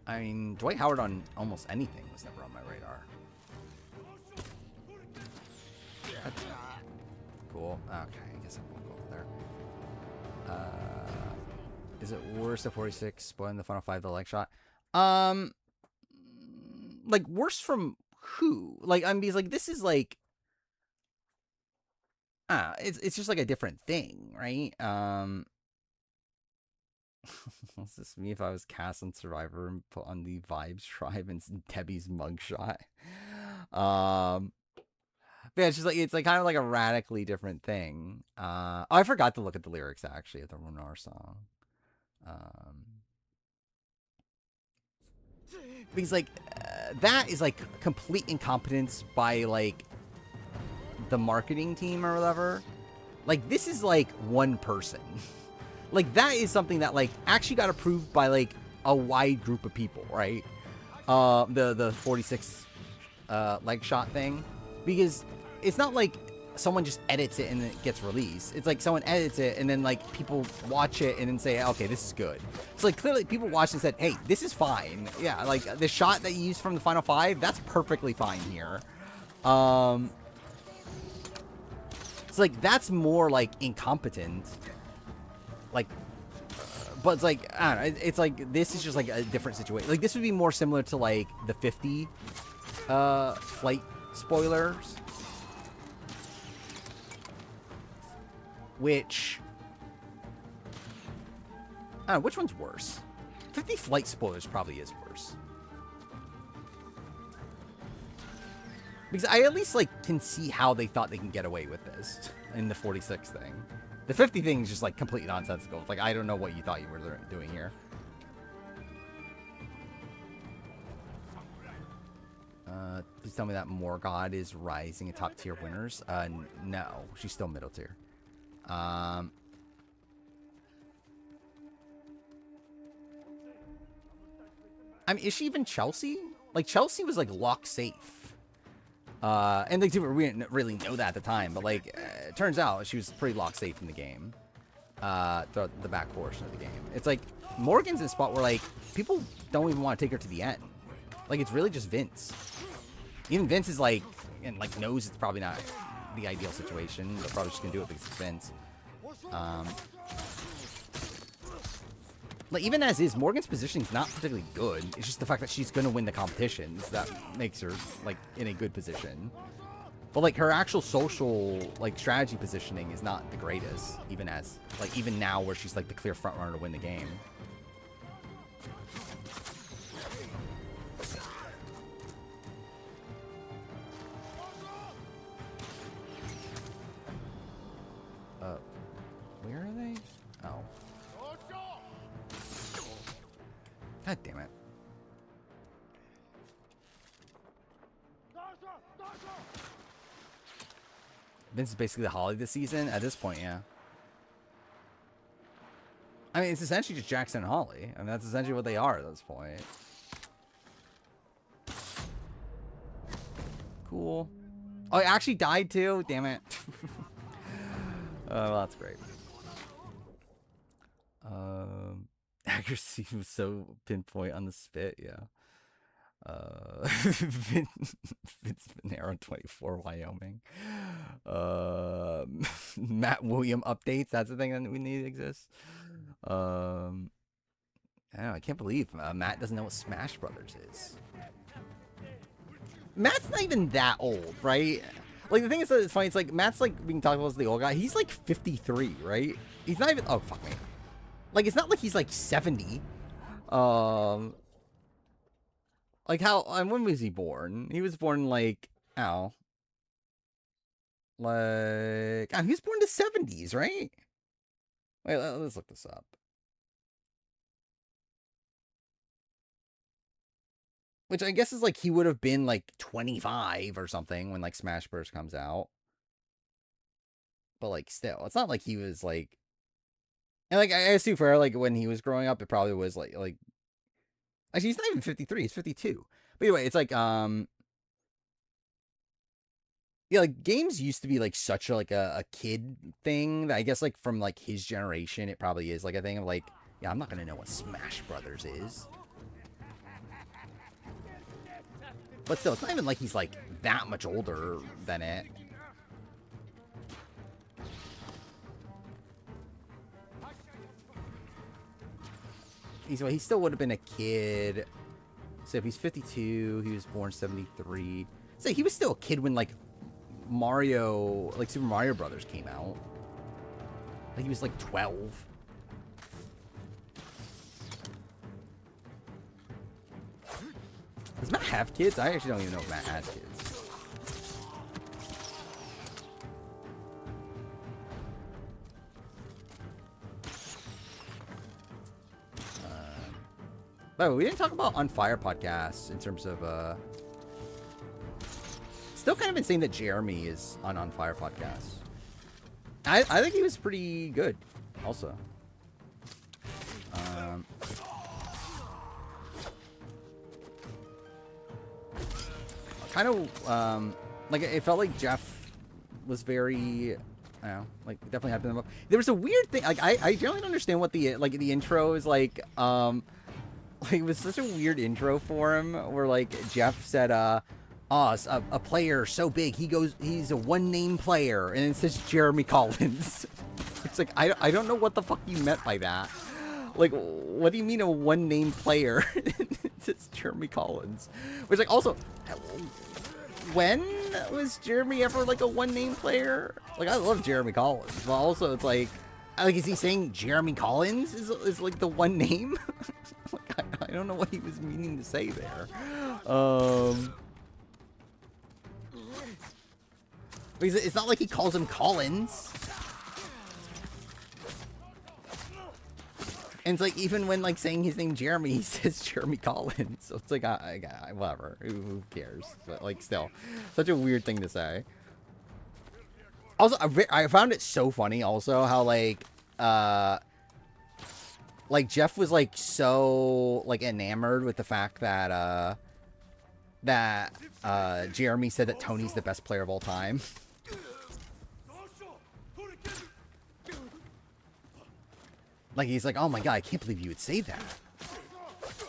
A: I mean, Dwight Howard on almost anything was never on my radar. Cool. Okay, I guess I won't go over there. Is it worse at 46 spoiling the final 5 the leg shot? Like, worse from who? Like, I mean, because, like, this is, like, it's just like a different thing, right? What's this me if I was cast on Survivor and put on the Vibes tribe and Debbie's mugshot? But yeah, it's like kind of like a radically different thing. Oh, I forgot to look at the lyrics actually of the Ronar song. Because like that is like complete incompetence by like the marketing team or whatever. Like, this is like one person. Like, that is something that like actually got approved by like a wide group of people, right? The 46 leg shot thing, because it's not like someone just edits it and it gets released. It's like someone edits it and then like people watch it and then say, okay, this is good. So like clearly people watched and said, hey, this is fine. Yeah, like the shot that you used from the final 5, that's perfectly fine here. It's like that's more like incompetent. Like, but it's like, I don't know, it's like this is just like a different situation. Like, this would be more similar to like the 50 flight spoilers, which I don't know, which one's worse? 50 flight spoilers probably is worse, because I at least like can see how they thought they can get away with this in the 46 thing. The 50 thing is just like completely nonsensical. It's like, I don't know what you thought you were doing here. Please tell me that Morgod is rising in top tier winners. No, she's still middle tier. I mean, is she even Chelsea? Like, Chelsea was like lock safe. And like, we didn't really know that at the time, but like, it turns out she was pretty lock safe in the game. Throughout the back portion of the game. It's like, Morgan's in a spot where like, people don't even want to take her to the end. Like, it's really just Vince. Even Vince is like, and like knows it's probably not the ideal situation. They're probably just gonna do it because it's Vince. Like, even as is, Morgan's positioning is not particularly good. It's just the fact that she's gonna win the competitions that makes her like in a good position. But like, her actual social like strategy positioning is not the greatest, even as like, even now where she's like the clear front runner to win the game. God damn it. Vince is basically the Holly this season. At this point, yeah. I mean, it's essentially just Jackson and Holly. I mean, that's essentially what they are at this point. Cool. Oh, it actually died too? Damn it. Well, that's great. Accuracy was so pinpoint on the spit, yeah. Vince Monero 24 Wyoming. Matt William updates. That's the thing that we need to exist. I don't know, I can't believe Matt doesn't know what Smash Brothers is. Matt's not even that old, right? Like, the thing is that it's funny. It's like Matt's like being talked about as the old guy. He's like 53, right? He's not even. Oh, fuck me. Like, it's not like he's like 70. Like how, and when was he born? He was born like, ow. Like, he was born in the 70s, right? Wait, let's look this up. Which I guess is like he would have been like 25 or something when like Smash Bros. Comes out. But like still, it's not like he was like, and like I assume for like when he was growing up, it probably was like actually he's not even 53, he's 52. But anyway, it's like yeah, like games used to be like such a kid thing that I guess like from like his generation, it probably is like a thing of like, yeah, I'm not gonna know what Smash Brothers is. But still, it's not even like he's like that much older than it. He still would have been a kid. So if he's 52, he was born 73. So he was still a kid when like Mario, like Super Mario Brothers came out. Like he was like 12. Does Matt have kids? I actually don't even know if Matt has kids. By the way, we didn't talk about On Fire podcasts in terms of still kind of insane that Jeremy is on Fire podcasts. I think he was pretty good also. Kind of like it felt like Jeff was very, I don't know, like definitely had been. There was a weird thing. Like I generally don't understand what the like the intro is like. Like it was such a weird intro for him, where like Jeff said, "Oh, a player so big, he's a one-name player," and it says Jeremy Collins. It's like I don't know what the fuck you meant by that. Like, what do you mean a one-name player? It's Jeremy Collins. Which like also, when was Jeremy ever like a one-name player? Like I love Jeremy Collins, but also it's like is he saying Jeremy Collins is like the one name? Like, I don't know what he was meaning to say there. It's not like he calls him Collins. And it's like, even when like saying his name Jeremy, he says Jeremy Collins. So it's like, whatever. Who cares? But like, still, such a weird thing to say. Also, I found it so funny also how like Jeff was like so like enamored with the fact that Jeremy said that Tony's the best player of all time. Like he's like, oh my god, I can't believe you would say that.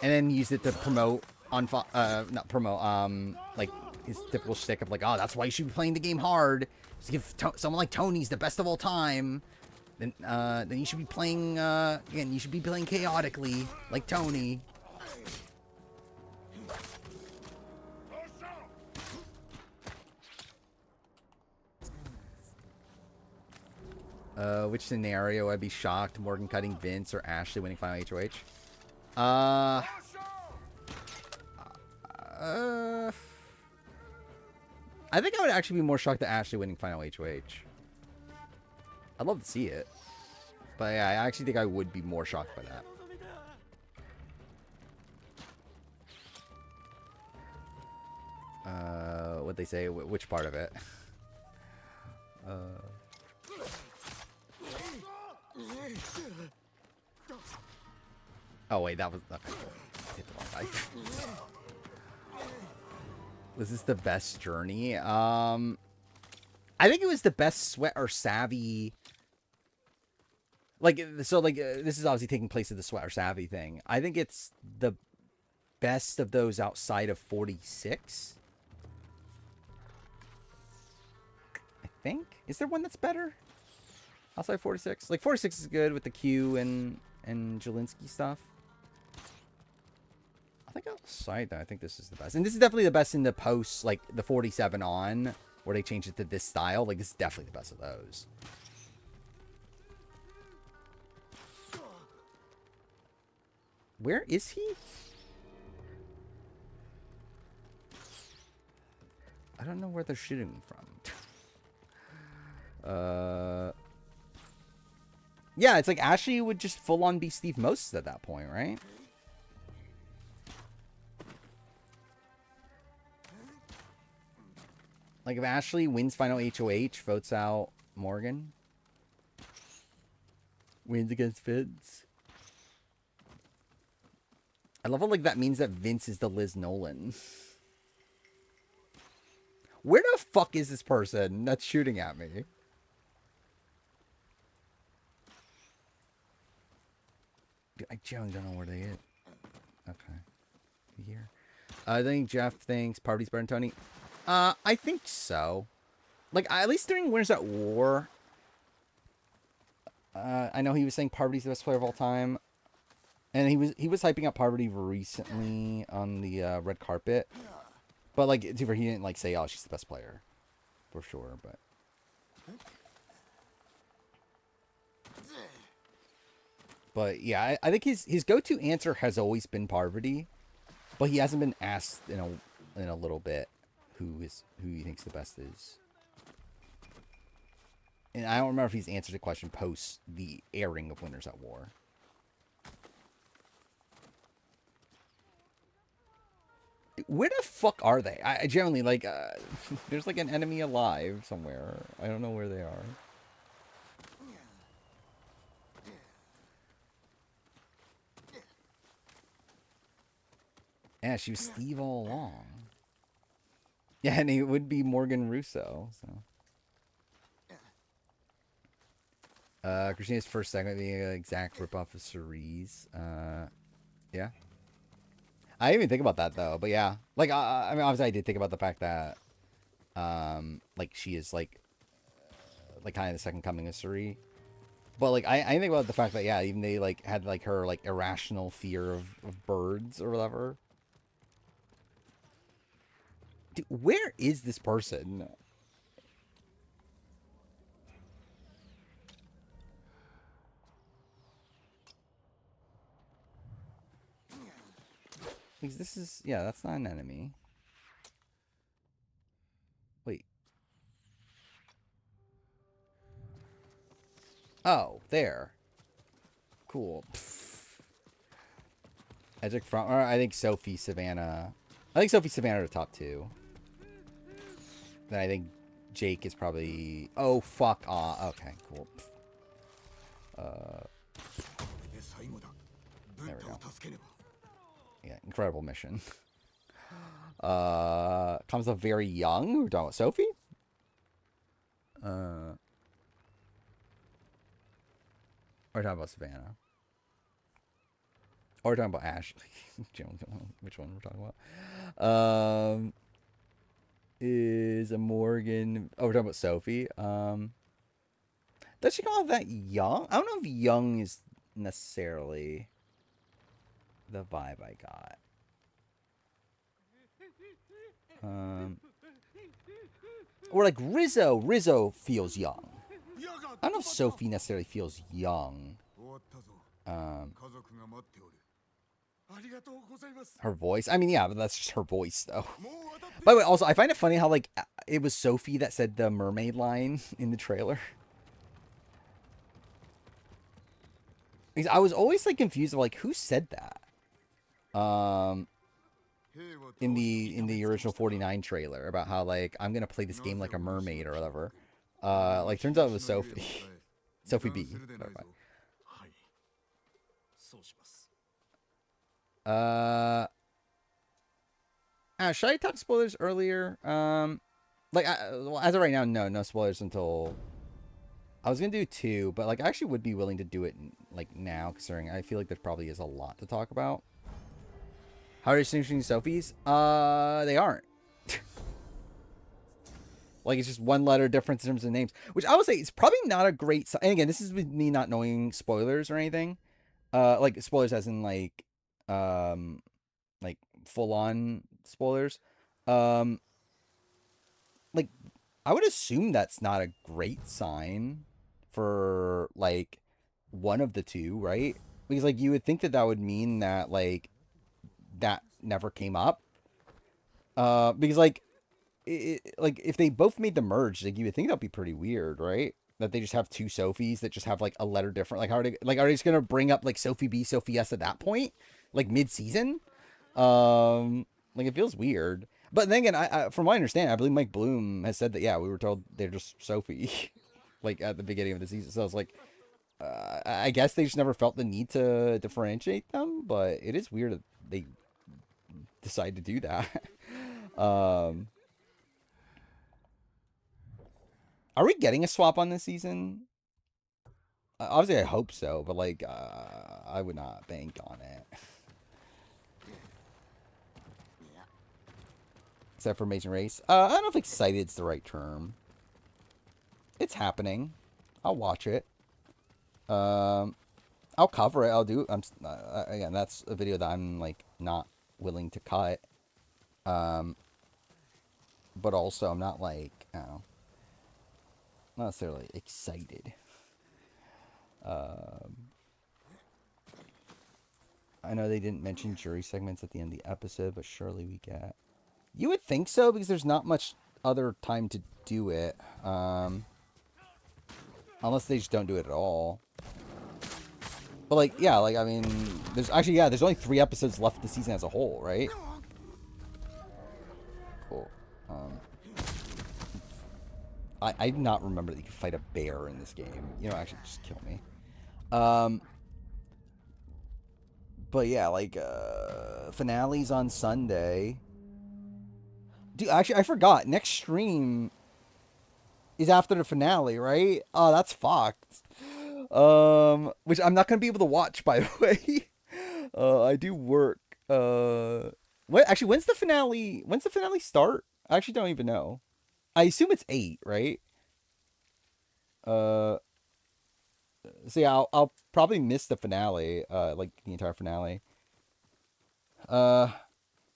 A: And then used it to promote not promote like his typical shtick of like, oh, that's why you should be playing the game hard. Just give someone like Tony's the best of all time. Then you should be playing again. You should be playing chaotically like Tony. Which scenario I'd be shocked? Morgan cutting Vince or Ashley winning final HOH? I think I would actually be more shocked at Ashley winning final HOH. I'd love to see it. But yeah, I actually think I would be more shocked by that. What they say? Which part of it? Oh wait, that was okay. Hit the wrong guy. Was this the best journey? I think it was the best sweat or savvy. Like so, like this is obviously taking place at the sweat or savvy thing. I think it's the best of those outside of 46. I think. Is there one that's better outside 46? Like 46 is good with the Q and Jelinski stuff. I think outside that, I think this is the best. And this is definitely the best in the post, like the 47 on, where they changed it to this style. Like this is definitely the best of those. Where is he? I don't know where they're shooting from. Yeah, it's like Ashley would just full on be Steve Moses at that point, right? Like if Ashley wins final HOH, votes out Morgan, wins against Vince. I love how like that means that Vince is the Liz Nolan. Where the fuck is this person that's shooting at me? Dude, I genuinely don't know where they hit. Okay. Here. I think Jeff thinks Parvati's better than Tony. I think so. Like, at least during Winners at War, I know he was saying Parvati's the best player of all time. And he was hyping up Parvati recently on the red carpet. But, like, he didn't, like, say, oh, she's the best player. For sure, but... But, yeah, I think his go-to answer has always been Parvati. But he hasn't been asked in a little bit who he thinks the best is. And I don't remember if he's answered the question post the airing of Winners at War. Where the fuck are they? I generally, like, there's like an enemy alive somewhere. I don't know where they are. Yeah, she was Steve all along. Yeah, and it would be Morgan Russo. So, Christina's first segment being an exact ripoff of Cerise. Yeah. I didn't even think about that though, but yeah, like I mean, obviously I did think about the fact that, like she is like kind of the second coming of Cerise. But like I think about the fact that yeah, even they like had like her like irrational fear of birds or whatever. Dude, where is this person? Because this is yeah, that's not an enemy. Wait. Oh, there. Cool. Edgic front. Or I think Sophie Savannah. I think Sophie Savannah are the top two. Then I think Jake is probably. Oh fuck! Okay, cool. There we go. Yeah, incredible mission. Comes up very young. We're talking about Sophie. We're talking about Savannah. Or we're talking about Ashley. Which one we're talking about? Is a Morgan. Oh, we're talking about Sophie. Does she come off that young? I don't know if young is necessarily the vibe I got. Or like Rizzo. Rizzo feels young. I don't know if Sophie necessarily feels young. Her voice. I mean, yeah, but that's just her voice, though. By the way, also, I find it funny how, like, it was Sophie that said the mermaid line in the trailer. Because I was always, like, confused of, like, who said that? in the original 49 trailer about how like I'm gonna play this game like a mermaid or whatever. Like turns out it was Sophie. Sophie B. Should I talk spoilers earlier? Like well, as of right now, no spoilers until I was gonna do 2, but like I actually would be willing to do it like now, considering I feel like there probably is a lot to talk about. How are they distinguishing Sophies? They aren't. Like it's just one letter difference in terms of names, which I would say is probably not a great sign. And again, this is with me not knowing spoilers or anything. Like spoilers as in um, like full on spoilers. Um, like I would assume that's not a great sign for like one of the two, right? Because like you would think that that would mean that like that never came up. Because like if they both made the merge, like you would think that'd be pretty weird, right? That they just have two Sophies that just have like a letter different. Like how are they just gonna bring up like Sophie B, Sophie S at that point, like mid season? Like it feels weird. But then again, from what I understand, I believe Mike Bloom has said that yeah, we were told they're just Sophie, like at the beginning of the season. So I was like, I guess they just never felt the need to differentiate them. But it is weird that they decide to do that. um, are we getting a swap on this season? Obviously, I hope so, but like, I would not bank on it. Except for Amazing Race. I don't know if excited's the right term. It's happening. I'll watch it. I'll cover it. I'll do. Again, that's a video that I'm like not willing to cut. But also I'm not like not necessarily excited. I know they didn't mention jury segments at the end of the episode, but surely we get. You would think so because there's not much other time to do it. Unless they just don't do it at all. But like, yeah, like I mean, there's actually there's only 3 episodes left of the season as a whole, right? Cool. I did not remember that you could fight a bear in this game. You know, actually, just kill me. But yeah, like finales on Sunday. Dude, actually, I forgot. Next stream is after the finale, right? Oh, that's fucked. Which I'm not gonna be able to watch, by the way. I do work. Actually, when's the finale? When's the finale start? I actually don't even know. I assume it's 8, right? So yeah, I'll probably miss the finale, like the entire finale.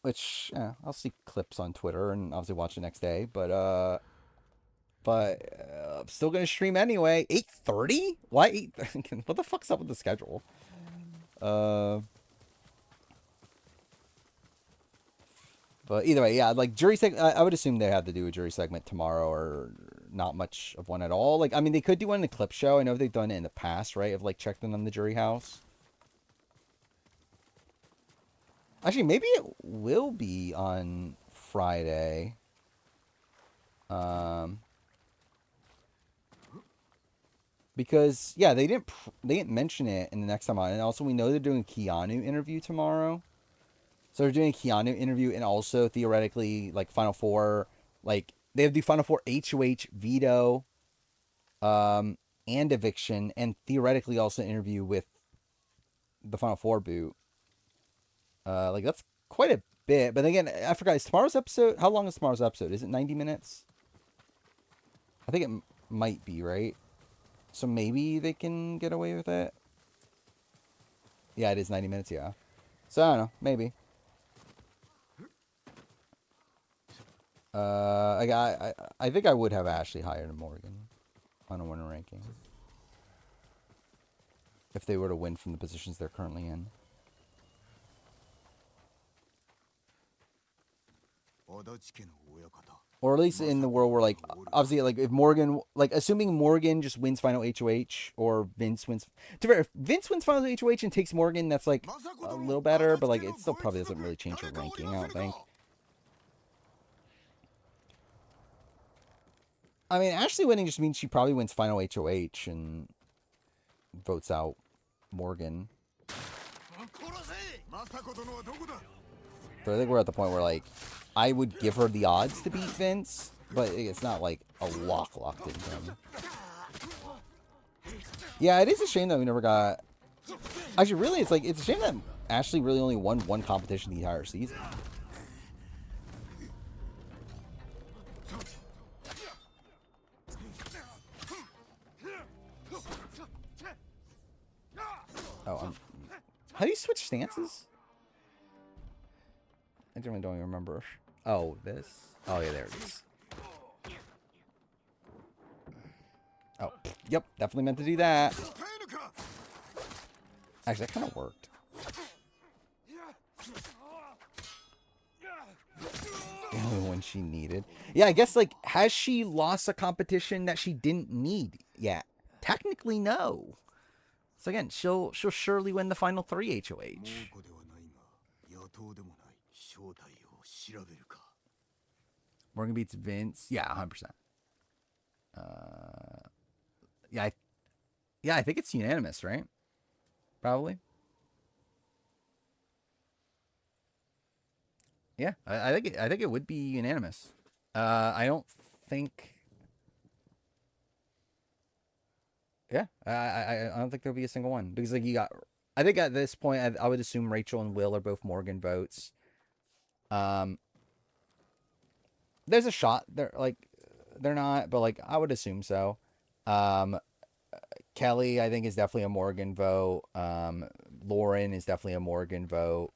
A: Which I'll see clips on Twitter and obviously watch the next day. But I'm still gonna stream anyway. 8:30? Why 8? What the fuck's up with the schedule? But either way, yeah, like jury segment. I would assume they have to do a jury segment tomorrow, or not much of one at all. Like, I mean, they could do one in the clip show. I know they've done it in the past, right? Of like checking on the jury house. Actually, maybe it will be on Friday. Because yeah, they didn't mention it in the next time on, and also we know they're doing a Keanu interview tomorrow. So they're doing a Keanu interview, and also theoretically, like Final Four, like they have the Final Four HOH veto, and eviction, and theoretically also an interview with the Final Four boot. Like that's quite a bit. But again, I forgot. Is tomorrow's episode? How long is tomorrow's episode? Is it 90 minutes? I think it might be, right? So maybe they can get away with it. Yeah, it is 90 minutes. Yeah. So I don't know. Maybe. I think I would have Ashley higher than Morgan on a winner ranking if they were to win from the positions they're currently in. Or at least in the world where, like, obviously, like, if Morgan, like, assuming Morgan just wins final HOH, or Vince wins. To be fair, if Vince wins final HOH and takes Morgan, that's, like, a little better, but, like, it still probably doesn't really change her ranking, I don't think. I mean, Ashley winning just means she probably wins final HOH and votes out Morgan. So I think we're at the point where, like, I would give her the odds to beat Vince, but it's not, like, a locked in thing. Yeah, it is a shame that we never got... Actually, really, it's a shame that Ashley really only won one competition the entire season. Oh, how do you switch stances? I generally don't even remember. Oh, this? Oh, yeah, there it is. Oh, yep, definitely meant to do that. Actually, that kind of worked. The only one she needed. Yeah, I guess, like, has she lost a competition that she didn't need yet? Technically, no. So again, she'll surely win the final 3 HOH. Morgan beats Vince. Yeah, 100%. Yeah, I think it's unanimous, right? Probably. Yeah, I think it would be unanimous. I don't think. Yeah, I don't think there'll be a single one because, like, you got. I think at this point, I would assume Rachel and Will are both Morgan votes. There's a shot. They're not, but, like, I would assume so. Kelly, I think, is definitely a Morgan vote. Lauren is definitely a Morgan vote.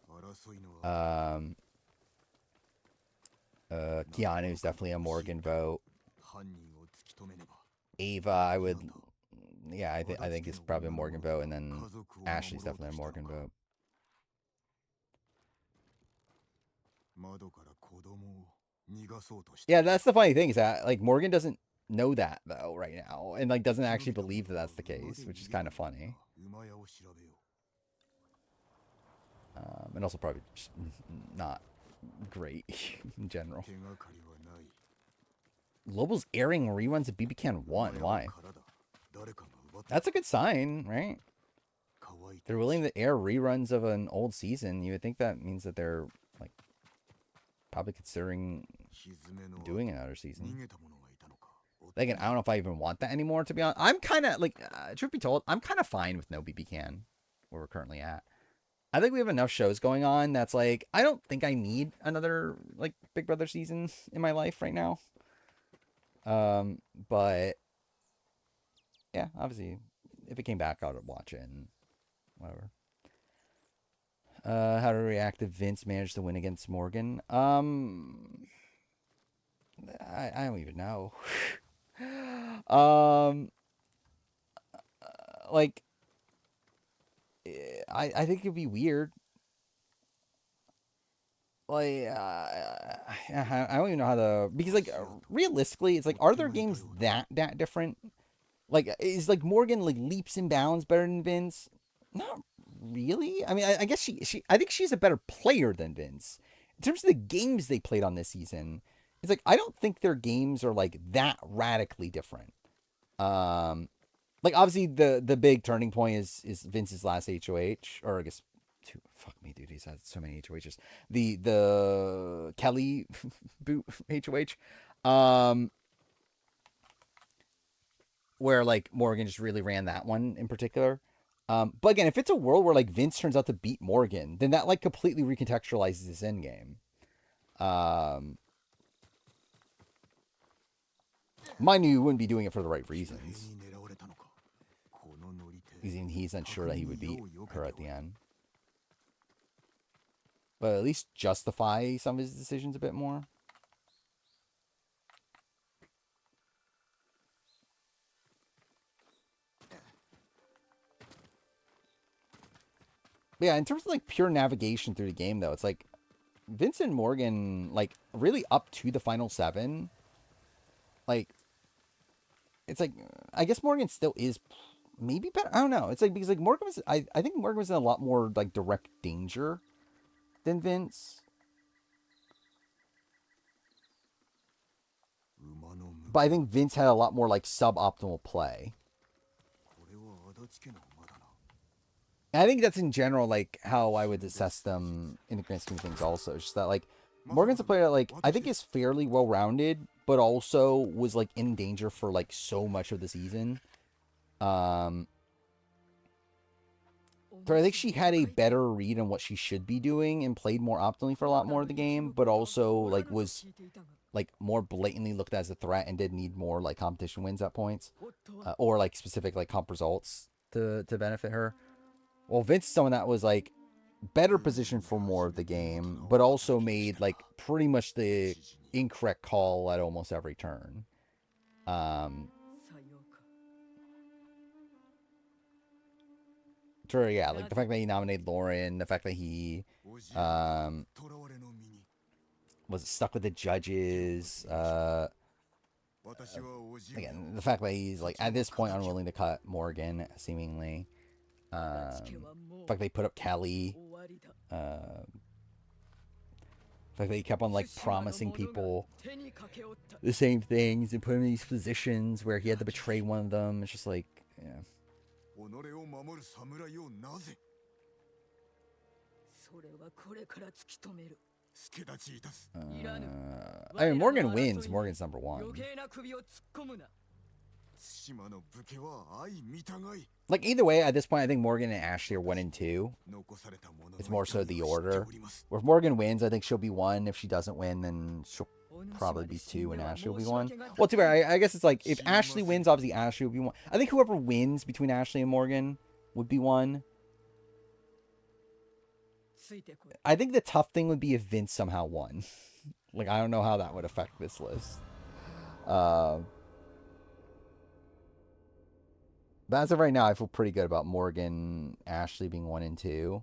A: Keanu is definitely a Morgan vote. Ava, I would, yeah, I think it's probably a Morgan vote, and then Ashley's definitely a Morgan vote. Yeah, that's the funny thing is that, like, Morgan doesn't know that though right now, and, like, doesn't actually believe that that's the case, which is kind of funny. And also probably just not great in general. Global's airing reruns of BB Can 1. Why? That's a good sign, right? They're willing to air reruns of an old season. You would think that means that they're, like, probably considering doing another season. Again, I don't know if I even want that anymore, to be honest. I'm kind of, like, truth be told, I'm kind of fine with no BB Can where we're currently at. I think we have enough shows going on that's, like, I don't think I need another, like, Big Brother season in my life right now. But yeah, obviously, if it came back, I would watch it and whatever. How to react if Vince managed to win against Morgan? I don't even know. Like, I think it'd be weird. Like, I don't even know how to, because, like, realistically, it's like, are there games that different? Like, is, like, Morgan, like, leaps and bounds better than Vince? Not really. I mean, I guess I think she's a better player than Vince. In terms of the games they played on this season, it's like, I don't think their games are, like, that radically different. Like, obviously, the big turning point is Vince's last HOH, or I guess two. Fuck me, dude. He's had so many HOHs. The Kelly boot HOH. Where, like, Morgan just really ran that one in particular. But again, if it's a world where, like, Vince turns out to beat Morgan, then that, like, completely recontextualizes this end game. Mind you, wouldn't be doing it for the right reasons. Because he's unsure that he would beat her at the end. But at least justify some of his decisions a bit more. But yeah, in terms of, like, pure navigation through the game, though, it's like Vincent Morgan, like, really up to the final 7, Like, it's like, I guess Morgan still is maybe better. I don't know. It's like, because like Morgan was, I think Morgan was in a lot more like direct danger than Vince. But I think Vince had a lot more like suboptimal play. And I think that's in general like how I would assess them in the grand scheme of things also. It's just that like Morgan's a player that like I think is fairly well rounded, but also was like in danger for like so much of the season. So I think she had a better read on what she should be doing and played more optimally for a lot more of the game, but also like was like more blatantly looked at as a threat and did need more like competition wins at points, or like specific like comp results to benefit her. Well, Vince is someone that was like better positioned for more of the game, but also made like pretty much the incorrect call at almost every turn. Sure, yeah, like the fact that he nominated Lauren, the fact that he was stuck with the judges. Again, the fact that he's like at this point unwilling to cut Morgan, seemingly. The fact they put up Kelly. The fact that he kept on like promising people the same things and put him in these positions where he had to betray one of them. It's just like, yeah. I mean, Morgan wins. Morgan's number one. Like, either way, at this point, I think Morgan and Ashley are 1 and 2. It's more so the order. Where if Morgan wins, I think she'll be 1. If she doesn't win, then she'll probably be 2 and Ashley will be 1. Well, too bad. I guess it's like, if Ashley wins, obviously Ashley will be 1. I think whoever wins between Ashley and Morgan would be 1. I think the tough thing would be if Vince somehow won. Like, I don't know how that would affect this list. But as of right now, I feel pretty good about Morgan, Ashley being 1 and 2.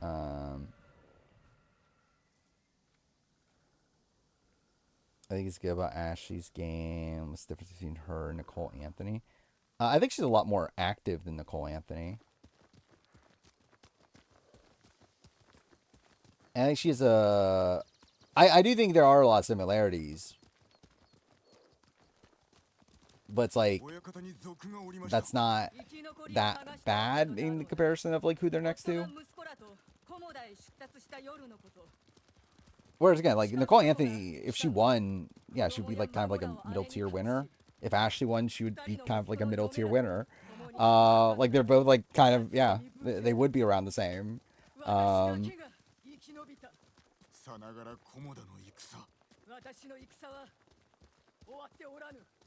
A: I think it's good about Ashley's game. What's the difference between her and Nicole Anthony? I think she's a lot more active than Nicole Anthony. And I think she's a... I do think there are a lot of similarities. But it's like, that's not that bad in comparison of like who they're next to. Whereas again, like Nicole Anthony, if she won, yeah, she'd be like kind of like a middle tier winner. If Ashley won, she would be kind of like a middle tier winner. Like they're both like kind of, yeah, they would be around the same.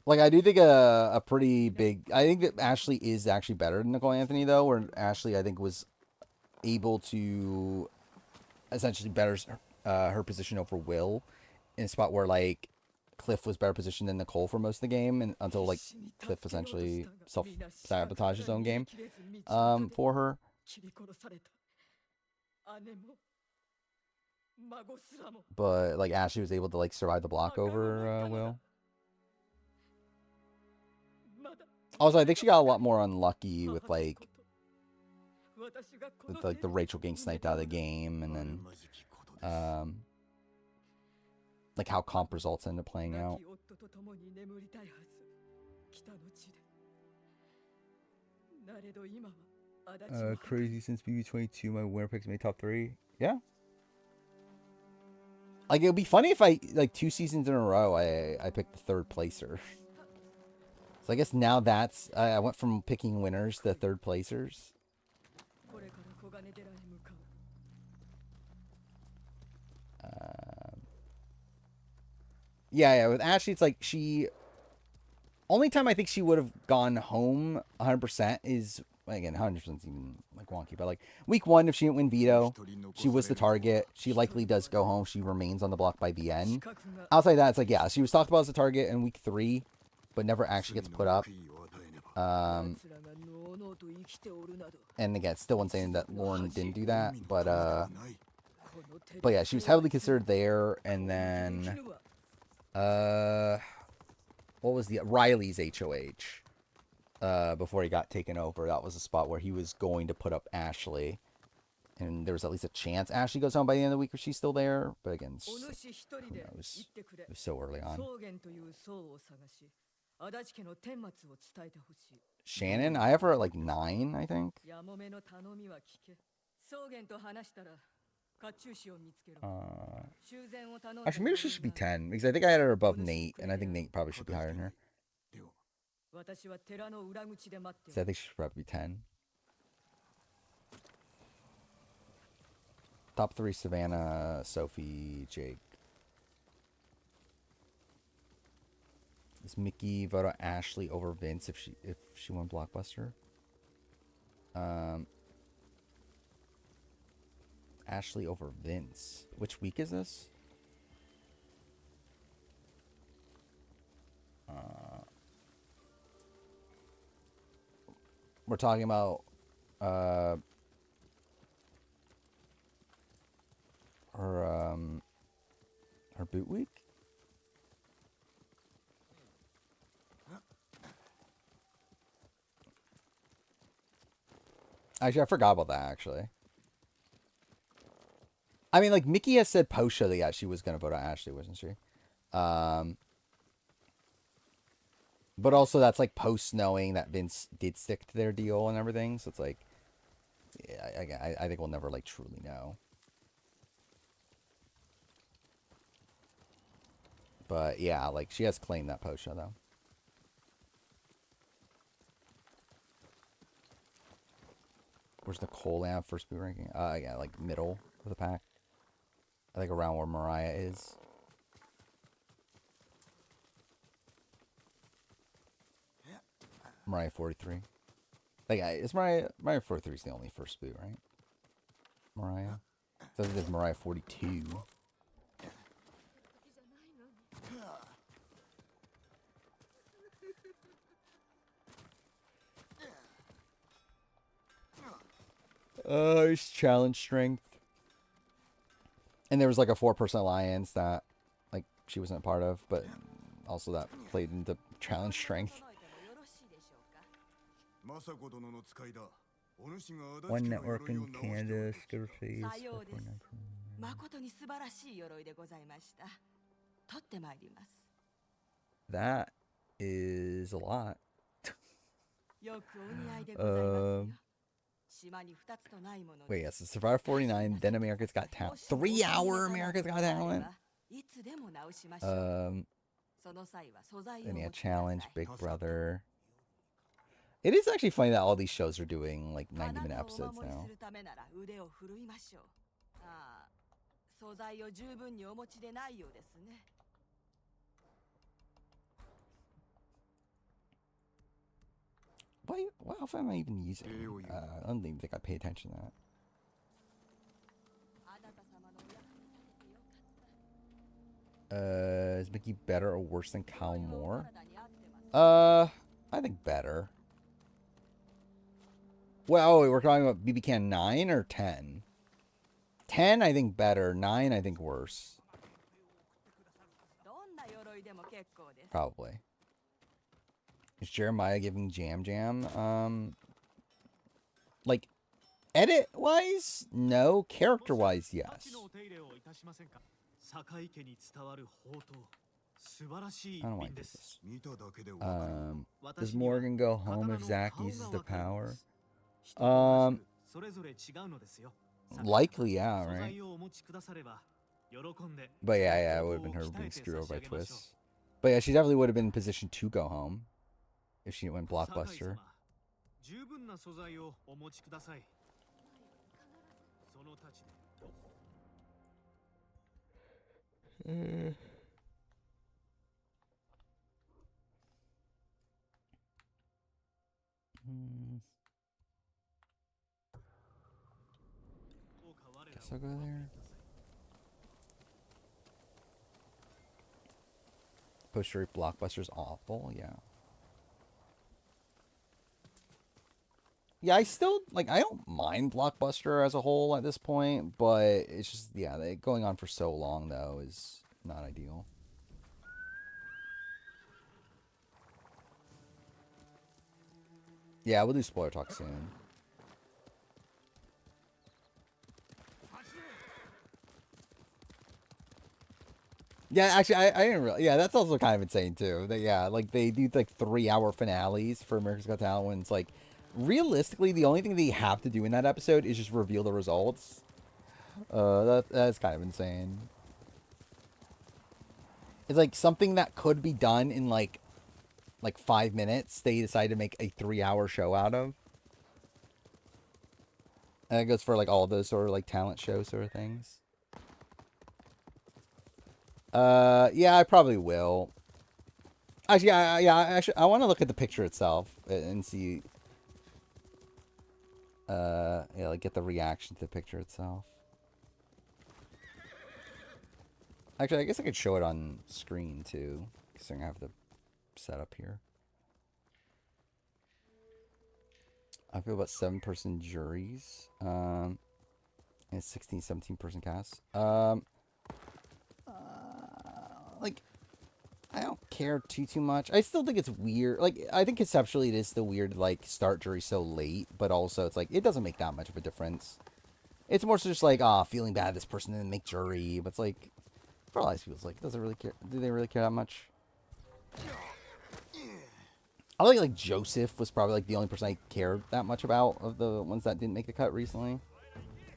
A: Like, I do think a pretty big... I think that Ashley is actually better than Nicole Anthony, though, where Ashley, I think, was able to essentially better her position over Will in a spot where, like, Cliff was better positioned than Nicole for most of the game, and until, like, Cliff essentially self-sabotaged his own game for her. But, like, Ashley was able to, like, survive the block over Will. Also, I think she got a lot more unlucky with like the Rachel getting sniped out of the game, and then like how comp results end up playing out. Crazy since BB22, my winner picks made top 3. Yeah. Like, it would be funny if I, like, 2 seasons in a row, I picked the 3rd placer. So I guess now that's... I went from picking winners to 3rd placers. Yeah, with Ashley, it's like she... Only time I think she would have gone home 100% is... Again, 100% is even like wonky, but like week 1, if she didn't win veto, she was the target. She likely does go home. She remains on the block by the end. Outside of that, it's like, yeah, she was talked about as a target in week 3, but never actually gets put up. And again, still insane that Lauren didn't do that, but yeah, she was heavily considered there, and then what was the Riley's HOH before he got taken over. That was a spot where he was going to put up Ashley, and there was at least a chance Ashley goes home by the end of the week if she's still there. But again, who knows? It was so early on. Shannon, I have her at like 9, I think. Actually, maybe she should be 10 because I think I had her above Nate, and I think Nate probably should be higher than her. So I think she should probably be 10. Top 3: Savannah, Sophie, Jake. Does Mickey vote out Ashley over Vince if she won Blockbuster? Ashley over Vince. Which week is this? We're talking about her boot week. Actually, I forgot about that. Actually, I mean, like Mickey has said post show that yeah, she was gonna vote out Ashley, wasn't she? But also that's like post knowing that Vince did stick to their deal and everything. So it's like, yeah, I think we'll never like truly know. But yeah, like she has claimed that post show though. Where's Nicole at first boot ranking? Yeah, like middle of the pack. I think around where Mariah is. Mariah 43. Like, is Mariah 43 is the only first boot, right? Mariah. So I think there's Mariah 42. It's challenge strength. And there was like a 4% alliance that like she wasn't a part of, but also that played into challenge strength. One network in Canada, Skitter Face. That is a lot. Wait, yes, it's Survivor 49, then America's Got Talent. 3-hour America's Got Talent. Then yeah, Challenge, Big Brother. It is actually funny that all these shows are doing like 90-minute episodes now. What else am I even using? I don't even think I pay attention to that. Is Mickey better or worse than Kyle Moore? I think better. Well, we're talking about BB Can 9 or 10? 10, I think better. 9, I think worse. Probably. Is Jeremiah giving Jam Jam? Like, edit-wise? No. Character-wise, yes. I don't know why I did this. Does Morgan go home if Zach uses the power? Likely, yeah, right? But yeah, it would have been her being screwed over by Twist. But yeah, she definitely would have been in position to go home if she went Blockbuster. Guess I'll go there. Poster Blockbuster's awful, yeah. Yeah, I still, like, I don't mind Blockbuster as a whole at this point, but it's just, yeah, going on for so long, though, is not ideal. Yeah, we'll do spoiler talk soon. Yeah, actually, I didn't really. Yeah, that's also kind of insane too. Yeah, like they do like 3 hour finales for America's Got Talent when it's like, realistically, the only thing they have to do in that episode is just reveal the results. That's kind of insane. It's like something that could be done in like 5 minutes. They decide to make a 3 hour show out of. And it goes for like all of those sort of like talent show sort of things. Yeah, I probably will. Actually, yeah, actually, I want to look at the picture itself and see. Yeah, like get the reaction to the picture itself. Actually, I guess I could show it on screen too, because I have the setup here. I feel about 7-person juries. And 16, 17-person cast. Like I don't care too much. I still think it's weird. Like I think conceptually it is still weird to like start jury so late, but also it's like it doesn't make that much of a difference. It's more so just like feeling bad this person didn't make jury, but it's like for a lot of people it's like does it really care? Do they really care that much? I think like Joseph was probably like the only person I cared that much about of the ones that didn't make the cut recently.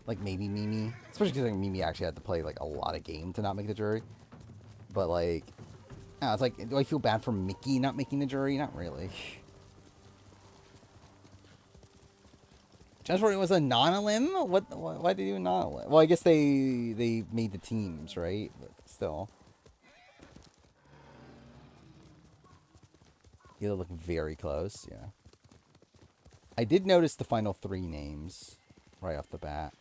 A: Like maybe Mimi, especially because like, Mimi actually had to play like a lot of game to not make the jury. But like, it's like, do I feel bad for Mickey not making the jury? Not really. Just it was a non-lim? What? Why did they do a non-lim? Well, I guess they made the teams, right? But still, you look very close. Yeah, I did notice the final 3 names right off the bat.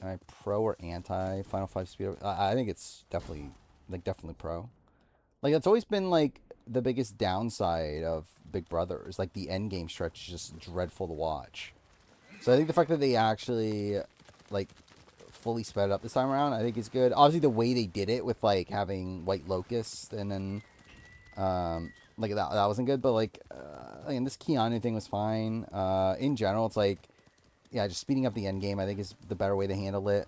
A: Am I pro or anti Final Five speed? I think it's definitely pro. Like that's always been like the biggest downside of Big Brother is like the end game stretch is just dreadful to watch. So I think the fact that they actually like fully sped it up this time around, I think is good. Obviously the way they did it with like having White Locust and then like that wasn't good, but like again, this Keanu thing was fine. In general, it's like yeah, just speeding up the end game I think is the better way to handle it.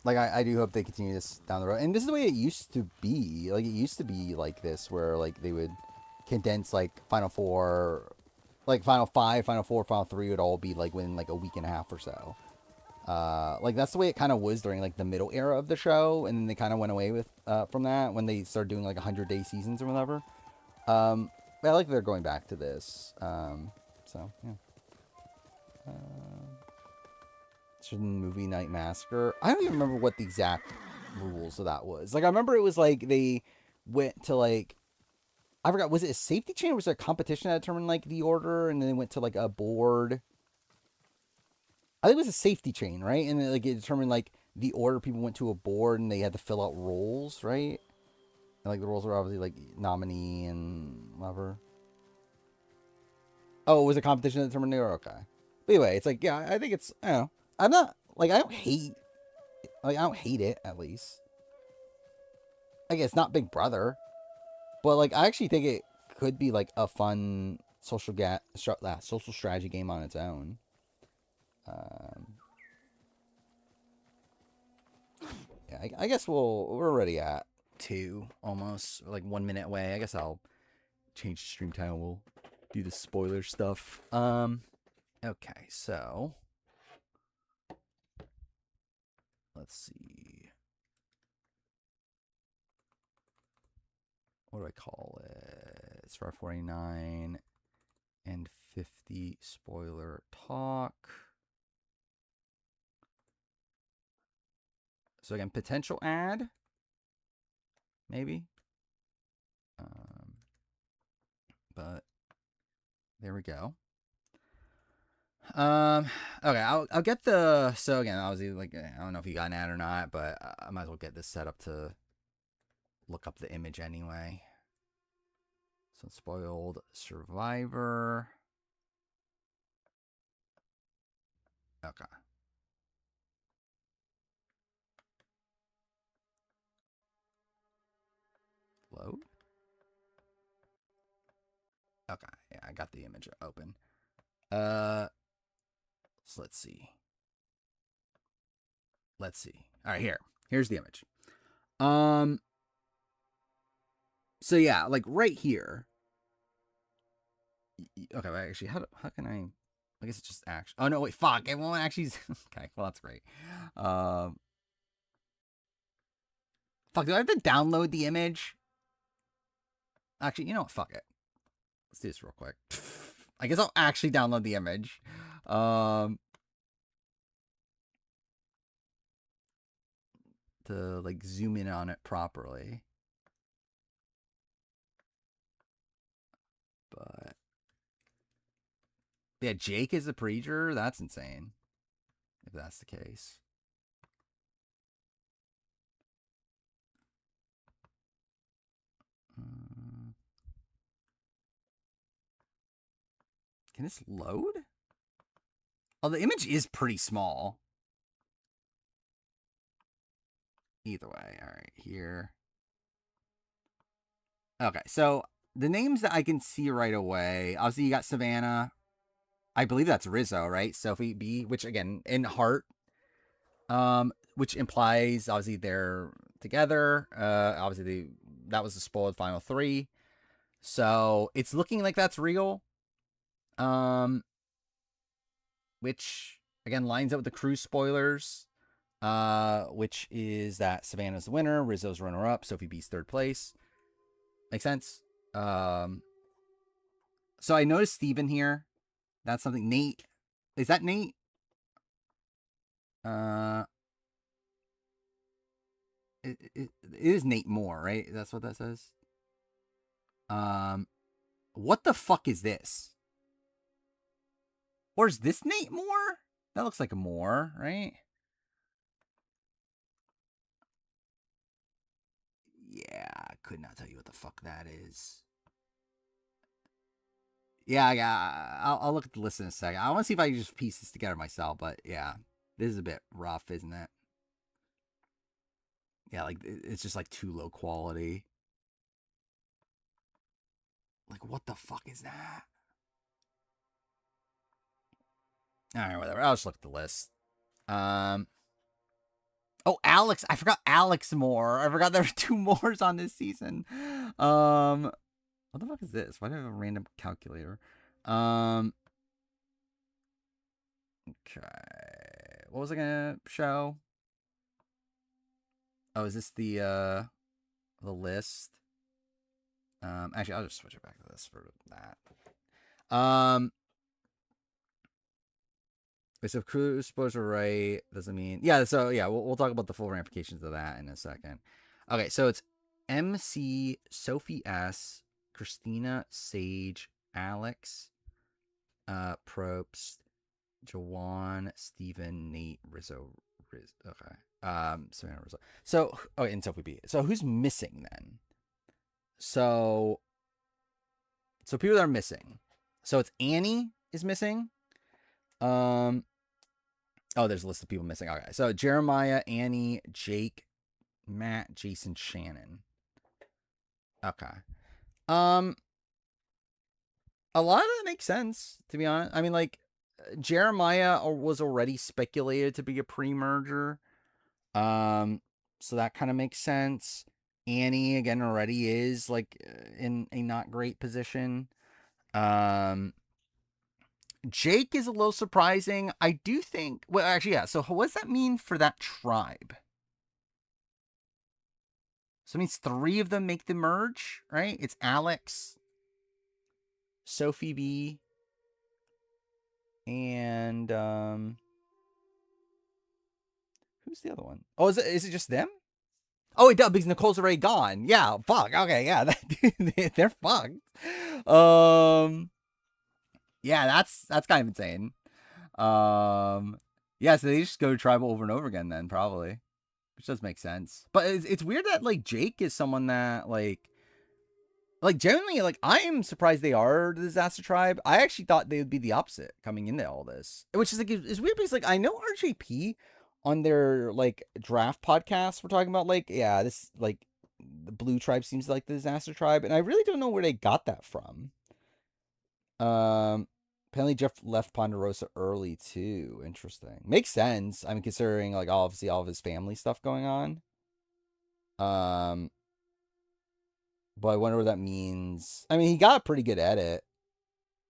A: Like I do hope they continue this down the road. And this is the way it used to be. Like it used to be like this where like they would condense like Final Four, like Final Five, Final Four, Final Three would all be like within like a week and a half or so. Like that's the way it kind of was during like the middle era of the show, and then they kind of went away with from that when they started doing like 100-day seasons or whatever. But I like they're going back to this. So yeah. Movie Night Massacre. I don't even remember what the exact rules of that was. Like I remember it was like they went to like I forgot, was it a safety chain or was it a competition that determined like the order and then they went to like a board? I think it was a safety chain, right? And then, like it determined like the order people went to a board and they had to fill out roles, right? And, like the roles were obviously like nominee and whatever. Oh, it was a competition that determined the order. Okay. But anyway, it's like yeah, I think it's I don't know. I'm not like I don't hate it at least. Like it's not Big Brother, but like I actually think it could be like a fun social strategy game on its own. Um, yeah, I guess we're already at 2 almost like 1 minute away. I guess I'll change the stream time. We'll do the spoiler stuff. Okay, so let's see. What do I call it? It's for 49 and 50 spoiler talk. So again, potential ad, maybe. Um, but there we go. Um, okay, I'll get the so again. Obviously, like I don't know if you got an ad or not, but I might as well get this set up to look up the image anyway. So spoiled survivor. Okay. Okay, yeah, I got the image open. Uh, so let's see. Let's see. All right, here's the image. Um, so yeah, like right here. Okay, well, actually, how can I? I guess it's just action. Oh no, wait, fuck! It won't actually. Okay, well that's great. Um, fuck. Do I have to download the image? Actually, you know what? Fuck it. Let's do this real quick. I guess I'll actually download the image. Um, to like zoom in on it properly. But yeah, Jake is a preacher. That's insane. If that's the case. Uh, can this load? Oh, the image is pretty small. Either way, all right, here. Okay, so the names that I can see right away, obviously you got Savannah. I believe that's Rizzo, right? Sophie B, which again in heart, which implies obviously they're together. Obviously that was the spoiled final three, so it's looking like that's real. Um, which again lines up with the cruise spoilers. Which is that Savannah's the winner, Rizzo's runner up, Sophie B's third place. Makes sense. Um, so I noticed Steven here. That's something. Nate. Is that Nate? Uh, it is Nate Moore, right? That's what that says. Um, what the fuck is this? Or is this Nate Moore? That looks like a Moore, right? Yeah, I could not tell you what the fuck that is. Yeah. I'll look at the list in a second. I want to see if I can just piece this together myself, but yeah, this is a bit rough, isn't it? Yeah, like it's just like too low quality. Like, what the fuck is that? All right, whatever. I'll just look at the list. Um. Oh, Alex. I forgot Alex Moore. I forgot there were two Moores on this season. What the fuck is this? Why do I have a random calculator? Um. Okay. What was I gonna show? Oh, is this the list? Actually, I'll just switch it back to this for that. So crew spoilers are right. Doesn't mean yeah. So yeah, we'll talk about the full ramifications of that in a second. Okay, so it's MC Sophie S, Christina Sage, Alex, Probst, Jawan, Steven, Nate, Rizzo, Okay. Savannah Rizzo. So oh, and Sophie B. So who's missing then? So people that are missing. So it's Annie is missing. Um, Oh, there's a list of people missing. Okay, so Jeremiah, Annie, Jake, Matt, Jason, Shannon. Okay. Um, a lot of that makes sense, to be honest. I mean, like Jeremiah was already speculated to be a pre-merger. So that kind of makes sense. Annie again already is like in a not great position. Um, Jake is a little surprising. I do think. Well, actually, yeah. So what does that mean for that tribe? So it means three of them make the merge, right? It's Alex, Sophie B, and who's the other one? Oh, is it just them? Oh, it does because Nicole's already gone. Yeah, fuck. Okay, yeah, they're fucked. Yeah, that's kind of insane. Yeah, so they just go to tribal over and over again then probably, which does make sense. But it's weird that like Jake is someone that like generally, like I am surprised they are the disaster tribe. I actually thought they would be the opposite coming into all this, which is like it's weird because like I know RJP on their like draft podcast we're talking about like yeah this like the blue tribe seems like the disaster tribe, and I really don't know where they got that from. Um, apparently Jeff left Ponderosa early too. Interesting. Makes sense. I mean, considering like obviously all of his family stuff going on. Um, but I wonder what that means. I mean, he got pretty good at it,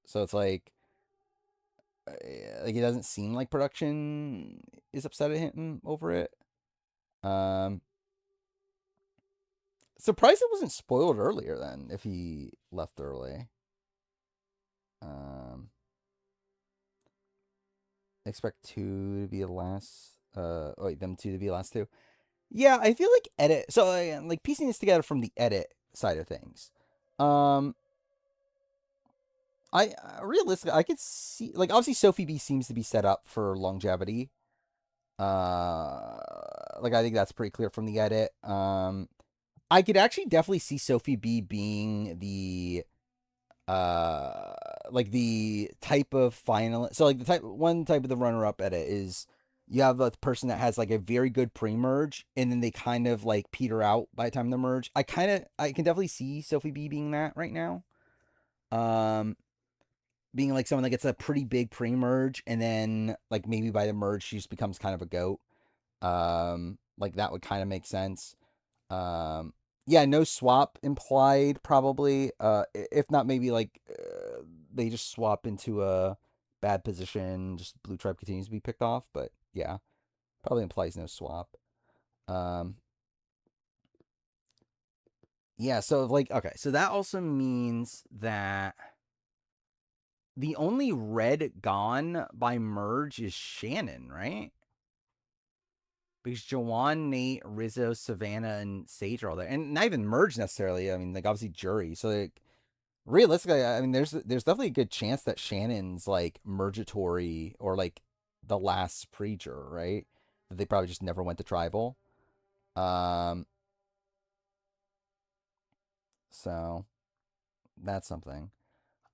A: so it's like it doesn't seem like production is upset at him over it. Um, surprised it wasn't spoiled earlier then if he left early. Um, expect two to be the last. Wait, them two to be the last two. Yeah, I feel like edit. So like piecing this together from the edit side of things. Um, I realistically I could see like obviously Sophie B seems to be set up for longevity. Like I think that's pretty clear from the edit. I could actually definitely see Sophie B being the uh like the type of final. So like the type of the runner up edit is you have a person that has like a very good pre-merge and then they kind of like peter out by the time they merge. I can definitely see Sophie B being that right now. Um being like someone that gets a pretty big pre-merge and then like maybe by the merge she just becomes kind of a goat. Like that would kind of make sense. Um, yeah, no swap implied probably. If not, maybe like they just swap into a bad position. Just blue tribe continues to be picked off, but yeah, probably implies no swap. Um, yeah, so like okay, so that also means that the only red gone by merge is Shannon, right? Because Jawan, Nate, Rizzo, Savannah, and Sage are all there, and not even merge necessarily. I mean, like obviously jury. So like realistically, I mean, there's definitely a good chance that Shannon's like mergatory or like the last pre-juror, right? That they probably just never went to tribal. Um, so that's something.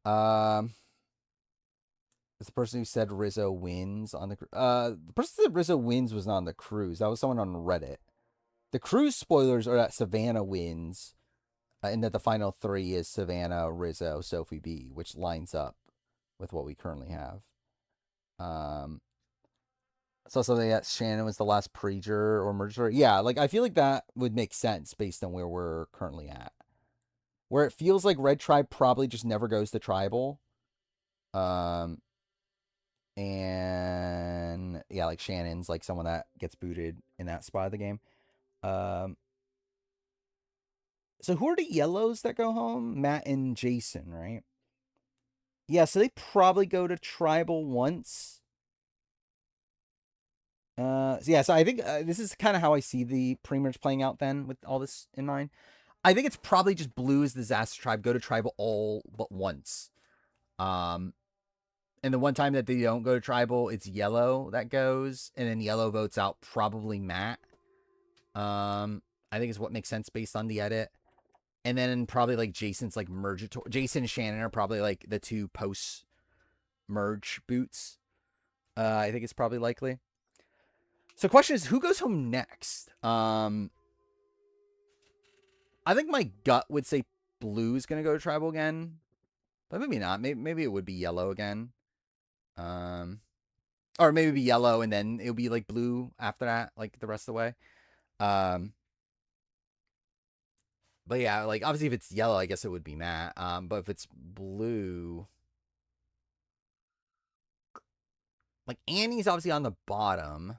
A: Um, it's the person who said Rizzo wins on the person who said Rizzo wins was not on the cruise. That was someone on Reddit. The cruise spoilers are that Savannah wins and that the final three is Savannah, Rizzo, Sophie B, which lines up with what we currently have. Um, so something that Shannon was the last preacher or merger. Yeah, like I feel like that would make sense based on where we're currently at. Where it feels like Red Tribe probably just never goes to tribal. Um, and yeah, like Shannon's like someone that gets booted in that spot of the game. Um, so who are the yellows that go home? Matt and Jason, right? Yeah, so they probably go to tribal once. So yeah, so I think this is kind of how I see the pre-merge playing out then with all this in mind. I think it's probably just blue as the disaster tribe go to tribal all but once. Um, and the one time that they don't go to tribal, it's yellow that goes, and then yellow votes out probably Matt. I think is what makes sense based on the edit. And then probably like Jason's like merge. Jason and Shannon are probably like the two post merge boots. I think it's probably likely. So, question is, who goes home next? I think my gut would say blue is gonna go to tribal again, but maybe not. Maybe it would be yellow again. Um, or maybe be yellow and then it'll be like blue after that, like the rest of the way. Um, but yeah, like obviously if it's yellow, I guess it would be Matt. But if it's blue, like Annie's obviously on the bottom,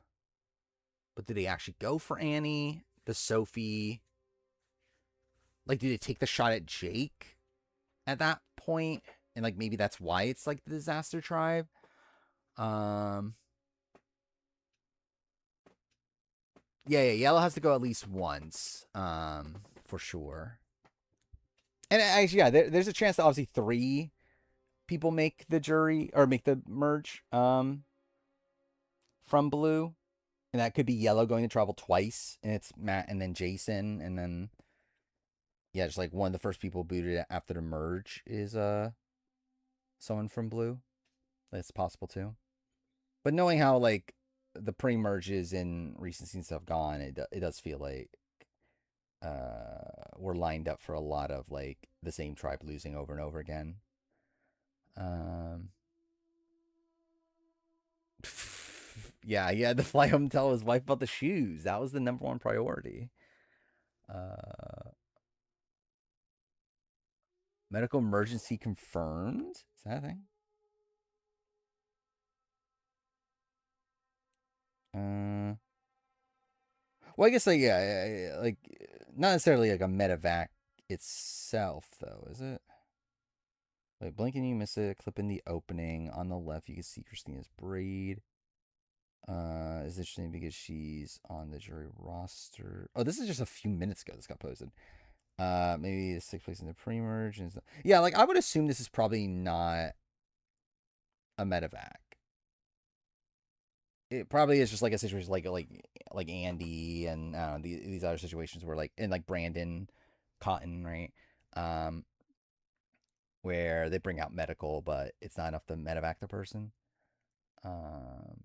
A: but did they actually go for Annie? The Sophie, like, did they take the shot at Jake at that point? And like maybe that's why it's like the disaster tribe. Um, yeah, yellow has to go at least once, for sure. And actually, yeah, there's a chance that obviously three people make the jury or make the merge, from blue, and that could be yellow going to travel twice, and it's Matt and then Jason, and then yeah, just like one of the first people booted after the merge is someone from blue. That's possible too. But knowing how like the pre merges in recent scenes have gone, it does feel like we're lined up for a lot of like the same tribe losing over and over again. Um, yeah, he had to fly home and tell his wife about the shoes. That was the number one priority. Uh, medical emergency confirmed. Is that a thing? Uh, well, I guess like yeah, like not necessarily like a medevac itself though, is it? Like blinking, you miss it. Clip in the opening on the left. You can see Christina's braid. Is interesting because she's on the jury roster. Oh, this is just a few minutes ago. This got posted. Maybe this takes place in the pre-merge. And yeah, like I would assume this is probably not a medevac. It probably is just like a situation like Andy and these other situations where like and like Brandon Cotton, right? Um, where they bring out medical, but it's not enough to medevac the person. Um,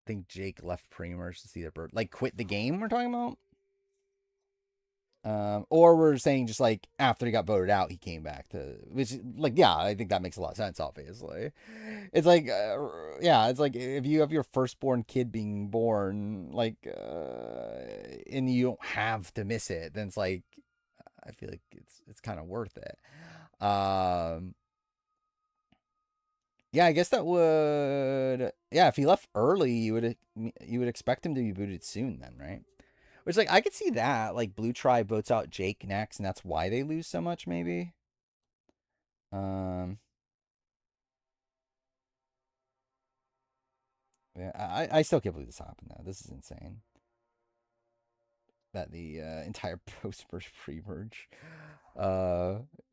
A: I think Jake left pre-merge to see the bird, like quit the game. We're talking about. Or we're saying just like after he got voted out, he came back to, which like yeah, I think that makes a lot of sense. Obviously, it's like yeah, it's like if you have your firstborn kid being born, like and you don't have to miss it, then it's like I feel like it's kind of worth it. Um, yeah, I guess that would yeah, if he left early, you would expect him to be booted soon, then right? Which like I could see that like Blue Tribe votes out Jake next, and that's why they lose so much. Maybe. Um. Yeah. I still can't believe this happened though. This is insane. That the entire post merge pre merge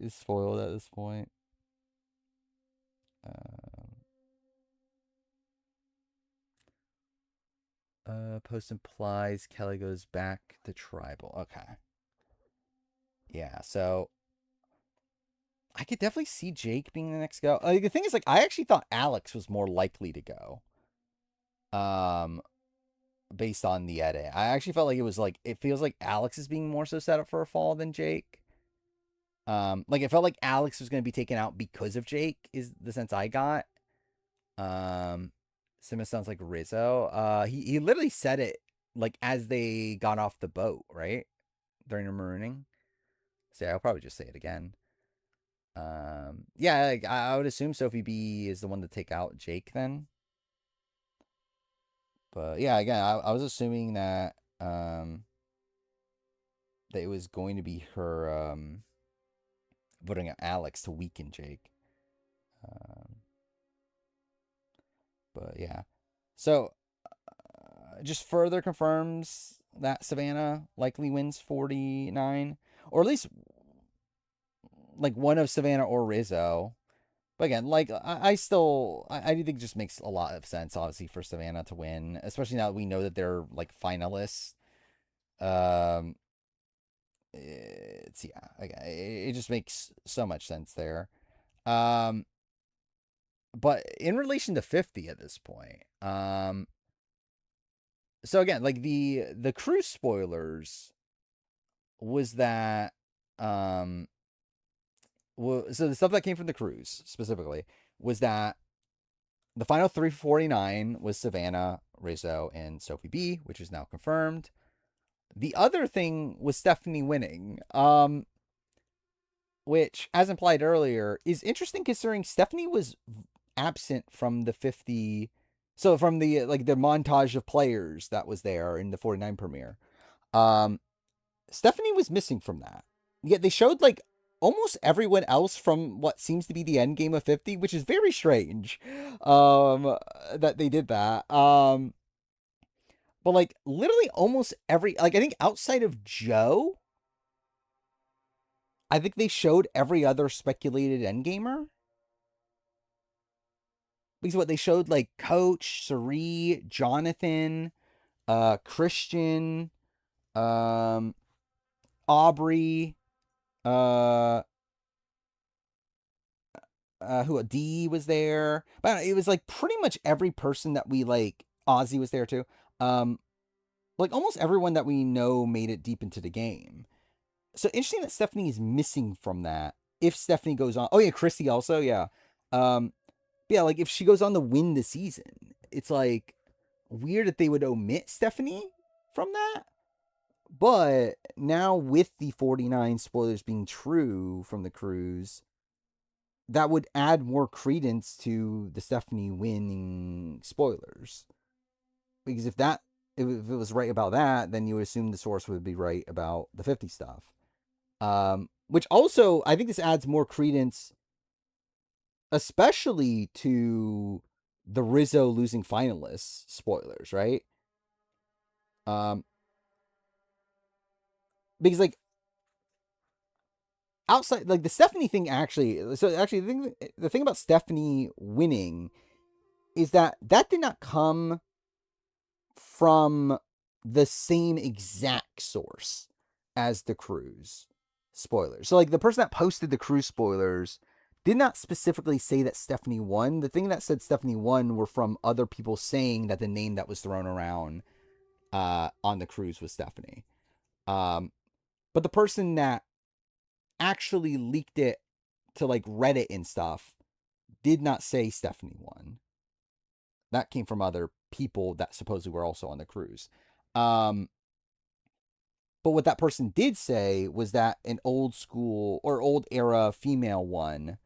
A: is spoiled at this point. Um. Post implies Kelly goes back to tribal. Okay. Yeah. So I could definitely see Jake being the next go. The thing is, like, I actually thought Alex was more likely to go. Um, based on the edit. I actually felt like it feels like Alex is being more so set up for a fall than Jake. Like it felt like Alex was going to be taken out because of Jake is the sense I got. Um, Simmons sounds like Rizzo. He literally said it like as they got off the boat, right during the marooning. So yeah, I'll probably just say it again. Yeah, like, I would assume Sophie B is the one to take out Jake then. But yeah, again, I was assuming that it was going to be her voting out Alex to weaken Jake. Um, but yeah, so just further confirms that Savannah likely wins 49, or at least like one of Savannah or Rizzo. But again, like I do think it just makes a lot of sense, obviously, for Savannah to win, especially now that we know that they're like finalists. Um, it's yeah, again, it just makes so much sense there. Um, but in relation to 50 at this point, so again, like the cruise spoilers was that um so the stuff that came from the cruise specifically was that the final 349 was Savannah, Rizzo, and Sophie B, which is now confirmed. The other thing was Stephanie winning, which, as implied earlier, is interesting considering Stephanie was absent from the 50. So from the like the montage of players that was there in the 49 premiere, um, Stephanie was missing from that. Yet they showed like almost everyone else from what seems to be the end game of 50, which is very strange. That they did that. But like literally almost every like I think outside of Joe, I think they showed every other speculated endgamer. Because what they showed like Coach, Sari, Jonathan, Christian, um, Aubrey, uh, who D was there, but it was like pretty much every person that we like. Ozzy was there too. Um, like almost everyone that we know made it deep into the game. So interesting that Stephanie is missing from that. if Stephanie goes on. Oh yeah, Chrissy also, yeah. Um, yeah, like if she goes on to win the season, it's like weird that they would omit Stephanie from that. But now with the 49 spoilers being true from the cruise, that would add more credence to the Stephanie winning spoilers. Because if it was right about that, then you would assume the source would be right about the 50 stuff. Which also, I think this adds more credence, especially to the Rizzo losing finalists spoilers, right? Um, because like outside, like the Stephanie thing actually, so actually the thing about Stephanie winning is that did not come from the same exact source as the cruise spoilers. So like the person that posted the cruise spoilers did not specifically say that Stephanie won. The thing that said Stephanie won were from other people saying that the name that was thrown around on the cruise was Stephanie. Um, but the person that actually leaked it to like Reddit and stuff did not say Stephanie won. That came from other people that supposedly were also on the cruise. Um, but what that person did say was that an old school or old era female won,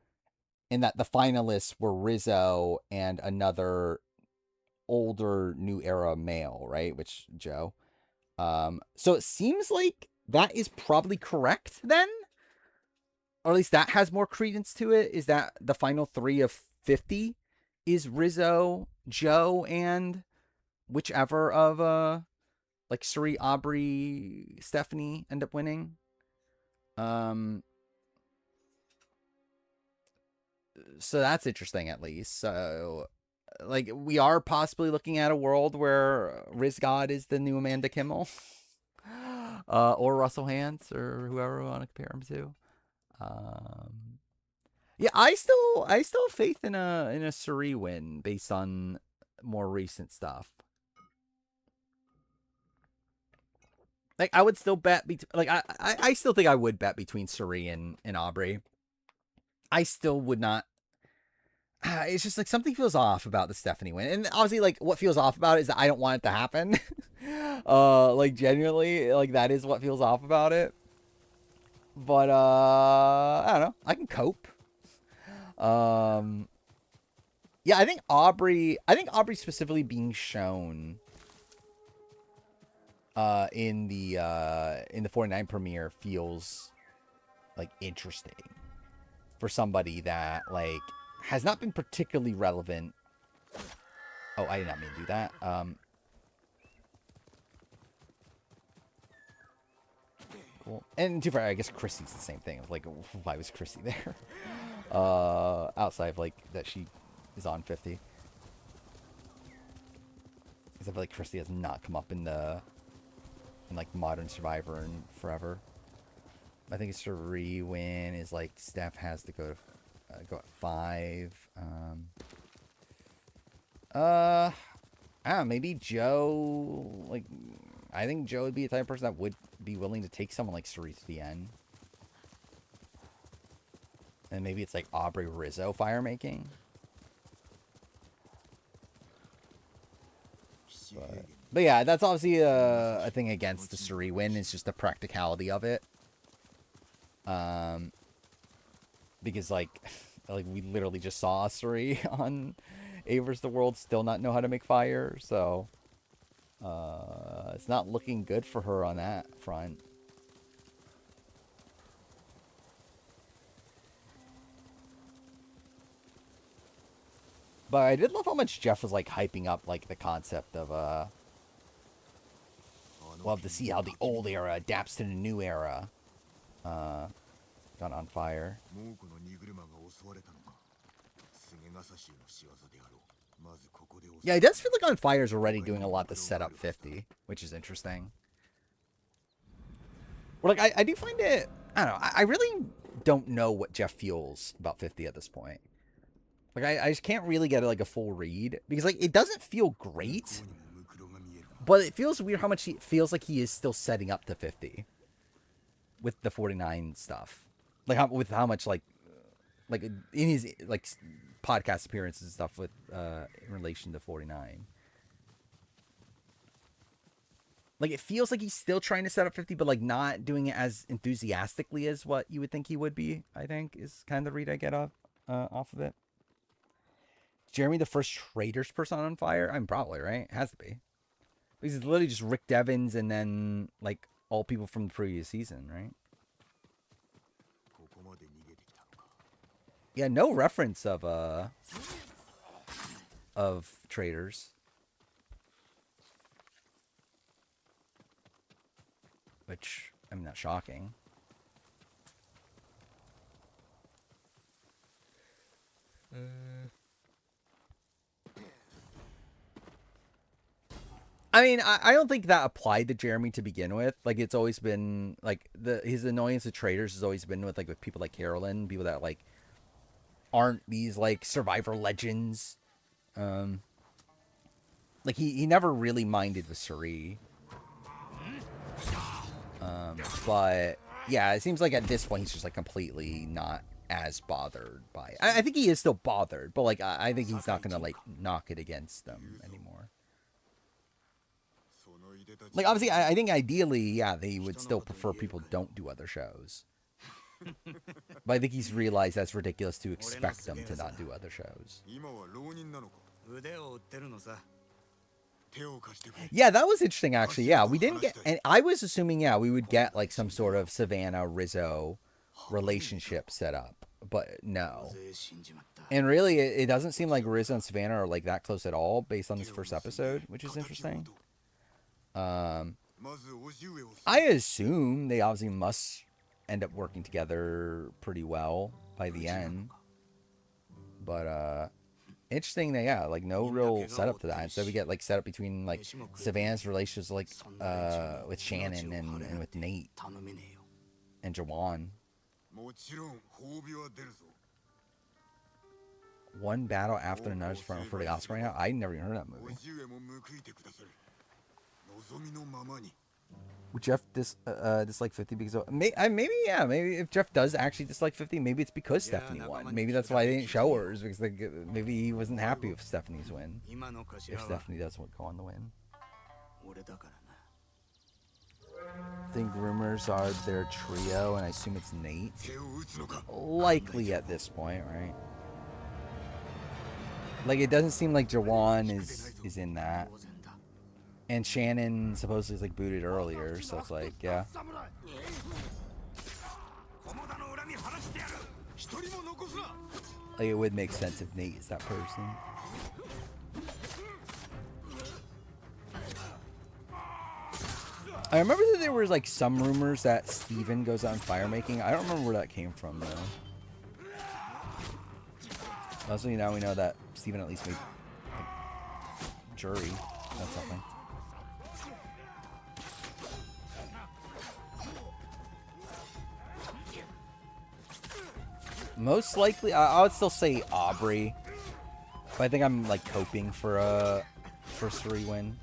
A: and that the finalists were Rizzo and another older new era male, right? Which Joe. So it seems like that is probably correct then, or at least that has more credence to it. Is that the final three of 50 is Rizzo, Joe, and whichever of like Suri, Aubrey, Stephanie end up winning. Um, so that's interesting at least. So like we are possibly looking at a world where Riz God is the new Amanda Kimmel. Or Russell Hantz or whoever we want to compare him to. Yeah, I still have faith in a Suri win based on more recent stuff. Like I would still bet like I still think I would bet between Suri and Aubrey. I still would not. It's just like something feels off about the Stephanie win, and obviously, like what feels off about it is that I don't want it to happen. Like genuinely, like that is what feels off about it. But I don't know. I can cope. Um, yeah, I think Aubrey. I think Aubrey specifically being shown in the 49 premiere feels like interesting for somebody that like has not been particularly relevant. Oh, I did not mean to do that. Cool. And to be fair, I guess Chrissy's the same thing. Like, why was Chrissy there? Outside of like that she is on 50. Because I feel like Chrissy has not come up in like Modern Survivor and forever. I think it's a re-win is like Steph has to go at 5. I don't know, maybe Joe. Like, I think Joe would be the type of person that would be willing to take someone like Cerise to the end. And maybe it's like Aubrey Rizzo fire making. But yeah, that's obviously a thing against the Suri win. It's just the practicality of it. Because like we literally just saw Suri on A vs. the World still not know how to make fire, so it's not looking good for her on that front. But I did love how much Jeff was like hyping up like the concept of love to see how the old era adapts to the new era. Got on fire. Yeah, it does feel like On Fire is already doing a lot to set up 50, which is interesting. Well, like I do find it. I don't know. I really don't know what Jeff feels about 50 at this point. Like I just can't really get like a full read because like it doesn't feel great, but it feels weird how much he feels like he is still setting up to 50 with the 49 stuff. Like with how much like in his like podcast appearances and stuff with in relation to 49. Like it feels like he's still trying to set up 50, but like not doing it as enthusiastically as what you would think he would be. I think is kind of the read I get off of it. Jeremy, the first Traitors person on fire? I'm probably right. It has to be because it's literally just Rick Devens and then like all people from the previous season, right? Yeah, no reference of Traitors, which I mean not shocking. I mean, I don't think that applied to Jeremy to begin with. Like, it's always been like his annoyance of Traitors has always been with people like Carolyn, people that like aren't these like survivor legends. Like he never really minded with Suri. But yeah, it seems like at this point he's just like completely not as bothered by it. I think he is still bothered, but like I think he's not gonna like knock it against them anymore. Like obviously, I think ideally, yeah, they would still prefer people don't do other shows. But I think he's realized that's ridiculous to expect them to not do other shows. Yeah, that was interesting actually. Yeah, we didn't get, and I was assuming we would get like some sort of Savannah Rizzo relationship set up, but no. And really, it doesn't seem like Rizzo and Savannah are like that close at all based on this first episode, which is interesting. I assume they obviously must end up working together pretty well by the end. But interesting that like no real setup to that. Instead we get like setup between like Savannah's relationships like with Shannon and with Nate and Jawan. One battle after another for the Oscar right now. I never even heard of that movie. Would Jeff dislike 50 because of, maybe if Jeff does actually dislike 50, maybe it's because Stephanie won. Maybe that's why they didn't show her, is because maybe he wasn't happy with Stephanie's win. If Stephanie does go on the win. I think rumors are their trio, and I assume it's Nate. Likely at this point, right? Like it doesn't seem like Jawan is in that. And Shannon supposedly is like booted earlier, so it's like, yeah. Like it would make sense if Nate is that person. I remember that there was like some rumors that Steven goes on fire making. I don't remember where that came from though. Also, now we know that Steven at least made like, jury. That's something. Most likely, I would still say Aubrey, but I think I'm like coping for a first 3 win.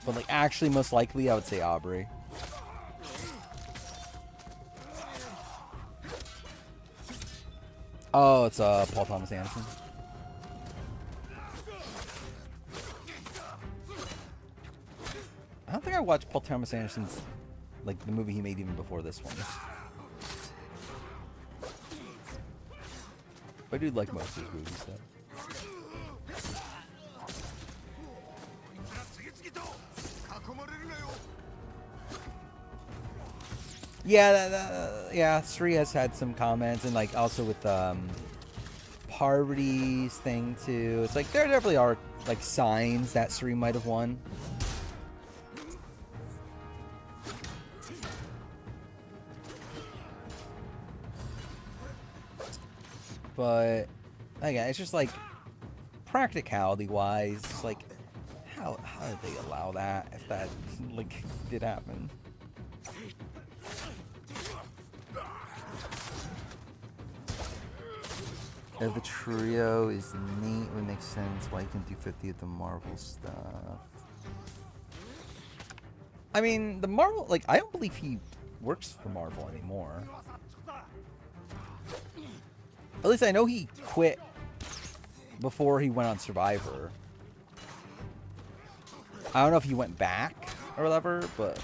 A: But like actually, most likely, I would say Aubrey. Oh, it's Paul Thomas Anderson. I don't think I watched Paul Thomas Anderson's like the movie he made even before this one. I do like most of his movies, though. Yeah, Sri has had some comments, and like also with Parvati's thing too. It's like there definitely are like signs that Sri might have won. But again, it's just like practicality wise, it's like how did they allow that if that like did happen? If the trio is neat, it would make sense why you can do 50 of the Marvel stuff. I mean, the Marvel, like, I don't believe he works for Marvel anymore. At least I know he quit before he went on Survivor. I don't know if he went back or whatever, but...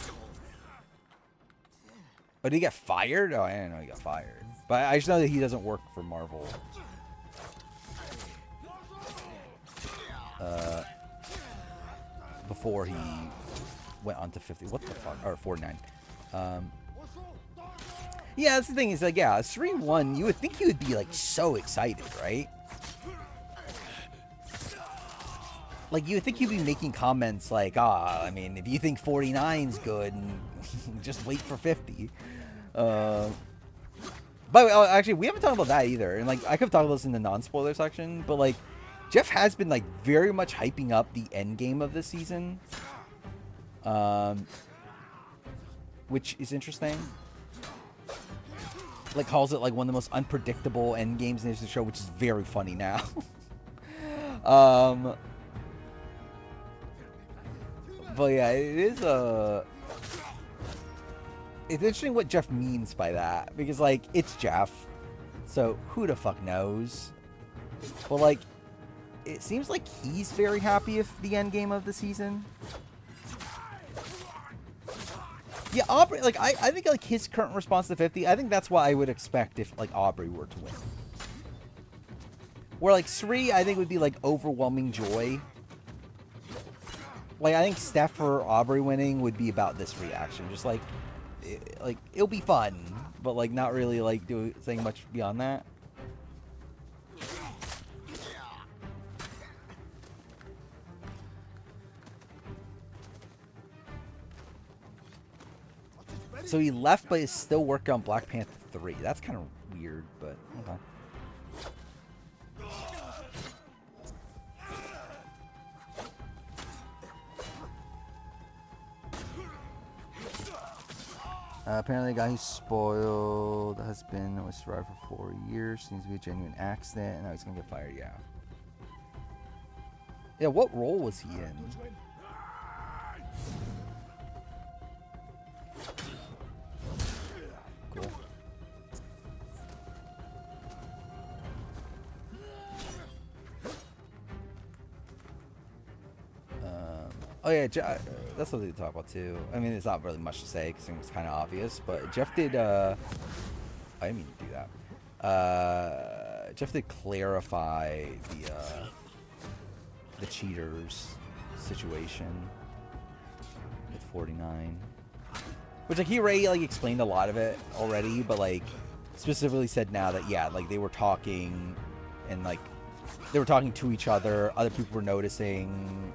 A: But did he get fired? Oh, I didn't know he got fired. But I just know that he doesn't work for Marvel. Before he went on to 50. What the fuck? Or 49. Yeah, that's the thing. Is like, yeah, 3-1, you would think he would be, like, so excited, right? Like, you would think he'd be making comments like, I mean, if you think 49's good, just wait for 50. But actually, we haven't talked about that either. And, like, I could talk about this in the non-spoiler section, but, like, Jeff has been, like, very much hyping up the end game of this season. Which is interesting. Like, calls it, like, one of the most unpredictable end games in the show, which is very funny now. But yeah, it is it's interesting what Jeff means by that, because, like, it's Jeff, so who the fuck knows? But, like, it seems like he's very happy with the end game of the season. Yeah, Aubrey, like, I think, like, his current response to 50, I think that's what I would expect if, like, Aubrey were to win. Where, like, Sri, I think, would be, like, overwhelming joy. Like, I think Steph or Aubrey winning would be about this reaction. Just, like, it'll be fun, but, like, not really, like, saying much beyond that. So he left, but is still working on Black Panther 3. That's kind of weird, but okay. Apparently the guy who spoiled has been with Survivor for 4 years. Seems to be a genuine accident, and now he's gonna get fired, yeah. Yeah, what role was he in? Cool. Oh yeah, that's something to talk about too. I mean, it's not really much to say because it's kind of obvious, but Jeff did, I didn't mean to do that. Jeff did clarify the cheaters situation with 49. Which, like, he already, like, explained a lot of it already, but, like, specifically said now that, yeah, like, they were talking, and, like, they were talking to each other, other people were noticing,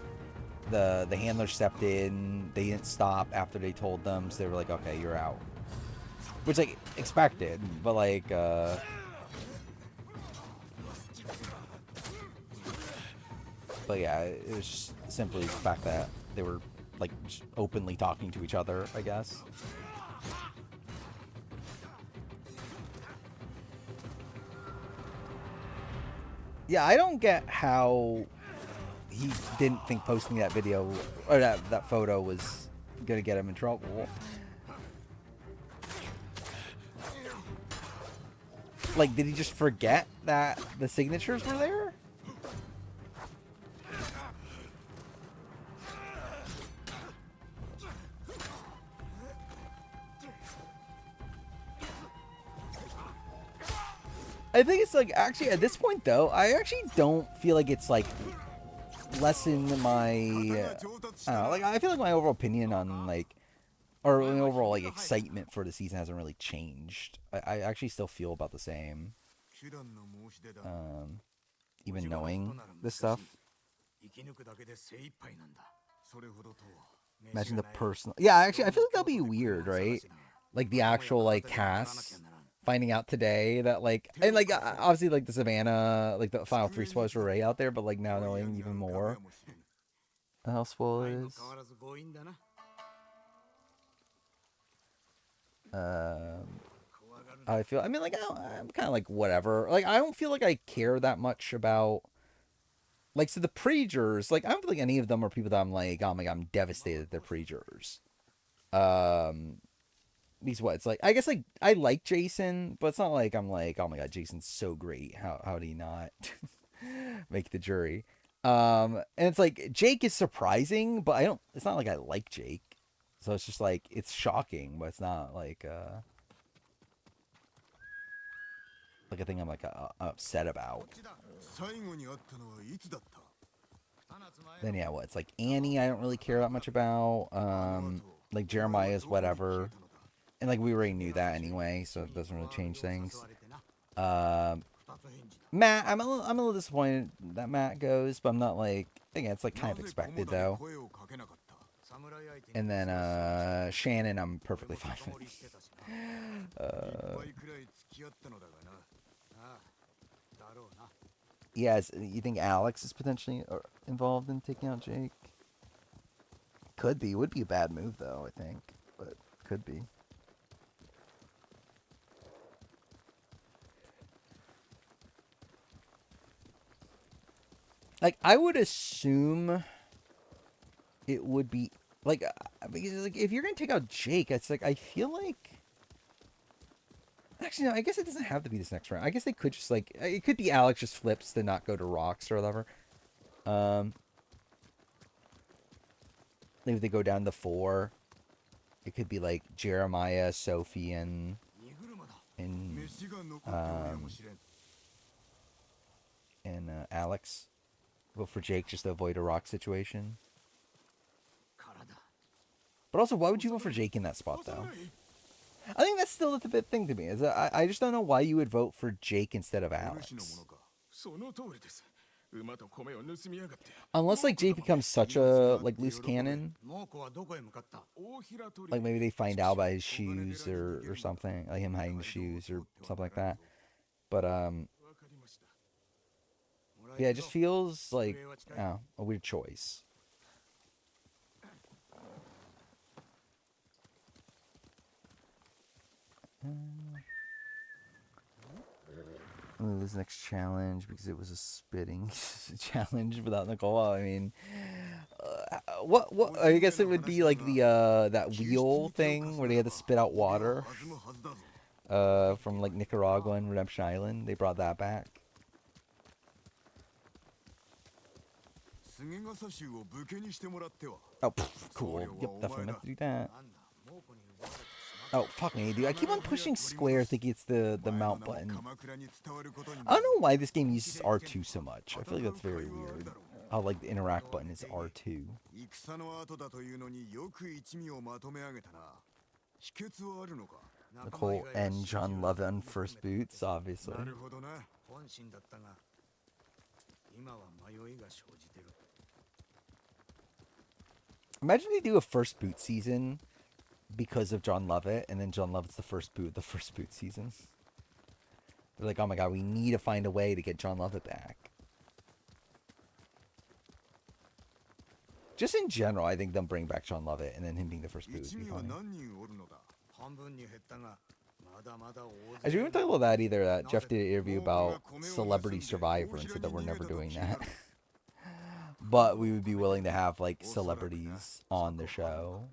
A: the handler stepped in, they didn't stop after they told them, so they were like, okay, you're out. Which, like, expected, but, like, but yeah, it was just simply the fact that they were, like, just openly talking to each other, I guess. Yeah, I don't get how he didn't think posting that video, or that photo was gonna get him in trouble. Like, did he just forget that the signatures were there? I think it's, like, actually, at this point, though, I actually don't feel like it's, like, lessen my, I don't know, like, I feel like my overall opinion on, like, or my overall, like, excitement for the season hasn't really changed. I actually still feel about the same, even knowing this stuff. Imagine the personal, yeah, actually, I feel like that'll be weird, right? Like, the actual, like, cast finding out today that, like, and, like, obviously, like, the Savannah, like, the final 3 spoilers were already out there, but, like, now knowing even more how spoilers. I feel, I mean, like, I'm kind of like, whatever. Like, I don't feel like I care that much about, like, so the pre-jurors, like, I don't feel like any of them are people that I'm like, oh my god, I'm devastated they're pre-jurors. Because what? It's like, I guess, like, I like Jason, but it's not like I'm like, oh my god, Jason's so great. How did he not make the jury? And it's like Jake is surprising, but I don't. It's not like I like Jake, so it's just like it's shocking, but it's not like a thing I'm like upset about. Then yeah, what? It's like Annie, I don't really care that much about. Like Jeremiah's whatever, and like we already knew that anyway, so it doesn't really change things. Um, Matt, I'm a little disappointed that Matt goes, but I'm not like, again, it's like kind of expected though. And then Shannon, I'm perfectly fine with. Yes, you think Alex is potentially involved in taking out Jake? Could be. Would be a bad move though, I think, but could be. Like I would assume it would be like because like if you're gonna take out Jake, it's like I feel like actually no, I guess it doesn't have to be this next round. I guess they could just like it could be Alex just flips to not go to rocks or whatever. Um, maybe they go down to 4. It could be like Jeremiah, Sophie, and um Alex. Vote for Jake just to avoid a rock situation. But also, why would you vote for Jake in that spot though? I think that's still a bit thing to me. Is that I just don't know why you would vote for Jake instead of Alex. Unless like Jake becomes such a like loose cannon, like maybe they find out about his shoes or something, like him hiding the shoes or something like that. But yeah, it just feels like a weird choice. This next challenge because it was a spitting challenge without Nicole. I mean, what? I guess it would be like the that wheel thing where they had to spit out water. From like Nicaragua and Redemption Island, they brought that back. Oh, cool. Yep, definitely meant to do that. Oh, fuck me, dude. I keep on pushing square thinking it's the mount button. I don't know why this game uses R2 so much. I feel like that's very weird. How, like, the interact button is R2. Nicole and John Love on first boots, obviously. Imagine they do a first boot season because of John Lovett, and then John Lovett's the first boot season. They're like, oh my god, we need to find a way to get John Lovett back. Just in general, I think they'll bring back John Lovett, and then him being the first boot would be funny. As we were talking about that either, that Jeff did an interview about Celebrity Survivor and said that we're never doing that. But we would be willing to have like celebrities on the show,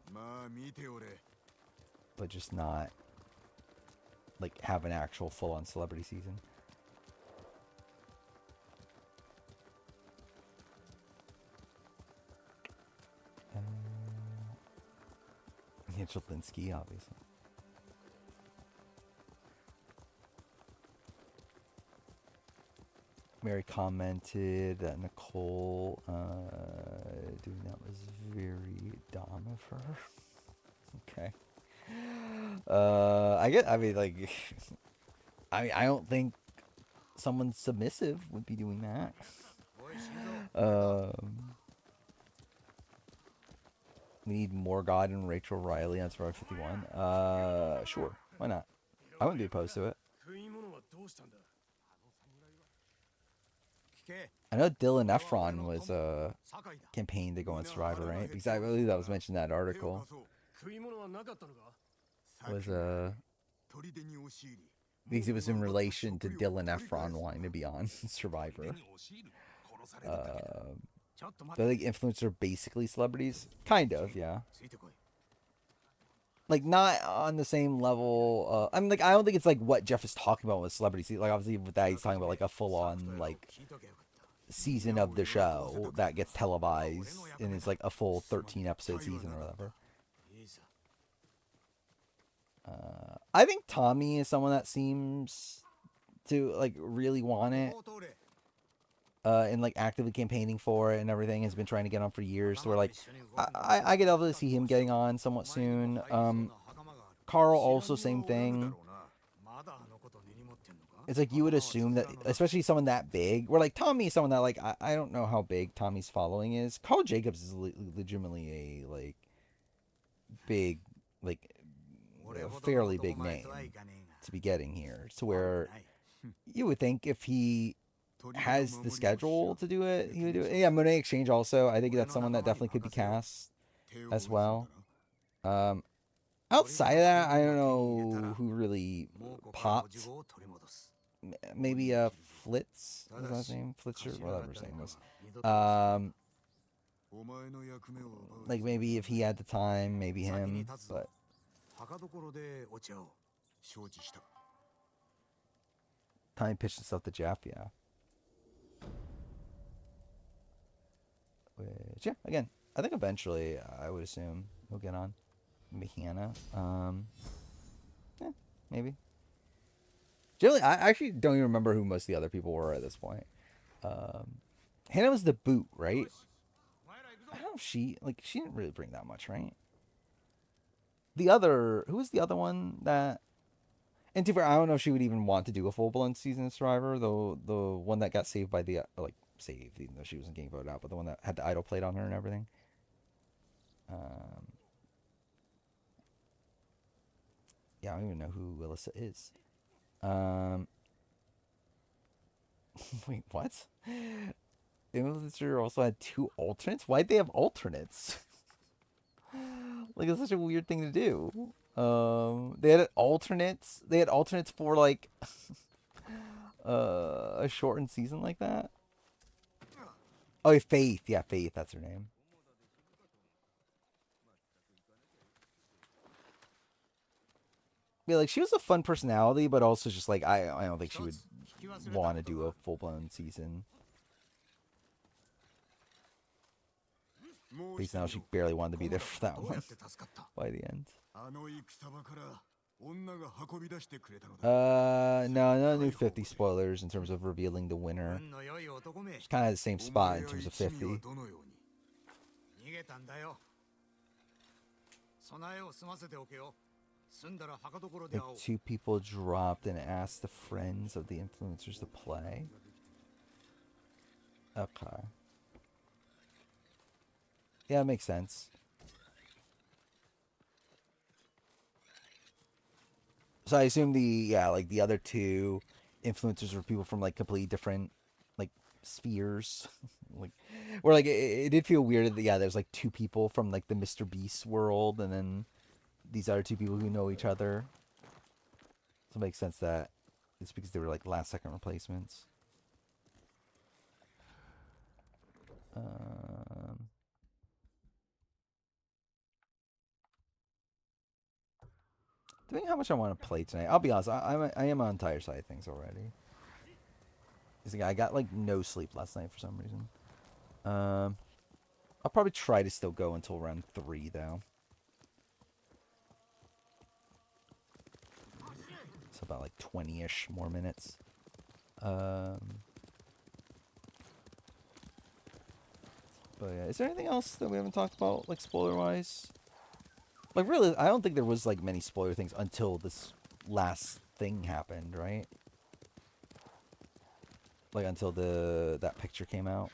A: but just not like have an actual full-on celebrity season. Angel Linsky, obviously. Mary commented that Nicole doing that was very dumb of her. Okay. I mean, like, I don't think someone submissive would be doing that. We need more God and Rachel Riley on Survivor 51. Sure, why not? I wouldn't be opposed to it. I know Dylan Efron was campaigned to go on Survivor, right? Because I believe that was mentioned in that article. Was because it was in relation to Dylan Efron wanting to be on Survivor. I think influencers are basically celebrities, kind of, yeah. like not on the same level. I mean, like I don't think it's like what Jeff is talking about with celebrity. Like obviously with that he's talking about like a full on like season of the show that gets televised and it's like a full 13 episode season or whatever. I think Tommy is someone that seems to like really want it. And like actively campaigning for it and everything, has been trying to get on for years. So we're like, I could definitely see him getting on somewhat soon. Carl also same thing. It's like you would assume that, especially someone that big. We're like Tommy is someone that like I don't know how big Tommy's following is. Carl Jacobs is legitimately a like big, like a fairly big name to be getting here. To where you would think if he has the schedule to do it, he would do it. Yeah, Monet Exchange also. I think that's someone that definitely could be cast as well. Outside of that, I don't know who really popped. Maybe Flitz was that his name? Flitzer, whatever his name was. Like maybe if he had the time, maybe him. But time pitched himself to Jeff, yeah. Which yeah, again, I think eventually I would assume he'll get on. Maybe Hannah. Yeah, maybe. Generally, I actually don't even remember who most of the other people were at this point. Hannah was the boot, right? I don't know if she didn't really bring that much, right? The other, who was the other one that? And to be fair, I don't know if she would even want to do a full blown season of Survivor. The one that got saved by the like saved, even though she wasn't getting voted out, but the one that had the idol played on her and everything. Yeah, I don't even know who Alyssa is. Wait, what? Influencer also had 2 alternates? Why'd they have alternates? Like, it's such a weird thing to do. They had alternates. They had alternates for like a shortened season like that. Oh, Faith. Yeah, Faith. That's her name. Yeah, like she was a fun personality, but also just like I don't think she would want to do a full blown season. Because now she barely wanted to be there for that one by the end. No new 50 spoilers in terms of revealing the winner. It's kind of the same spot in terms of 50. Like 2 people dropped and asked the friends of the influencers to play. Okay. Yeah, it makes sense. So I assume the other 2 influencers were people from like completely different like spheres. Like or like it did feel weird that there's like 2 people from like the Mr. Beast world and then these other 2 people who know each other. So it makes sense that it's because they were like last second replacements. Depending how much I want to play tonight. I'll be honest, I am on tired side of things already. I got like no sleep last night for some reason. I'll probably try to still go until round 3 though. It's about like 20-ish more minutes. But yeah, is there anything else that we haven't talked about, like spoiler-wise? Like really, I don't think there was like many spoiler things until this last thing happened, right? Like until that picture came out.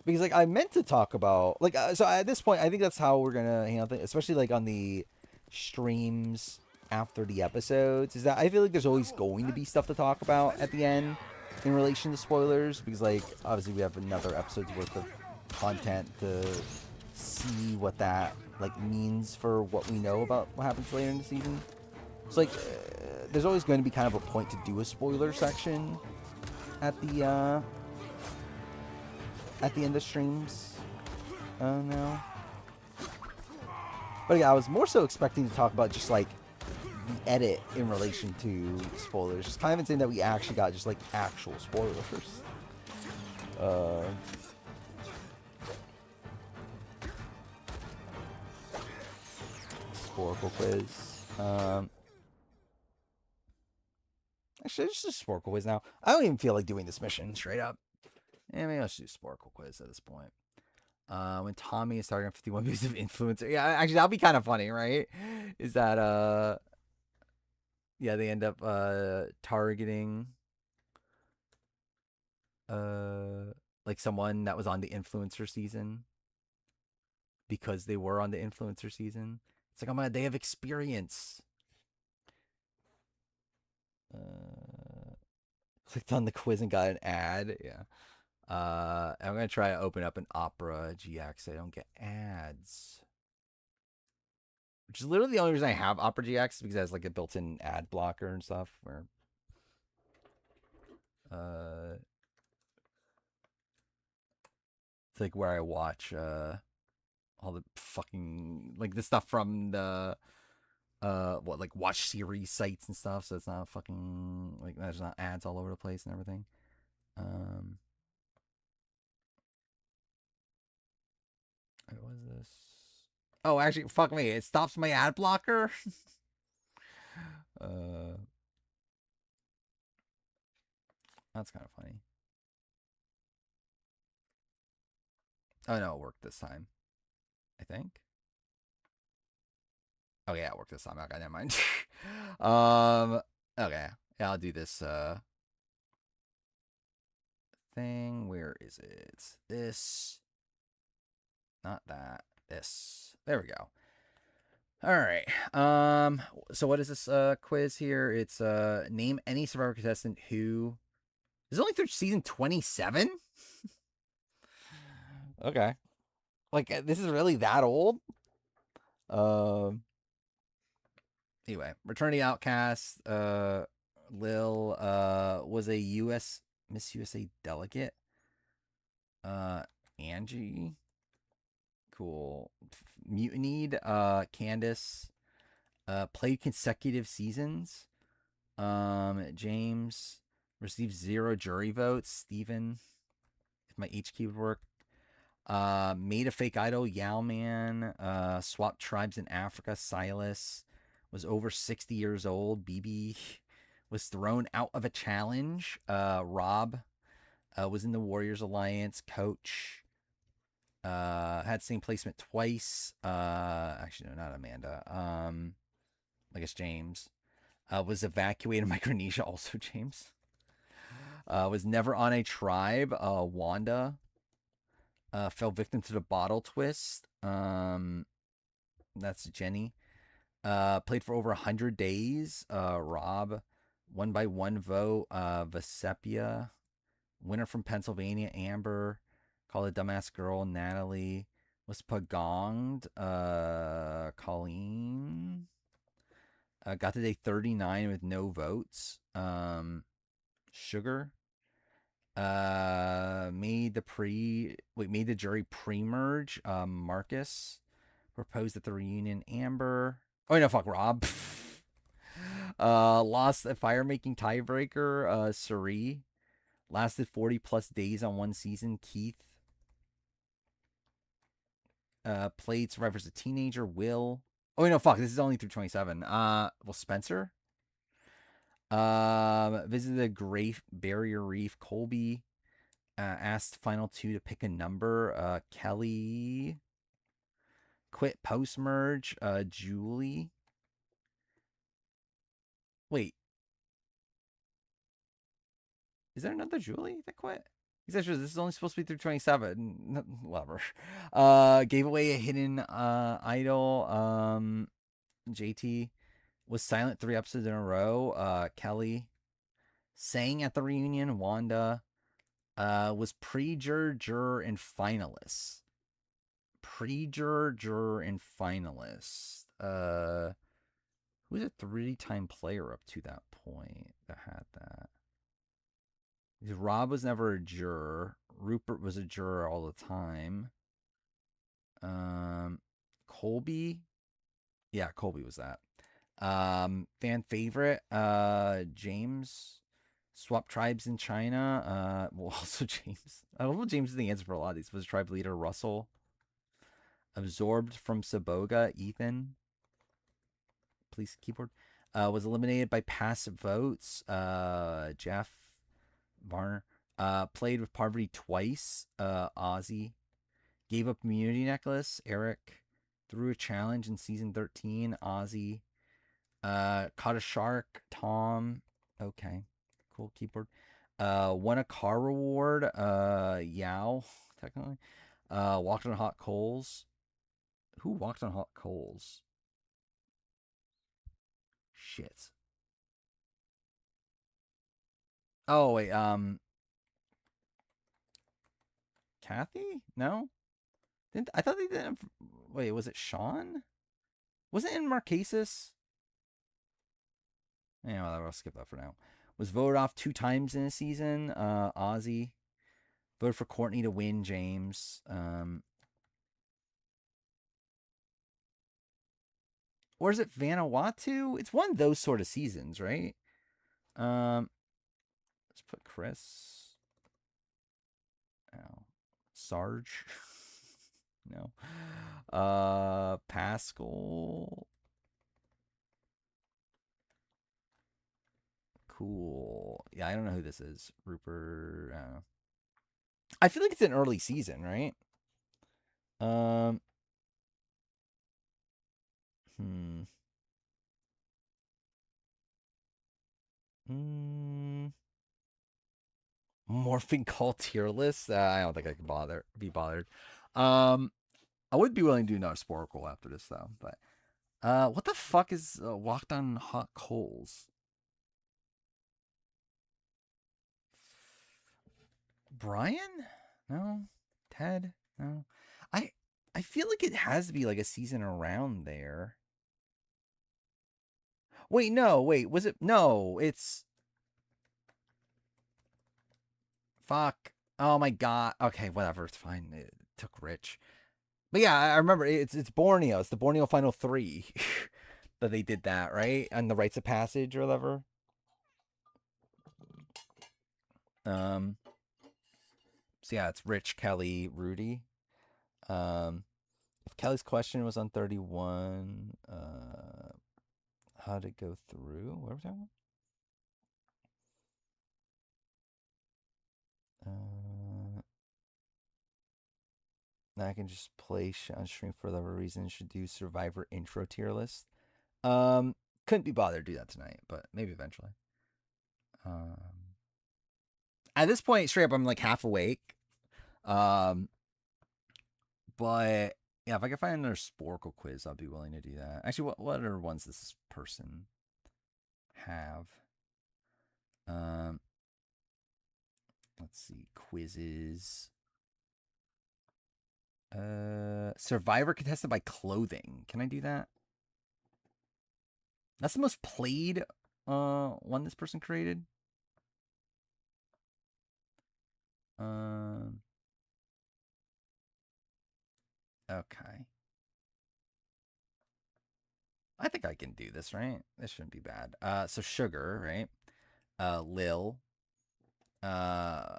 A: Because like I meant to talk about like so at this point I think that's how we're gonna hang out, especially like on the streams after the episodes. Is that I feel like there's always going to be stuff to talk about at the end in relation to spoilers because like obviously we have another episode's worth of content to see what that like means for what we know about what happens later in the season. So like there's always going to be kind of a point to do a spoiler section at the end of streams now. But yeah, I was more so expecting to talk about just like the edit in relation to spoilers. It's kind of insane that we actually got just like actual spoilers. Uh, Sporkle quiz. Actually, it's just a Sporkle quiz now. I don't even feel like doing this mission straight up. Yeah, maybe I'll just do Sporkle quiz at this point. When Tommy is targeting 51 views of influencer. Yeah, actually, that'll be kind of funny, right? Is that yeah, they end up targeting uh like someone that was on the influencer season because they were on the influencer season. It's like, oh my god, they have experience. Uh, Clicked on the quiz and got an ad. Yeah. I'm gonna try to open up an Opera GX so I don't get ads. Which is literally the only reason I have Opera GX because it has like a built-in ad blocker and stuff. Where uh, it's like where I watch all the fucking like the stuff from the what like watch series sites and stuff. So it's not fucking like there's not ads all over the place and everything. Um, what was this? Oh, actually, fuck me. It stops my ad blocker. uh, that's kind of funny. Oh no, it worked this time. I think. Oh yeah, it worked this time. Okay, never mind. Okay. Yeah, I'll do this thing. Where is it? This. Not that. This. There we go. All right. So what is this quiz here? It's name any Survivor contestant who is only through season 27? Okay. Like this is really that old? Um Anyway, returning outcast, Lil was a US Miss USA delegate. Uh Angie, cool. Mutinied, Candace, played consecutive seasons. James received 0 jury votes. Steven, if my HQ would work. Made a fake idol, Yowman. Swapped tribes in Africa, Silas. Was over 60 years old, BB. Was thrown out of a challenge, Rob. Was in the Warriors Alliance, Coach. Had same placement twice. Actually, no, not Amanda. I guess James. Was evacuated Micronesia, also James. Was never on a tribe, Wanda. Fell victim to the bottle twist. That's Jenny. Played for over 100 days. Rob. Won by 1 vote. Vesepia. Winner from Pennsylvania, Amber. Called a dumbass girl, Natalie. Was pagonged. Colleen. Got to day 39 with no votes. Sugar. Made the jury pre-merge. Marcus proposed at the reunion. Amber. Oh no, fuck Rob. Lost a fire making tiebreaker. Suri. Lasted 40 plus days on one season. Keith. Played Survivor as a teenager. Will. Oh no, fuck. This is only through 27. Well, Spencer. Visited the Great Barrier Reef. Colby. Asked final two to pick a number. Kelly. Quit post merge. Julie. Wait, is there another Julie that quit? He says this is only supposed to be through 27. Whatever. Gave away a hidden idol. JT was silent 3 episodes in a row. Kelly sang at the reunion. Wanda was pre-juror and finalist. Pre-juror and finalist. Who's a 3-time player up to that point that had that? Rob was never a juror. Rupert was a juror all the time. Colby. Yeah, Colby was that. Fan favorite, James. Swap tribes in China. Well, also James. I don't know. James is the answer for a lot of these. Was tribe leader Russell absorbed from Saboga? Ethan, please keyboard. Was eliminated by passive votes. Jeff Varner. Played with Parvati twice. Ozzy. Gave up immunity necklace. Eric. Threw a challenge in season 13. Ozzy. Caught a shark. Tom. Okay. Cool keyboard. Won a car reward. Yao. Technically. Walked on hot coals. Who walked on hot coals? Shit. Oh wait. Kathy? No. Didn't I thought they didn't? Wait, was it Sean? Was it in Marquesas? Yeah, well, I'll skip that for now. Was voted off 2 times in a season. Ozzy voted for Courtney to win. James. Or is it Vanuatu? It's one of those sort of seasons, right? Um, let's put Chris. Oh, Sarge. No. Pascal. Cool. Yeah, I don't know who this is. Rupert. I feel like it's an early season, right? Um. Hmm. Hmm. Morphing call tier list. I don't think I can be bothered. Um. I would be willing to do another Sporkle after this though. But what the fuck is walked on hot coals? Brian? No. Ted? No. I I feel like it has to be like a season around there. Wait, no, wait, was it? No, it's fuck. Oh my god. Okay, whatever. It's fine. It took Rich, but yeah, I remember it's Borneo. It's the Borneo Final Three that they did that right on the rites of passage or whatever. Um. So yeah, it's Rich, Kelly, Rudy. Um. If Kelly's question was on 31, how to go through? What are we talking about? Now I can just play on stream for whatever reason. Should do Survivor intro tier list. Um, couldn't be bothered to do that tonight, but maybe eventually. Um, at this point, straight up, I'm like half awake. Um, but yeah, if I can find another Sporkle quiz, I'll be willing to do that. Actually, what other ones does this person have? Um, let's see, quizzes. Survivor contested by clothing. Can I do that? That's the most played one this person created. Um, okay. I think I can do this, right? This shouldn't be bad. So sugar, right? Lil. Uh,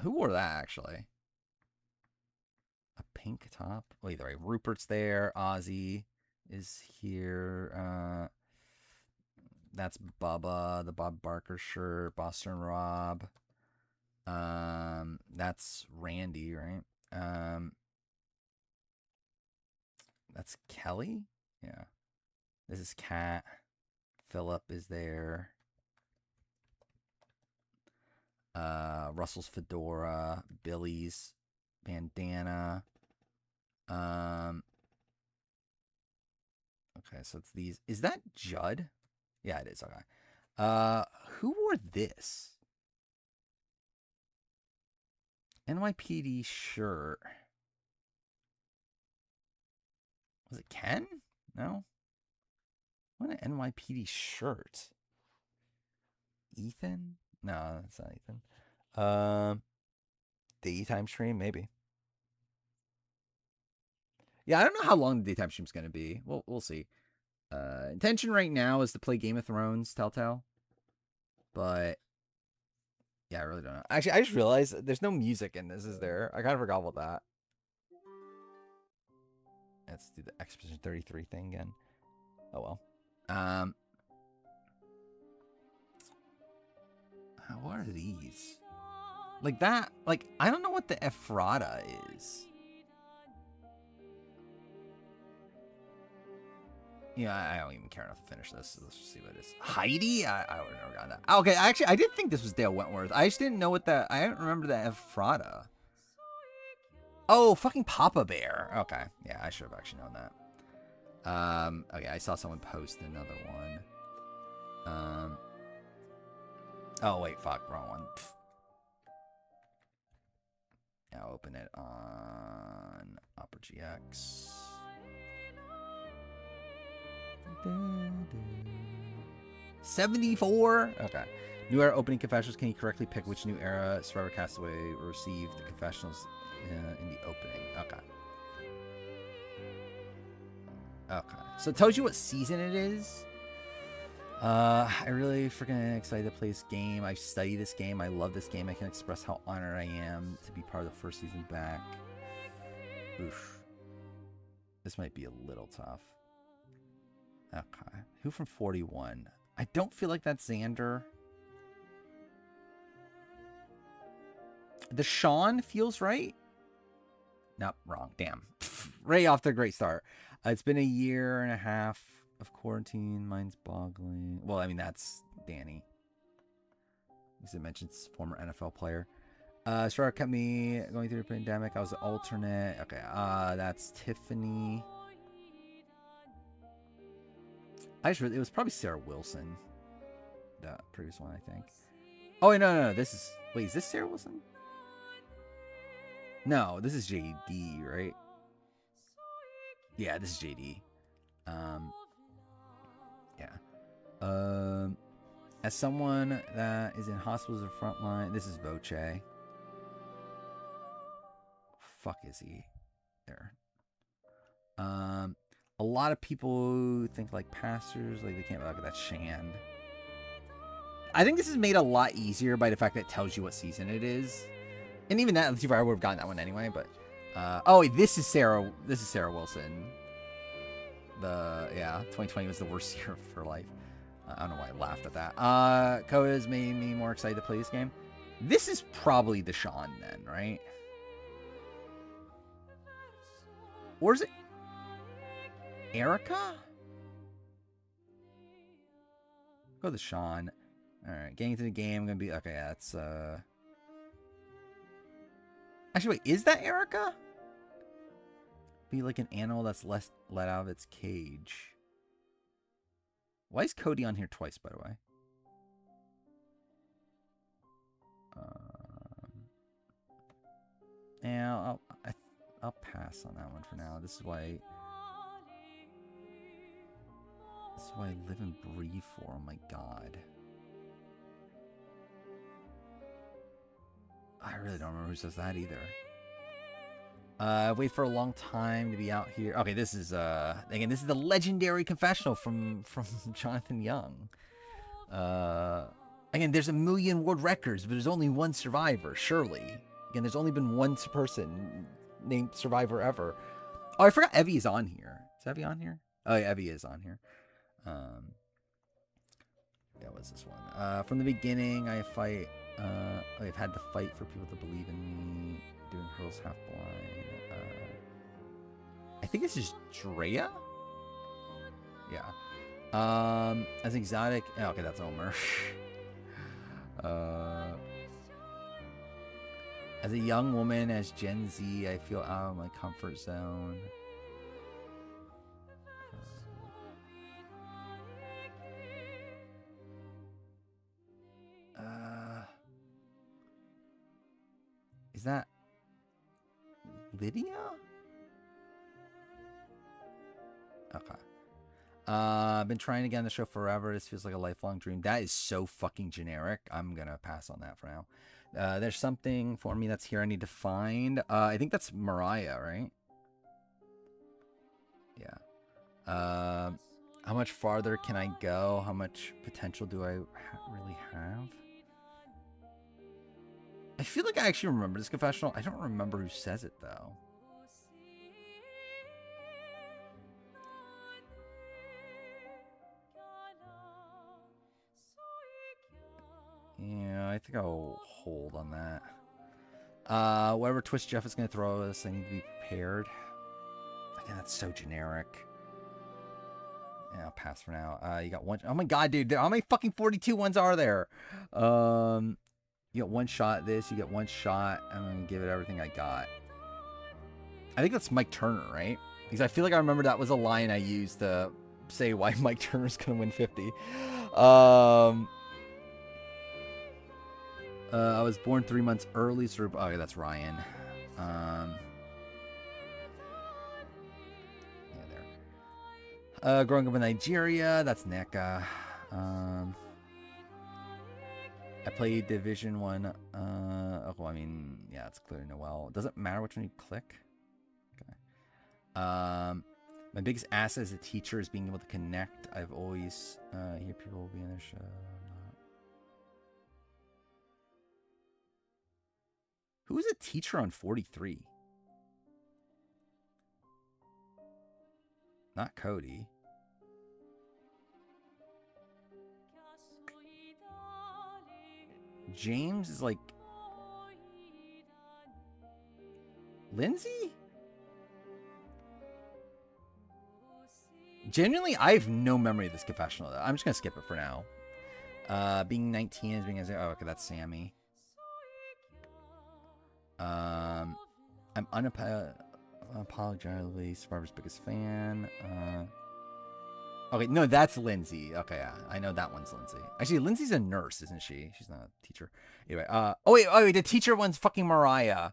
A: who wore that actually? A pink top. Wait, right. Rupert's there. Ozzy is here. That's Bubba, the Bob Barker shirt. Boston Rob. That's Randy, right? That's Kelly. Yeah. This is Kat. Philip is there. Russell's fedora, Billy's bandana. Um, okay, so it's these. Is that Judd? Yeah, it is. Okay. Who wore this? NYPD shirt. Was it Ken? No. What an NYPD shirt. Ethan? No, that's not Ethan. Daytime stream, maybe. Yeah, I don't know how long the daytime stream's gonna be. We'll see. Intention right now is to play Game of Thrones Telltale, but yeah, I really don't know. Actually, I just realized there's no music in this, is there? I kind of forgot about that. Let's do the Expedition 33 thing again. Oh well. Um, what are these? Like that? Like I don't know what the Ephrata is. Yeah, I don't even care enough to finish this. So let's just see what it is. Heidi? I would have never gotten that. Okay, actually, I did think this was Dale Wentworth. I just didn't know what that. I don't remember the Ephrata. Oh, fucking Papa Bear. Okay, yeah, I should have actually known that. Okay, I saw someone post another one. Oh wait, fuck, wrong one. Pfft. Now open it on Opera GX. 74? Okay. New era opening confessionals. Can you correctly pick which new era Survivor Castaway received the confessionals in the opening? Okay. Okay. So it tells you what season it is. I really freaking excited to play this game. I study this game. I love this game. I can express how honored I am to be part of the first season back. Oof. This might be a little tough. Okay. Who from 41? I don't feel like that's Xander. The Sean feels right. Nope, wrong. Damn. Ray off to a great start. It's been a year and a half of quarantine. Mine's boggling. Well, I mean, that's Danny. As it mentions, former NFL player. Sure kept me going through the pandemic. I was an alternate. Okay, that's Tiffany. It was probably Sarah Wilson. The previous one, I think. Oh, wait, no. This is... Wait, is this Sarah Wilson? No, this is JD, right? Yeah, this is JD. Yeah. As someone that is in hospitals or frontline, this is Voce. Fuck is he? There. A lot of people think like pastors, like they can't look at that Shand. I think this is made a lot easier by the fact that it tells you what season it is. And even that, I would have gotten that one anyway, but oh wait, this is Sarah Wilson. 2020 was the worst year of her life. I don't know why I laughed at that. Coda's made me more excited to play this game. This is probably the Sean then, right? Or is it Erica? Go to Sean. Alright, getting into the game, I'm gonna be okay, that's actually wait, is that Erica? Be like an animal that's let out of its cage. Why is Cody on here twice, by the way? Yeah, I'll pass on that one for now. This is why I live and breathe for. Oh my god. I really don't remember who says that either. Wait for a long time to be out here. Okay, this is again, this is the legendary confessional from Jonathan Young. Again, there's 1 million world records, but there's only one survivor, surely. Again, there's only been one person named survivor ever. Oh, I forgot Evie is on here. Is Evie on here? Oh yeah, Evie is on here. Yeah, what's this one? From the beginning, I've had to fight for people to believe in me. Doing hurdles half blind. I think this is Drea. Yeah. As exotic. Oh, okay, that's Omer. As a young woman, as Gen Z, I feel out of my comfort zone. Is that Lydia? Okay. I've been trying to get on the show forever. This feels like a lifelong dream. That is so fucking generic. I'm gonna pass on that for now. There's something for me that's here I need to find. I think that's Mariah, right? How much farther can I go? How much potential do I really have? I feel like I actually remember this confessional. I don't remember who says it, though. Yeah, I think I'll hold on that. Whatever twist Jeff is going to throw us, I need to be prepared. Again, that's so generic. Yeah, I'll pass for now. You got one. Oh my god, dude. How many fucking 42 ones are there? You got one shot at this. You get one shot. I'm going to give it everything I got. I think that's Mike Turner, right? Because I feel like I remember that was a line I used to say why Mike Turner's going to win 50. I was born 3 months early. So, oh, yeah, that's Ryan. Yeah, there. Growing up in Nigeria. That's Neka. I played Division 1. Well, I mean, yeah, it's clearly Noel. It doesn't matter which one you click. Okay. My biggest asset as a teacher is being able to connect. I've always hear people be in their show. Who is a teacher on 43? Not Cody. James is like Lindsay? Genuinely, I have no memory of this confessional. I'm just gonna skip it for now. Being 19 is being as oh, okay, that's Sammy. I'm unapologetically Survivor's biggest fan. Okay, no, that's Lindsay. Okay, yeah, I know that one's Lindsay. Actually, Lindsay's a nurse, isn't she? She's not a teacher. Anyway, oh wait, the teacher one's fucking Mariah.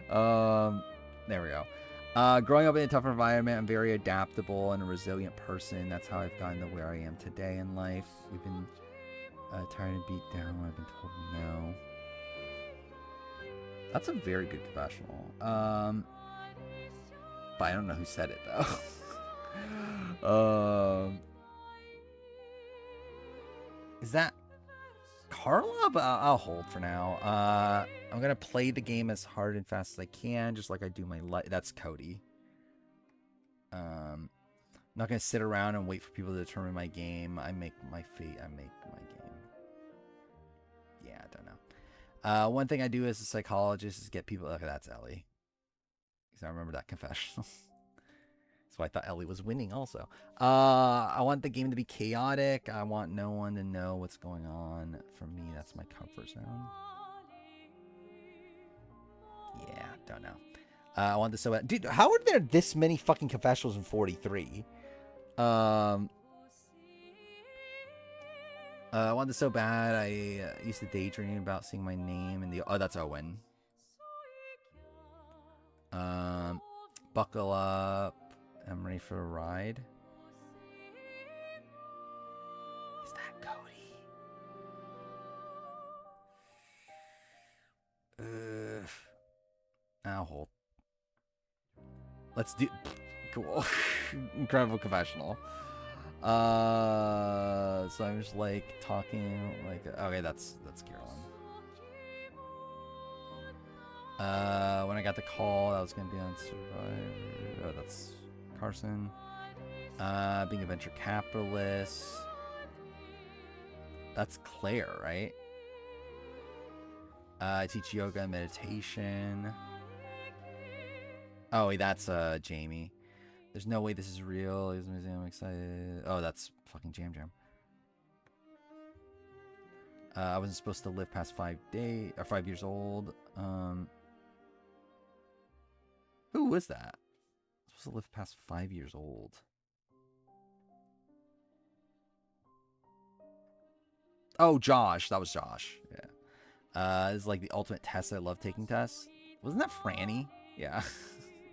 A: There we go. Growing up in a tough environment, I'm very adaptable and a resilient person. That's how I've gotten to where I am today in life. We've been tired and beat down when I've been told no. That's a very good confessional. But I don't know who said it though. Is that Carla? But I'll hold for now. I'm gonna play the game as hard and fast as I can, just like I do my life. That's Cody. I'm not gonna sit around and wait for people to determine my game. I make my fate. I make my game. Yeah, I don't know. One thing I do as a psychologist is get people. Okay, that's Ellie. Because I remember that confessional. So I thought Ellie was winning also. I want the game to be chaotic. I want no one to know what's going on. For me, that's my comfort zone. Yeah, don't know. I want this so bad. Dude, how are there this many fucking confessionals in 43? I want this so bad. I used to daydream about seeing my name in the... Oh, that's Owen. Buckle up. I'm ready for a ride. Is that Cody? I'll hold. Let's do... Cool. Incredible confessional. So I'm just like talking like... Okay, that's Carolyn. When I got the call, I was going to be on Survivor. Oh, that's Carson. Being a venture capitalist. That's Claire, right? I teach yoga and meditation. Oh, wait, that's Jamie. There's no way this is real. I'm excited. Oh, that's fucking Jam Jam. I wasn't supposed to live past 5 years old. Who was that? I was supposed to live past 5 years old. Oh, Josh. That was Josh. Yeah. It's like the ultimate test. I love taking tests. Wasn't that Franny? Yeah.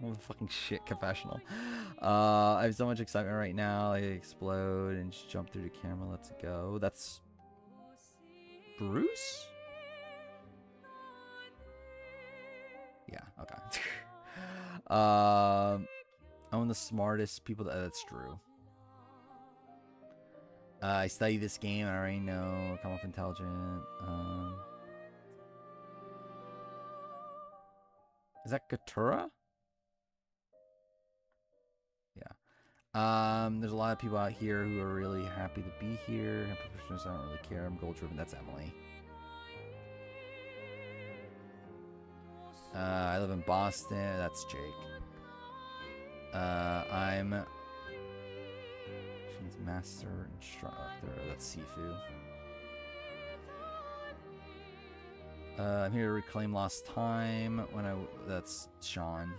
A: What a fucking shit confessional. I have so much excitement right now. I explode and just jump through the camera. Let's go. That's Bruce? Yeah, okay. I'm the smartest people. That's true. I study this game. I already know. Come off intelligent. Is that Katura? Yeah. There's a lot of people out here who are really happy to be here. Professionals, I don't really care. I'm goal driven. That's Emily. I live in Boston. That's Jake. I'm master instructor. That's Sifu. I'm here to reclaim lost time. That's Sean.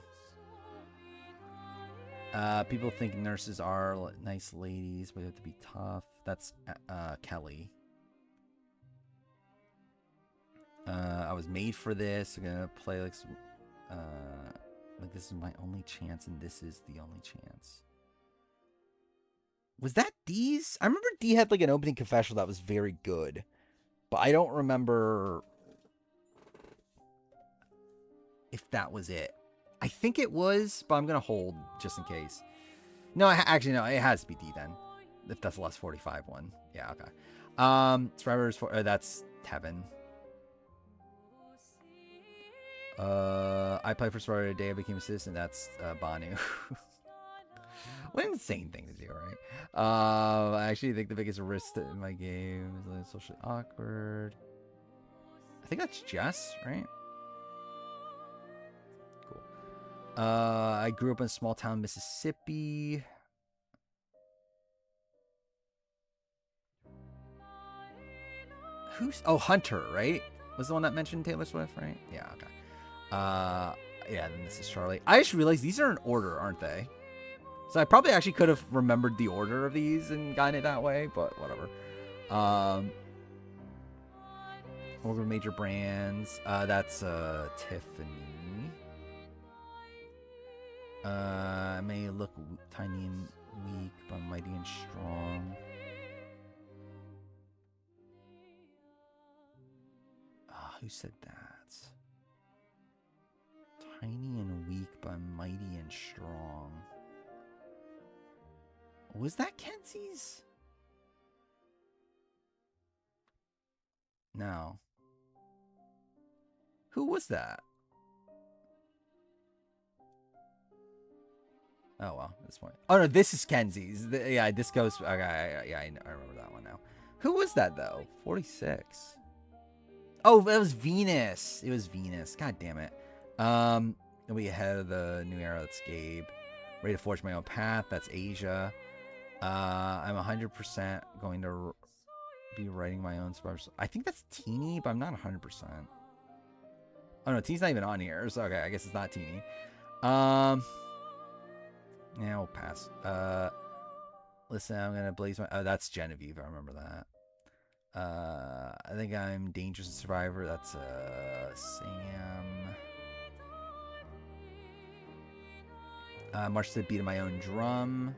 A: People think nurses are nice ladies, but they have to be tough. That's Kelly. I was made for this. I'm gonna play like some, like this is my only chance, and this is the only chance. Was that D's? I remember D had like an opening confessional that was very good, but I don't remember if that was it. I think it was, but I'm gonna hold just in case. No, actually no, it has to be D then. If that's the last 45 one, yeah, okay. Survivors for that's Tevin. I played for Survivor today. I became a citizen. That's Banu. What an insane thing to do, right? I actually think the biggest risk in my game is like socially awkward. I think that's Jess, right? Cool. I grew up in a small town, Mississippi. Hunter, right? Was the one that mentioned Taylor Swift, right? Yeah, okay. Yeah, then this is Charlie. I just realized these are in order, aren't they? So I probably actually could have remembered the order of these and gotten it that way, but whatever. Work with major brands. That's Tiffany. I may look tiny and weak, but I'm mighty and strong. Who said that? Tiny and weak, but I'm mighty and strong. Was that Kenzie's? No. Who was that? Oh, well, at this point. Oh, no, this is Kenzie's. Yeah, this goes... Okay, yeah, I remember that one now. Who was that, though? 46. Oh, it was Venus. It was Venus. God damn it. It'll be ahead of the new era. That's Gabe. Ready to forge my own path. That's Asia. I'm 100% going to be writing my own special. I think that's Teeny, but I'm not 100%. Oh no, Teeny's not even on here. So okay, I guess it's not Teeny. Yeah, we'll pass. Listen, I'm gonna blaze my. Oh, that's Genevieve. I remember that. I think I'm dangerous and survivor. That's Sam. March to the beat of my own drum.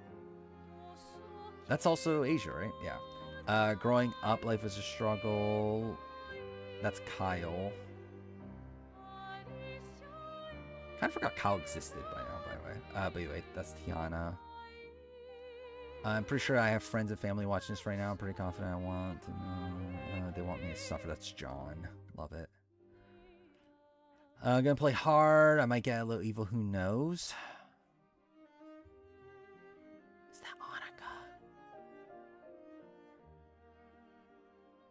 A: That's also Asia, right? Yeah. Growing up, life was a struggle. That's Kyle. Kind of forgot Kyle existed by now, by the way. But anyway, that's Tiana. I'm pretty sure I have friends and family watching this right now. I'm pretty confident I want to know. They want me to suffer. That's John. Love it. I'm gonna play hard. I might get a little evil. Who knows? Is that Annika?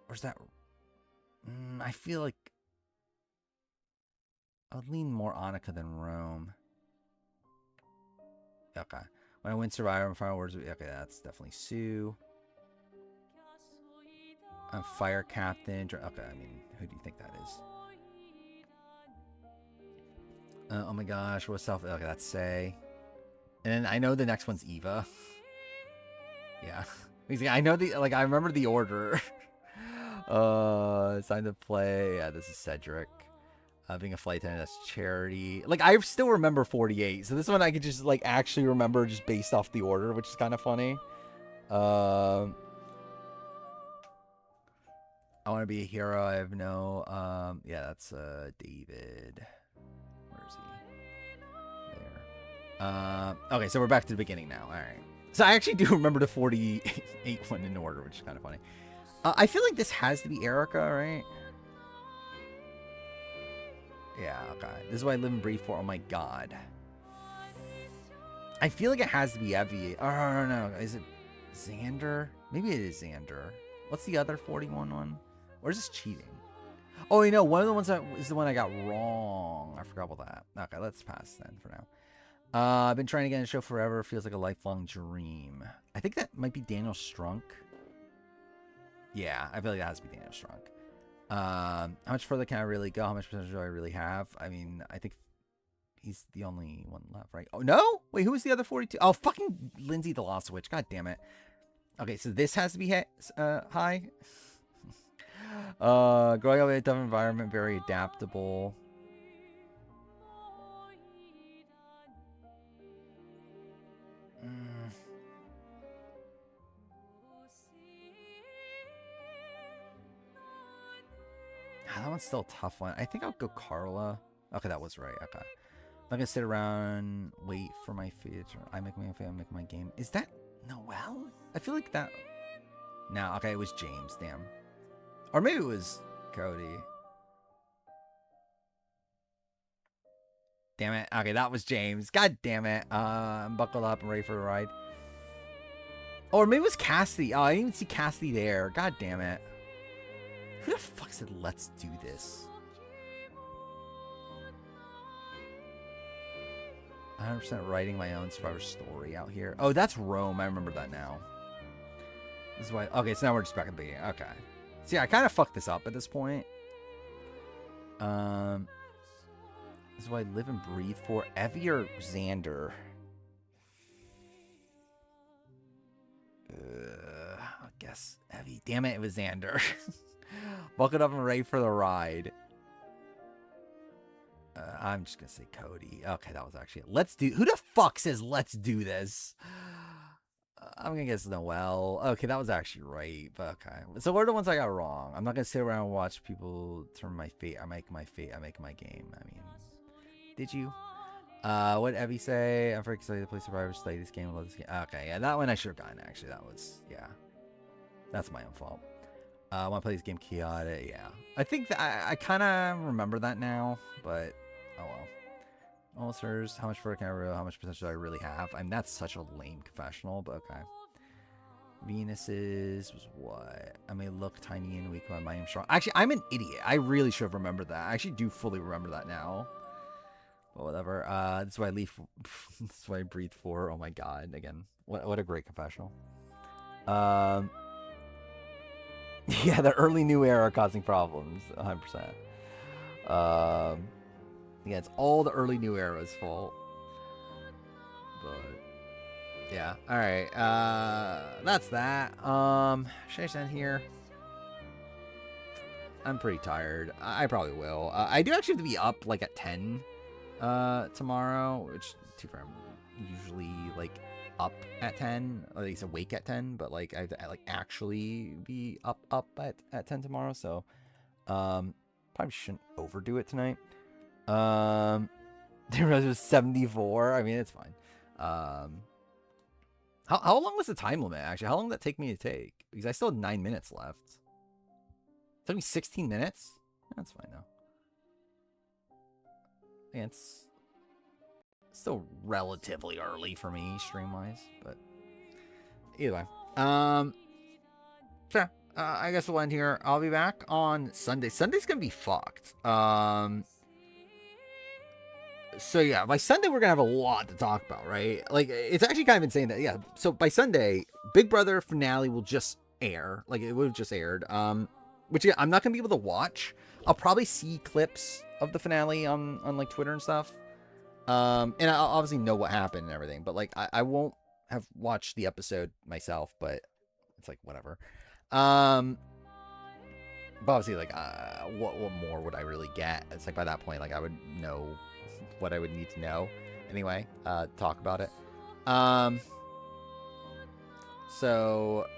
A: Or is that... I feel like... I'll lean more Annika than Rome. Okay. When I win Survivor, I'm final words. Okay, that's definitely Sue. I'm Fire Captain. Okay, I mean, who do you think that is? Oh my gosh, what's self? Okay, that's Say. And then I know the next one's Eva. Yeah. I know the, like, I remember the order. It's time to play. Yeah, this is Cedric. Being a flight attendant, that's Charity. Like, I still remember 48. So this one I could just, like, actually remember just based off the order, which is kind of funny. I want to be a hero. I have no... yeah, that's David. Where is he? There. Okay, so we're back to the beginning now. All right. So I actually do remember the 48 one in order, which is kind of funny. I feel like this has to be Erica, right? Yeah, okay. This is what I live and breathe for. Oh my god. I feel like it has to be Evie. Oh, no. Is it Xander? Maybe it is Xander. What's the other 41 one? Or is this cheating? Oh, you know, one of the ones that is the one I got wrong. I forgot about that. Okay, let's pass then for now. I've been trying to get in the show forever. Feels like a lifelong dream. I think that might be Daniel Strunk. Yeah, I feel like that has to be Daniel Strunk. How much further can I really go? How much potential do I really have? I mean, I think he's the only one left, right? Oh, no? Wait, who was the other 42? Oh, fucking Lindsay the Lost Witch. God damn it. Okay, so this has to be high. Growing up in a tough environment, very adaptable. That one's still a tough one. I think I'll go Carla. Okay, that was right. Okay. I'm not gonna sit around, wait for my feet. I make my game. Is that Noelle? I feel like that. No, okay, it was James. Damn. Or maybe it was Cody. Damn it. Okay, that was James. God damn it. I'm buckled up and ready for the ride. Or maybe it was Cassidy. Oh, I didn't even see Cassidy there. God damn it. Who the fuck said let's do this? 100% writing my own Survivor story out here. Oh, that's Rome. I remember that now. This is why. Okay, so now we're just back at the beginning. Okay. See, I kind of fucked this up at this point. This is what I live and breathe for. Evie or Xander? I guess Evie. Damn it, it was Xander. Buckled up and ready for the ride. I'm just gonna say Cody. Okay, that was actually it. Let's do. Who the fuck says let's do this? I'm gonna guess Noelle. Okay, that was actually right. But okay. So what are the ones I got wrong? I'm not gonna sit around and watch people turn my fate. I make my fate. I make my game. I mean, did you? What did Evie say? I'm very excited to play Survivor. Play this game. I love this game. Okay, yeah, that one I should have gotten. Actually, that was that's my own fault. I want to play this game chaotic. Yeah, I think that I kind of remember that now, but oh well. Almost hers. How much for a camera? How much potential do I really have? I mean, that's such a lame confessional, but okay. Venus's was what? I may look tiny and weak, but I am strong. Actually, I'm an idiot. I really should have remembered that. I actually do fully remember that now. But whatever. This is why I leave. This is why I breathe for. Oh my god. Again, what a great confessional. Yeah, the early new era causing problems. 100%. Yeah, it's all the early new era's fault. But yeah, all right. That's that. Should I just end here? I'm pretty tired. I probably will. I do actually have to be up like at 10 tomorrow, which too far. I'm usually like up at 10, or at least awake at 10, but like I have to like actually be up at 10 tomorrow, so probably shouldn't overdo it tonight. Didn't realize it was 74. I mean, it's fine. How long was the time limit, actually? How long did that take me to take? Because I still had 9 minutes left. It took me 16 minutes? That's fine, though. Yeah, it's still relatively early for me, stream-wise, but either way. So, I guess we'll end here. I'll be back on Sunday. Sunday's gonna be fucked. So yeah, by Sunday we're gonna have a lot to talk about, right? Like, it's actually kind of insane that, yeah. So by Sunday, Big Brother finale will just air. Like, it would have just aired. Which yeah, I'm not gonna be able to watch. I'll probably see clips of the finale on like Twitter and stuff. And I'll obviously know what happened and everything, but like I won't have watched the episode myself. But it's like whatever. But obviously, like, what more would I really get? It's like by that point, like I would know what I would need to know anyway. Talk about it. So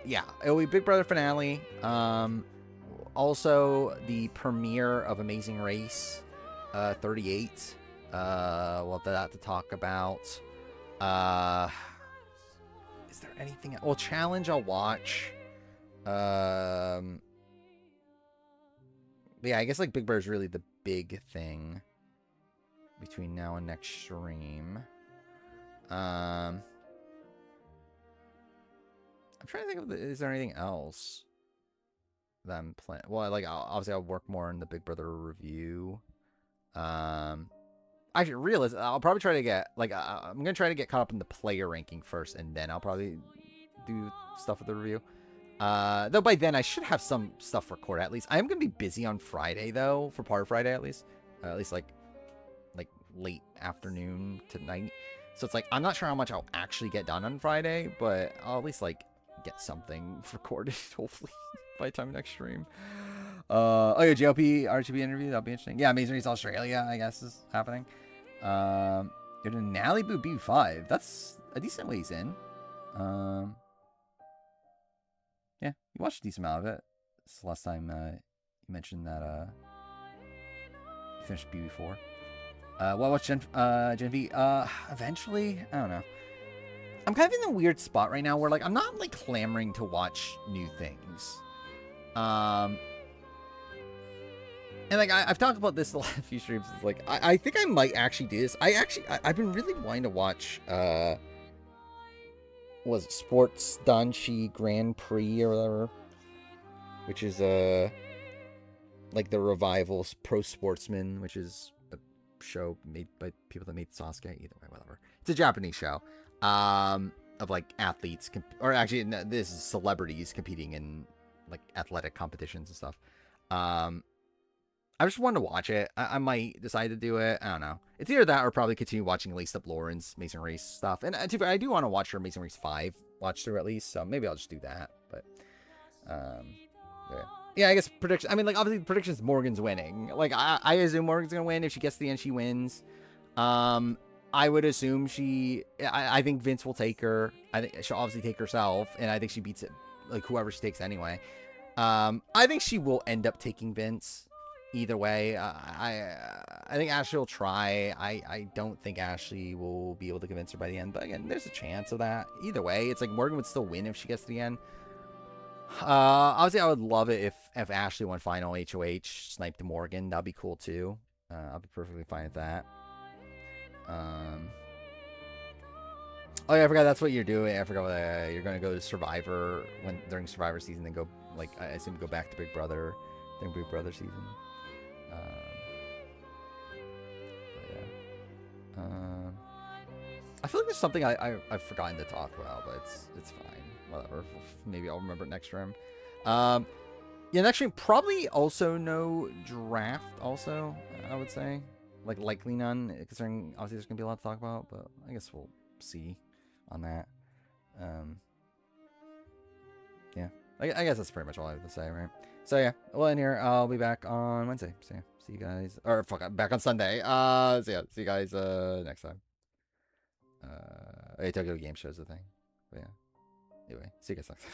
A: yeah, it'll be Big Brother finale. Also the premiere of Amazing Race 38 We'll have that to talk about. Uh, is there anything? Well, challenge I'll watch. But yeah, I guess like Big Brother is really the big thing between now and next stream. I'm trying to think of is there anything else that I'm playing? Well, like obviously I'll work more in the Big Brother review. Actually, realize I'll probably try to get like I'm gonna try to get caught up in the player ranking first, and then I'll probably do stuff with the review. Though by then I should have some stuff recorded at least. I am gonna be busy on Friday though, for part of Friday at least like late afternoon to night. So it's like I'm not sure how much I'll actually get done on Friday, but I'll at least like get something recorded hopefully by the time next stream. Oh yeah, JLP RGB interview, that'll be interesting. Yeah, Amazing Race Australia, I guess, is happening. You're in Malibu B5. That's a decent ways in. Yeah, you watched a decent amount of it. This is the last time you mentioned that you finished BB4. What watch Gen V? Eventually, I don't know. I'm kind of in a weird spot right now where like I'm not like clamoring to watch new things. And like I've talked about this the last few streams. It's like I think I might actually do this. I've been really wanting to watch was it Sports Danchi Grand Prix or whatever, which is like the Revival Pro Sportsman, which is a show made by people that made Sasuke. Either way, whatever. It's a Japanese show of like athletes or actually no, this is celebrities competing in like athletic competitions and stuff. I just wanted to watch it. I might decide to do it. I don't know. It's either that or probably continue watching Laced Up Lauren's Amazing Race stuff. And I do want to watch her Amazing Race 5 watch through at least. So maybe I'll just do that. But, yeah, I guess prediction. I mean, like, obviously the prediction is Morgan's winning. Like, I assume Morgan's going to win. If she gets to the end, she wins. I would assume I think Vince will take her. I think she'll obviously take herself. And I think she beats it, like, whoever she takes anyway. I think she will end up taking Vince. Either way, I think Ashley will try. I don't think Ashley will be able to convince her by the end. But again, there's a chance of that. Either way, it's like Morgan would still win if she gets to the end. Obviously, I would love it if Ashley won final HOH, sniped Morgan. That'd be cool too. I'll be perfectly fine with that. Oh yeah, I forgot that's what you're doing. I forgot what you're gonna go to Survivor during Survivor season, then go like I assume go back to Big Brother during Big Brother season. I feel like there's something I've forgotten to talk about, but it's fine. Whatever. Maybe I'll remember it next room. Yeah, next stream probably also no draft. Also, I would say like likely none, considering obviously there's gonna be a lot to talk about. But I guess we'll see on that. Yeah, I guess that's pretty much all I have to say, right? So yeah, well in here I'll be back on Wednesday. So yeah, see you guys, or fuck, I'm back on Sunday. So yeah, see you guys next time. Tokyo Game Show's the thing. But yeah. Anyway, see you guys next time.